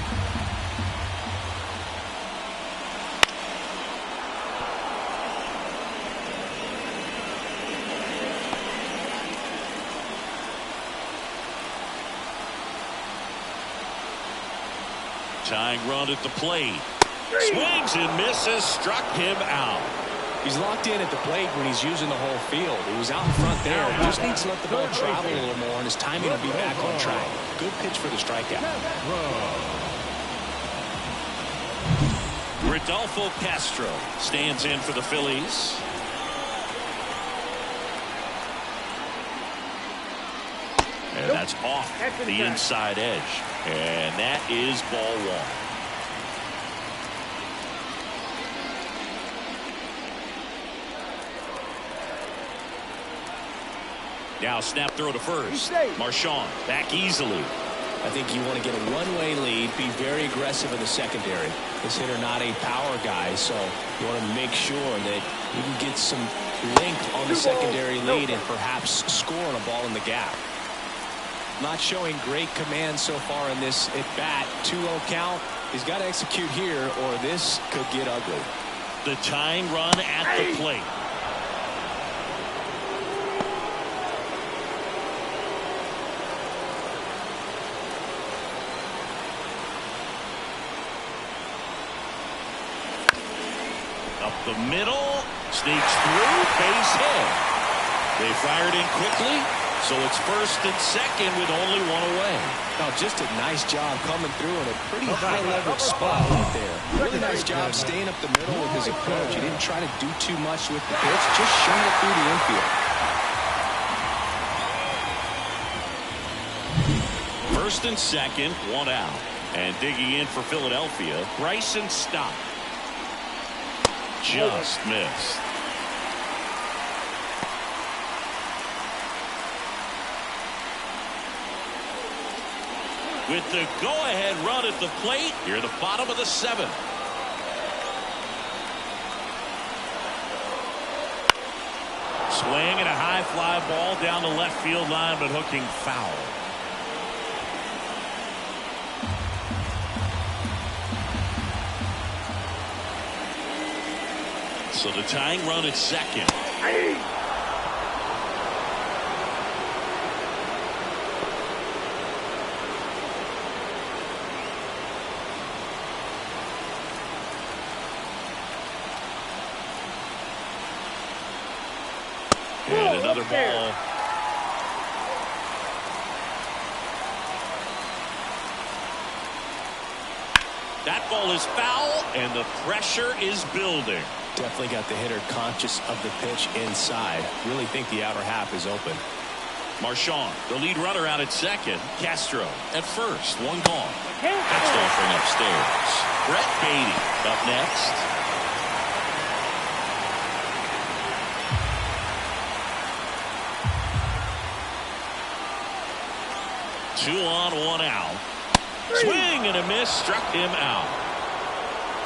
Tying run at the plate. Swings and misses. Struck him out. He's locked in at the plate when he's using the whole field. He was out in front there. He just needs to let the ball travel a little more, and his timing will be back on track. Good pitch for the strikeout. Rodolfo Castro stands in for the Phillies. And that's off the inside edge. And that is ball 1. Now snap throw to first. Marchand back easily. I think you want to get a one-way lead, be very aggressive in the secondary. This hitter not a power guy, so you want to make sure that you can get some length on the secondary lead and perhaps score on a ball in the gap. Not showing great command so far in this at-bat. 2-0 count. He's got to execute here or this could get ugly. The tying run at the plate. Up the middle, sneaks through, base hit. They fired in quickly, so it's first and second with only 1 away. Oh, just a nice job coming through in a pretty high leverage spot right there. Really nice job staying up the middle with his approach. He didn't try to do too much with the pitch, just shot it through the infield. First and second, 1 out. And digging in for Philadelphia, Bryson Stott. Just missed. With the go-ahead run at the plate, you're the bottom of the 7th. Swing and a high fly ball down the left field line, but hooking foul. So the tying run at second. And another ball. That ball is foul, and the pressure is building. definitely got the hitter conscious of the pitch inside. Really think the outer half is open. Marchand, the lead runner, out at second. Castro at first. One gone. That's offering upstairs. Brett Beatty up next. Two on, one out. Swing and a miss, struck him out.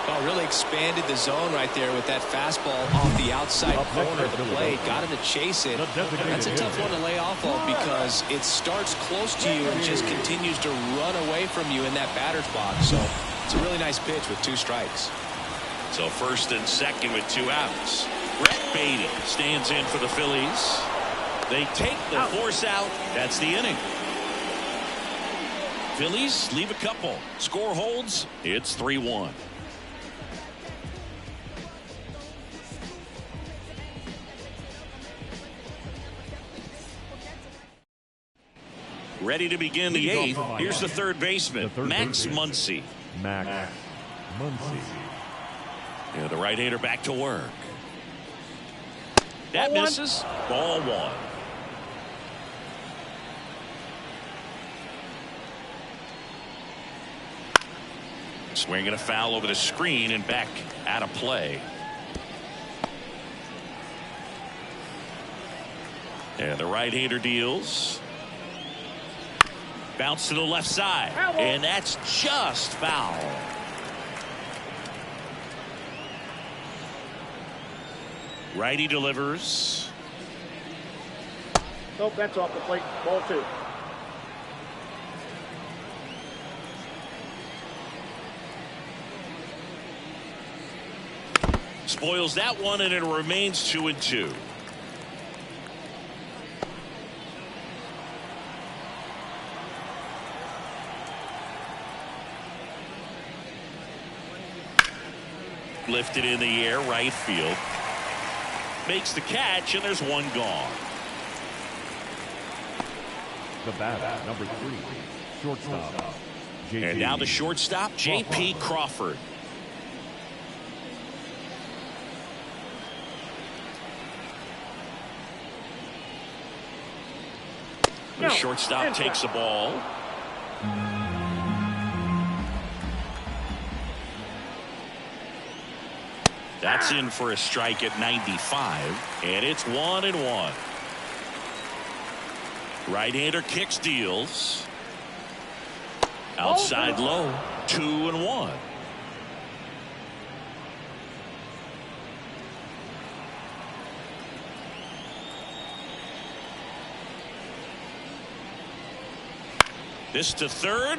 Oh, really expanded the zone right there with that fastball off the outside corner of the plate. Got him to chase it. That's a tough one to lay off of because it starts close to you and just continues to run away from you in that batter's box. So it's a really nice pitch with 2 strikes. So first and second with 2 outs. Brett Beatty stands in for the Phillies. They take the force out. That's the inning. Phillies leave a couple. Score holds. It's 3-1. Ready to begin the 8th. Here's the third baseman, Max Muncy. Max Muncy. Yeah, the right-hander back to work. That misses. Ball 1. Swinging a foul over the screen and back out of play. And the right-hander deals. Bounce to the left side. And that's just foul. Righty delivers. Nope, that's off the plate. Ball 2. Spoils that one, and it remains 2-2. Lifted in the air, right field. Makes the catch, and there's one gone. The batter, number 3, shortstop. And now the shortstop, J.P. Crawford. The shortstop takes the ball. That's in for a strike at 95, and it's 1-1. Right-hander kicks, deals. Outside low, 2-1. This to third,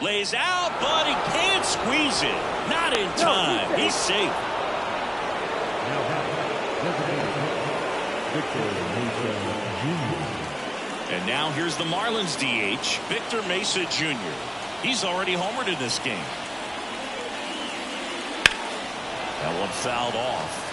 lays out, but he can't squeeze it. Not in time. He's safe. And now here's the Marlins DH, Victor Mesa Jr. He's already homered in this game. That one fouled off.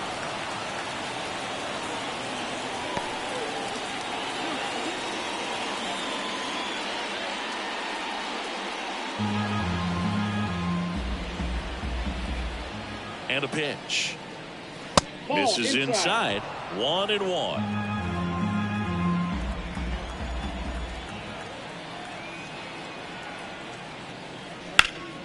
And a pitch. Misses inside. 1-1.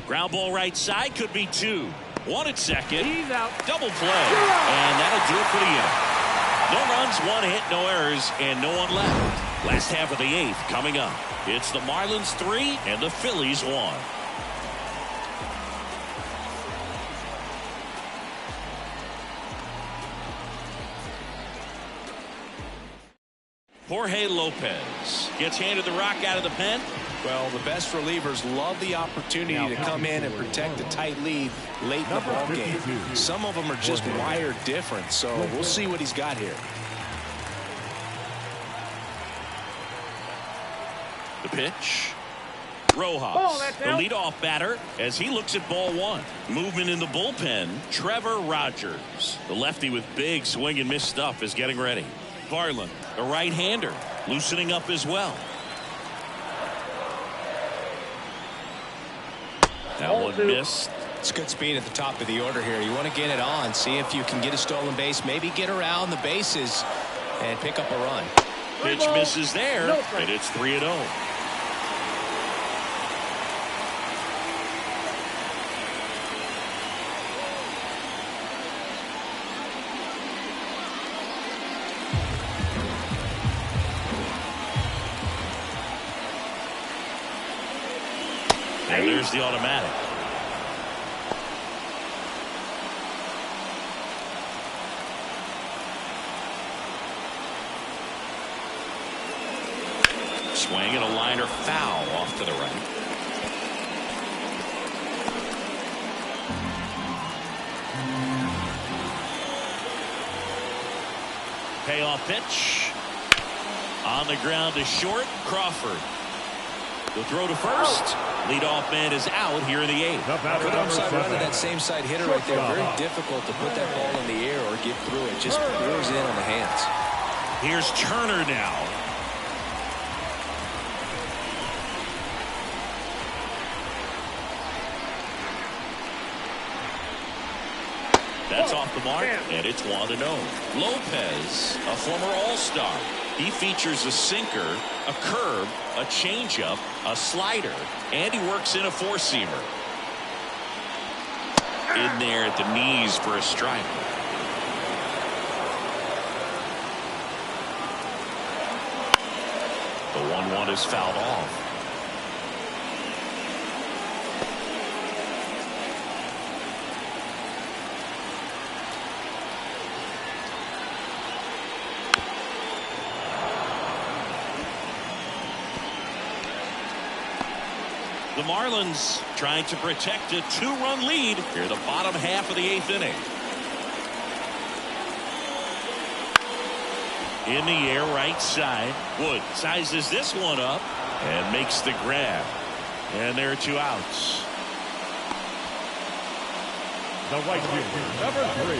Ground ball right side, could be 2. 1 at second. He's out. Double play. And that'll do it for the inning. No runs, 1 hit, no errors, and no one left. Last half of the 8th coming up. It's the Marlins 3 and the Phillies 1. Jorge Lopez gets handed the rock out of the pen. Well, the best relievers love the opportunity to come in and protect a tight lead late in the ball game. Some of them are just wired different, so we'll see what he's got here. The pitch. Rojas, the leadoff batter, as he looks at ball 1. Movement in the bullpen. Trevor Rogers, the lefty with big swing and miss stuff, is getting ready. Varland, a right-hander, loosening up as well. That one missed. It's good speed at the top of the order here. You want to get it on, see if you can get a stolen base, maybe get around the bases and pick up a run. Pitch misses there, and it's 3-0. And there's the automatic. Swing and a liner foul off to the right. Payoff pitch. On the ground to short. Crawford. The throw to first. Leadoff man is out here in the 8th. Good upside run to that same side hitter right there. Very difficult to put that ball in the air or get through it. Just pours in on the hands. Here's Turner now. That's off the mark, and it's 1-0. Lopez, a former All-Star. He features a sinker, a curve, a changeup, a slider, and he works in a four-seamer. In there at the knees for a strike. The 1-1 is fouled off. The Marlins trying to protect a 2-run lead here, the bottom half of the 8th inning. In the air, right side. Wood sizes this one up and makes the grab. And there are 2 outs. The right fielder, number 3.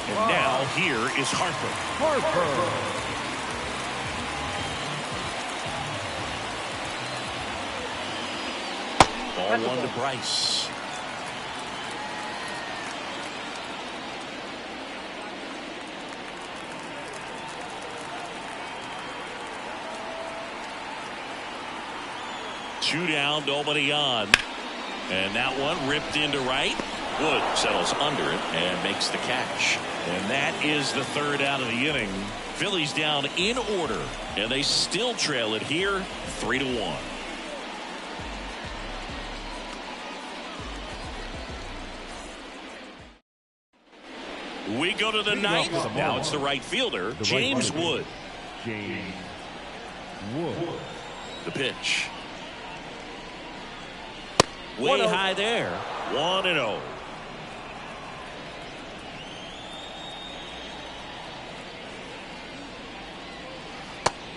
And now here is Harper. Ball 1 to Bryce. Two down, nobody on. And that one ripped into right. Wood settles under it and makes the catch. And that is the 3rd out of the inning. Phillies down in order, and they still trail it here 3-1. We go to the 9th. Now it's the right fielder, James Wood. James Wood. The pitch. Way high there. 1-0.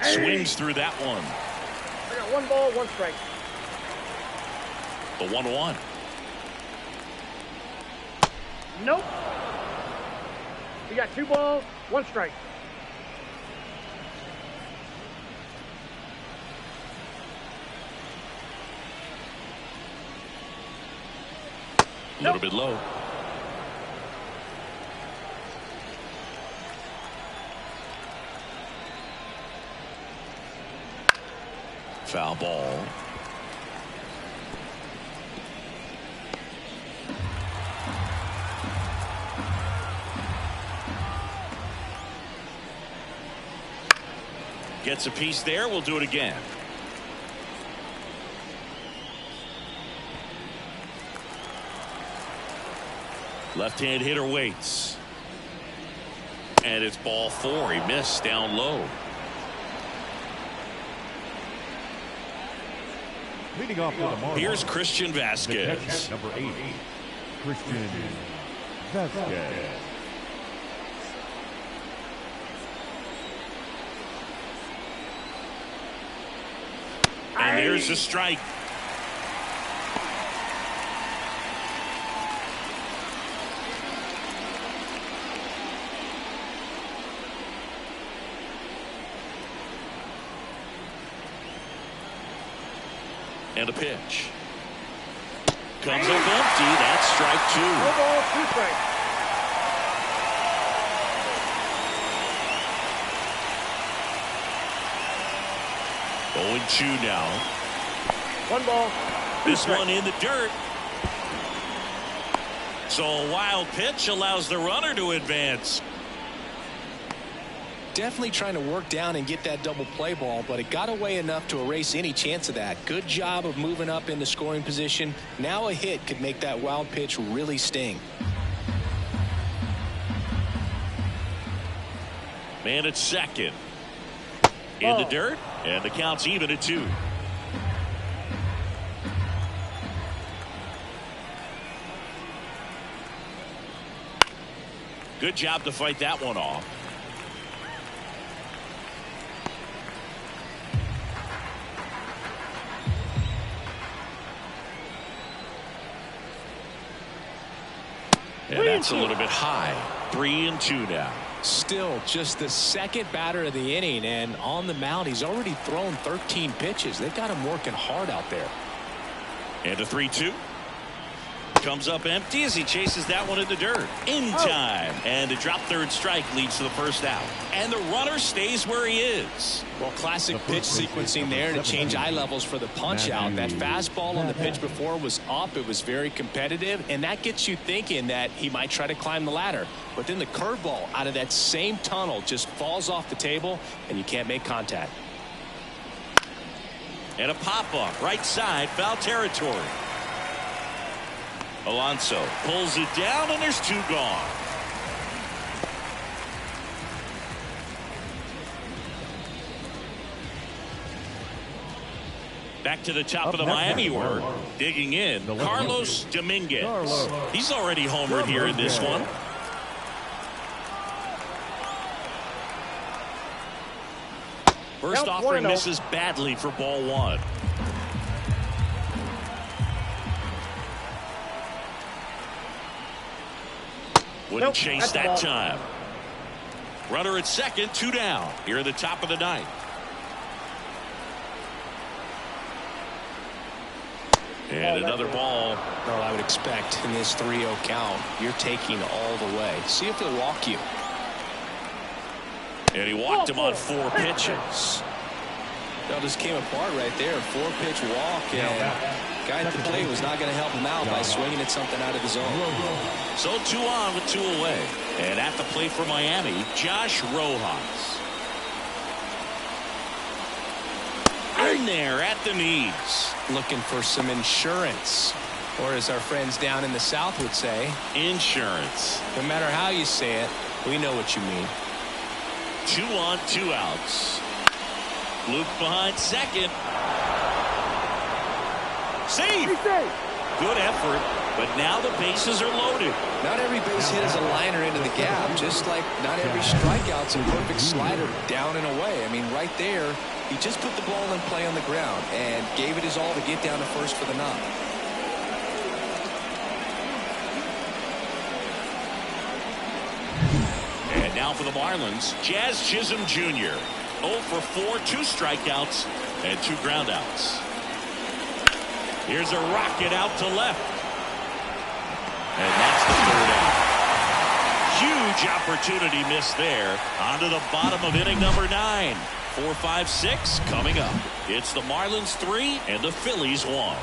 Swings through that one. I got 1 ball, 1 strike. The 1-1. Nope. We got 2 balls, 1 strike. A little bit low. Foul ball. Gets a piece there. We'll do it again. Left-hand hitter waits. And it's ball 4. He missed down low. Leading off for the Marlins. Here's Christian The Vasquez. catcher, number 8. Christian Vasquez. And there's a strike. And a pitch. Comes up empty. That's strike two. No ball, 2 strikes. Oh, 2 now. 1 ball. 2 This strikes. one in the dirt. So a wild pitch allows the runner to advance. Definitely trying to work down and get that double play ball, but it got away enough to erase any chance of that. Good job of moving up into scoring position. Now a hit could make that wild pitch really sting. Man at second. In the dirt, and the count's even at 2. Good job to fight that one off. And that's a little bit high. 3-2 now. Still just the second batter of the inning, and on the mound he's already thrown 13 pitches. They've got him working hard out there. And a 3-2. Comes up empty as he chases that one in the dirt. In time. And the drop third strike leads to the first out. And the runner stays where he is. Well, classic pitch sequencing there to change eye levels for the punch out. That fastball on the pitch before was up. It was very competitive, and that gets you thinking that he might try to climb the ladder. But then the curveball out of that same tunnel just falls off the table, and you can't make contact. And a pop-up right side, foul territory. Alonso pulls it down, and there's 2 gone. Back to the top of the Miami order. Digging in, Carlos Dominguez. He's already homered here in this one. First offering misses badly for ball 1. Wouldn't chase that time. Runner at second, 2 down. Here at the top of the 9th. And another ball. Well, I would expect in this 3-0 count, you're taking all the way. See if he'll walk you. And he walked him on 4 pitches. That just came apart right there. 4-pitch walk, and guy at the plate was not going to help him out by swinging at something out of the zone. So 2 on with 2 away. And at the plate for Miami, Josh Rojas. In there at the knees. Looking for some insurance, or as our friends down in the South would say, insurance. No matter how you say it, we know what you mean. 2 on, 2 outs. Luke behind second. Save. Good effort, but now the bases are loaded. Not every base hit is a liner into the gap, just like not every strikeout's a perfect slider down and away. I mean, right there, he just put the ball in play on the ground and gave it his all to get down to first for the knock. And now for the Marlins, Jazz Chisholm Jr. 0 for 4, 2 strikeouts, and 2 groundouts. Here's a rocket out to left. And that's the 3rd out. Huge opportunity missed there. On to the bottom of inning number 9. 4, 5, 6 coming up. It's the Marlins 3 and the Phillies 1.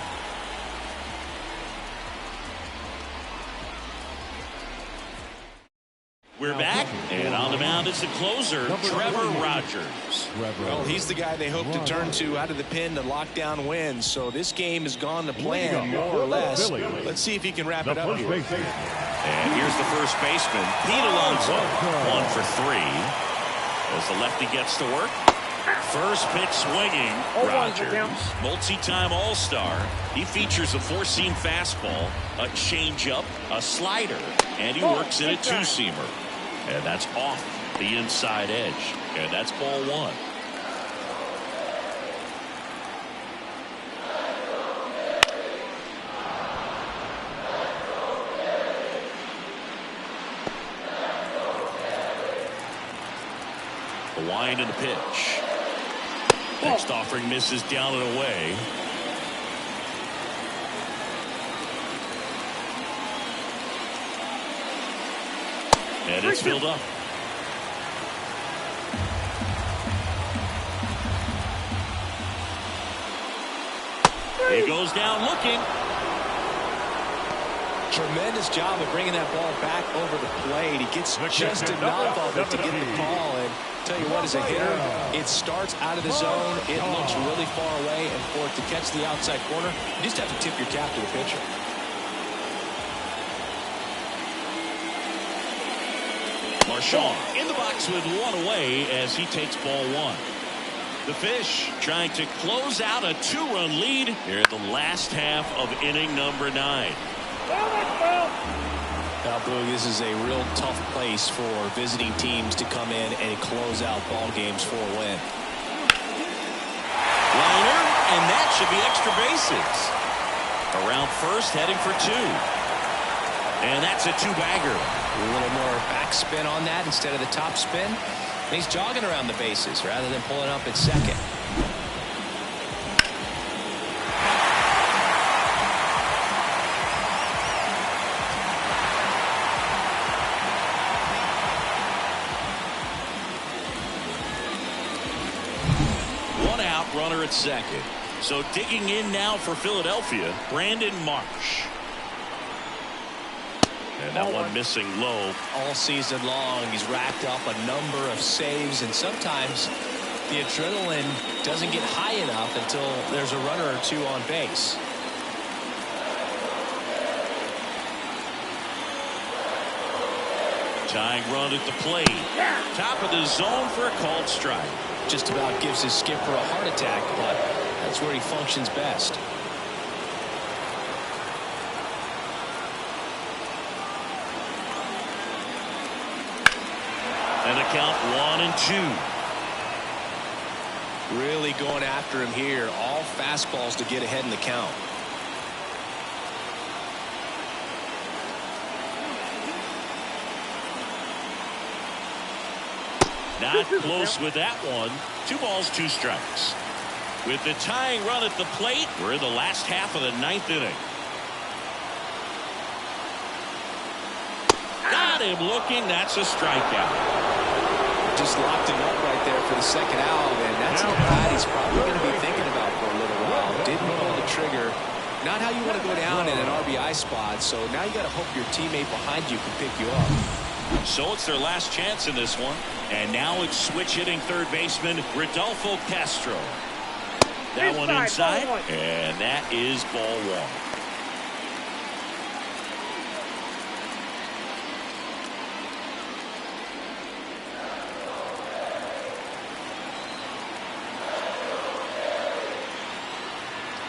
We're back, and on the mound is the closer, Trevor Rogers. Well, he's the guy they hope to turn to out of the pen to lock down wins. So this game has gone to plan, more or less. Let's see if he can wrap it up here. And here's the first baseman, Pete Alonso, 1 for 3. As the lefty gets to work. First pitch swinging. Rogers, multi-time All-Star. He features a 4-seam fastball, a changeup, a slider, and he works in a 2-seamer. And that's off the inside edge. And that's ball 1. The wind and the pitch. Next offering misses down and away. And it's filled up. He goes down looking. Tremendous job of bringing that ball back over the plate. He gets just enough of it to get the call. And tell you what, as a hitter, it starts out of the zone. It looks really far away, and for it to catch the outside corner, you just have to tip your cap to the pitcher. Marchand in the box with one away as he takes ball one. The Fish trying to close out a 2-run lead here in the last half of inning number 9. Now, Boog, this is a real tough place for visiting teams to come in and close out ball games for a win. Liner, and that should be extra bases. Around first, heading for 2. And that's a 2-bagger. A little more backspin on that instead of the top spin. And he's jogging around the bases rather than pulling up at second. One out, runner at second. So digging in now for Philadelphia, Brandon Marsh. And that one missing low. All season long, he's racked up a number of saves, and sometimes the adrenaline doesn't get high enough until there's a runner or two on base. Tying run at the plate. Top of the zone for a called strike. Just about gives his skipper a heart attack, but that's where he functions best. And the count 1-2. Really going after him here. All fastballs to get ahead in the count. Not close with that one. 2 balls, 2 strikes. With the tying run at the plate, we're in the last half of the 9th inning. Got him looking. That's a strikeout. Just locked him up right there for the second out, and that's a bat he's probably going to be thinking about for a little while. Didn't pull the trigger. Not how you want to go down in an RBI spot, so now you got to hope your teammate behind you can pick you up. So it's their last chance in this one. And now it's switch hitting third baseman Rodolfo Castro. That one inside, and that is ball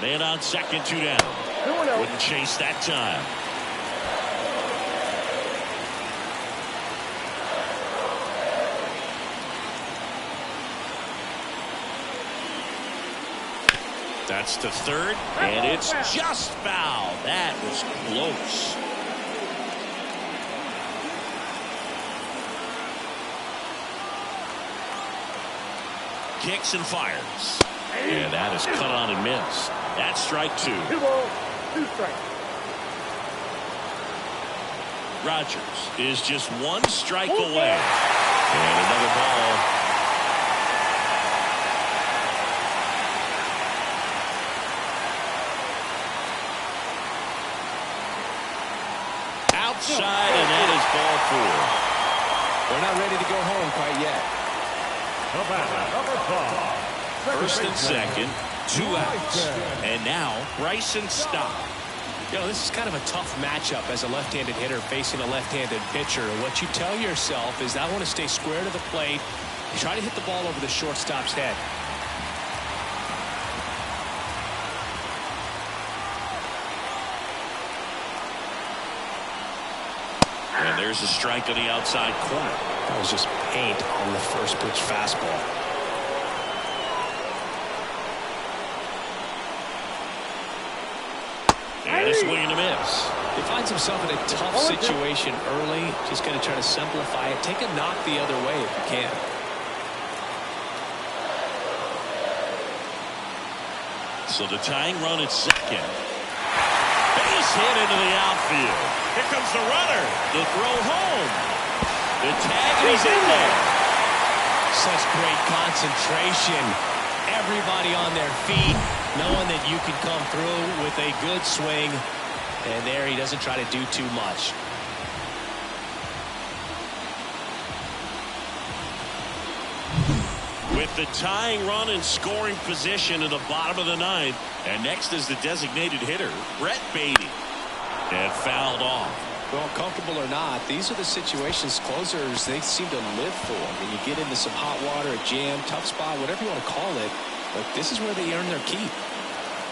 1. Man on second, 2 down. Wouldn't chase that time. That's to third, and it's just foul. That was close. Kicks and fires. And that is cut on and missed. That's strike 2. 2 balls, 2 strikes. Rogers is just 1 strike away. And another ball. Outside, and that is ball 4. They're not ready to go home quite yet. Number 5. First and second, 2 outs. And now Bryson Stott. You know, this is kind of a tough matchup as a left-handed hitter facing a left-handed pitcher. And what you tell yourself is, I want to stay square to the plate and try to hit the ball over the shortstop's head. And there's a strike on the outside corner. That was just paint on the first pitch fastball. And a swing and a miss. He finds himself in a tough situation early. Just going to try to simplify it. Take a knock the other way if you can. So the tying run at second. Base hit into the outfield. Here comes the runner. The throw home. The tag, and he's in there. Such great concentration. Everybody on their feet, knowing that you can come through with a good swing. And there he doesn't try to do too much. With the tying run in scoring position in the bottom of the ninth. And next is the designated hitter, Brett Beatty. And fouled off. Well, comfortable or not, these are the situations closers they seem to live for. When you get into some hot water, a jam, tough spot, whatever you want to call it, but this is where they earn their keep.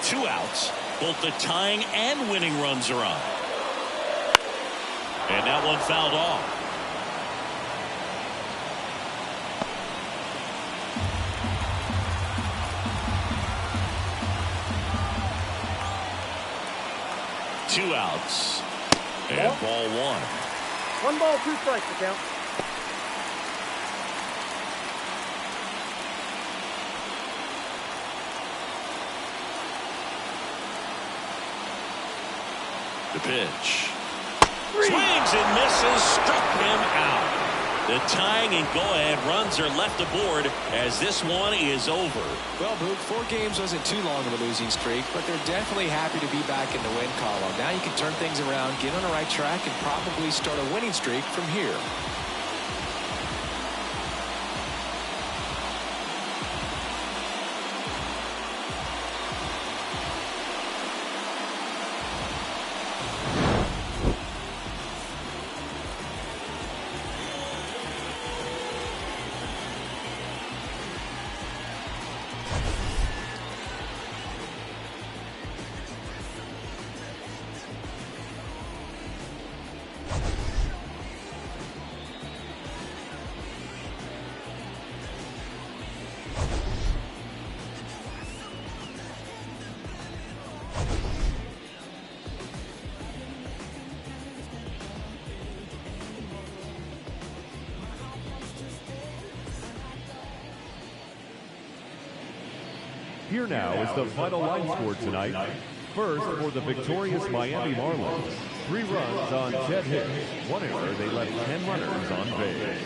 2 outs. Both the tying and winning runs are on. And that one fouled off. Two outs. And ball 1. 1 ball, 2 strikes to count. The pitch. Swings and misses. Struck him out. The tying and go-ahead runs are left aboard as this one is over. Well, Boog, 4 games wasn't too long of a losing streak, but they're definitely happy to be back in the win column. Now you can turn things around, get on the right track, and probably start a winning streak from here. Here now is the final line score tonight. First, for the victorious Miami Marlins, 3 runs on 10 hits. 1 error, they left 10 runners on base.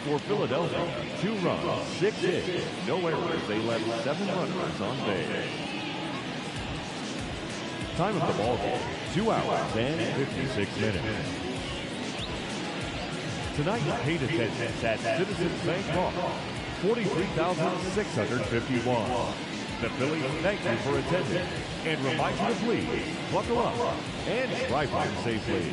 For Philadelphia, 2 runs, 6 hits, no errors, they left 7 runners on base. Time of the ball game, 2 hours and 56 minutes. Tonight's paid attendance at Citizens Bank Park, 43,651. The Phillies thank you for attending and remind you to please buckle up and drive home safely.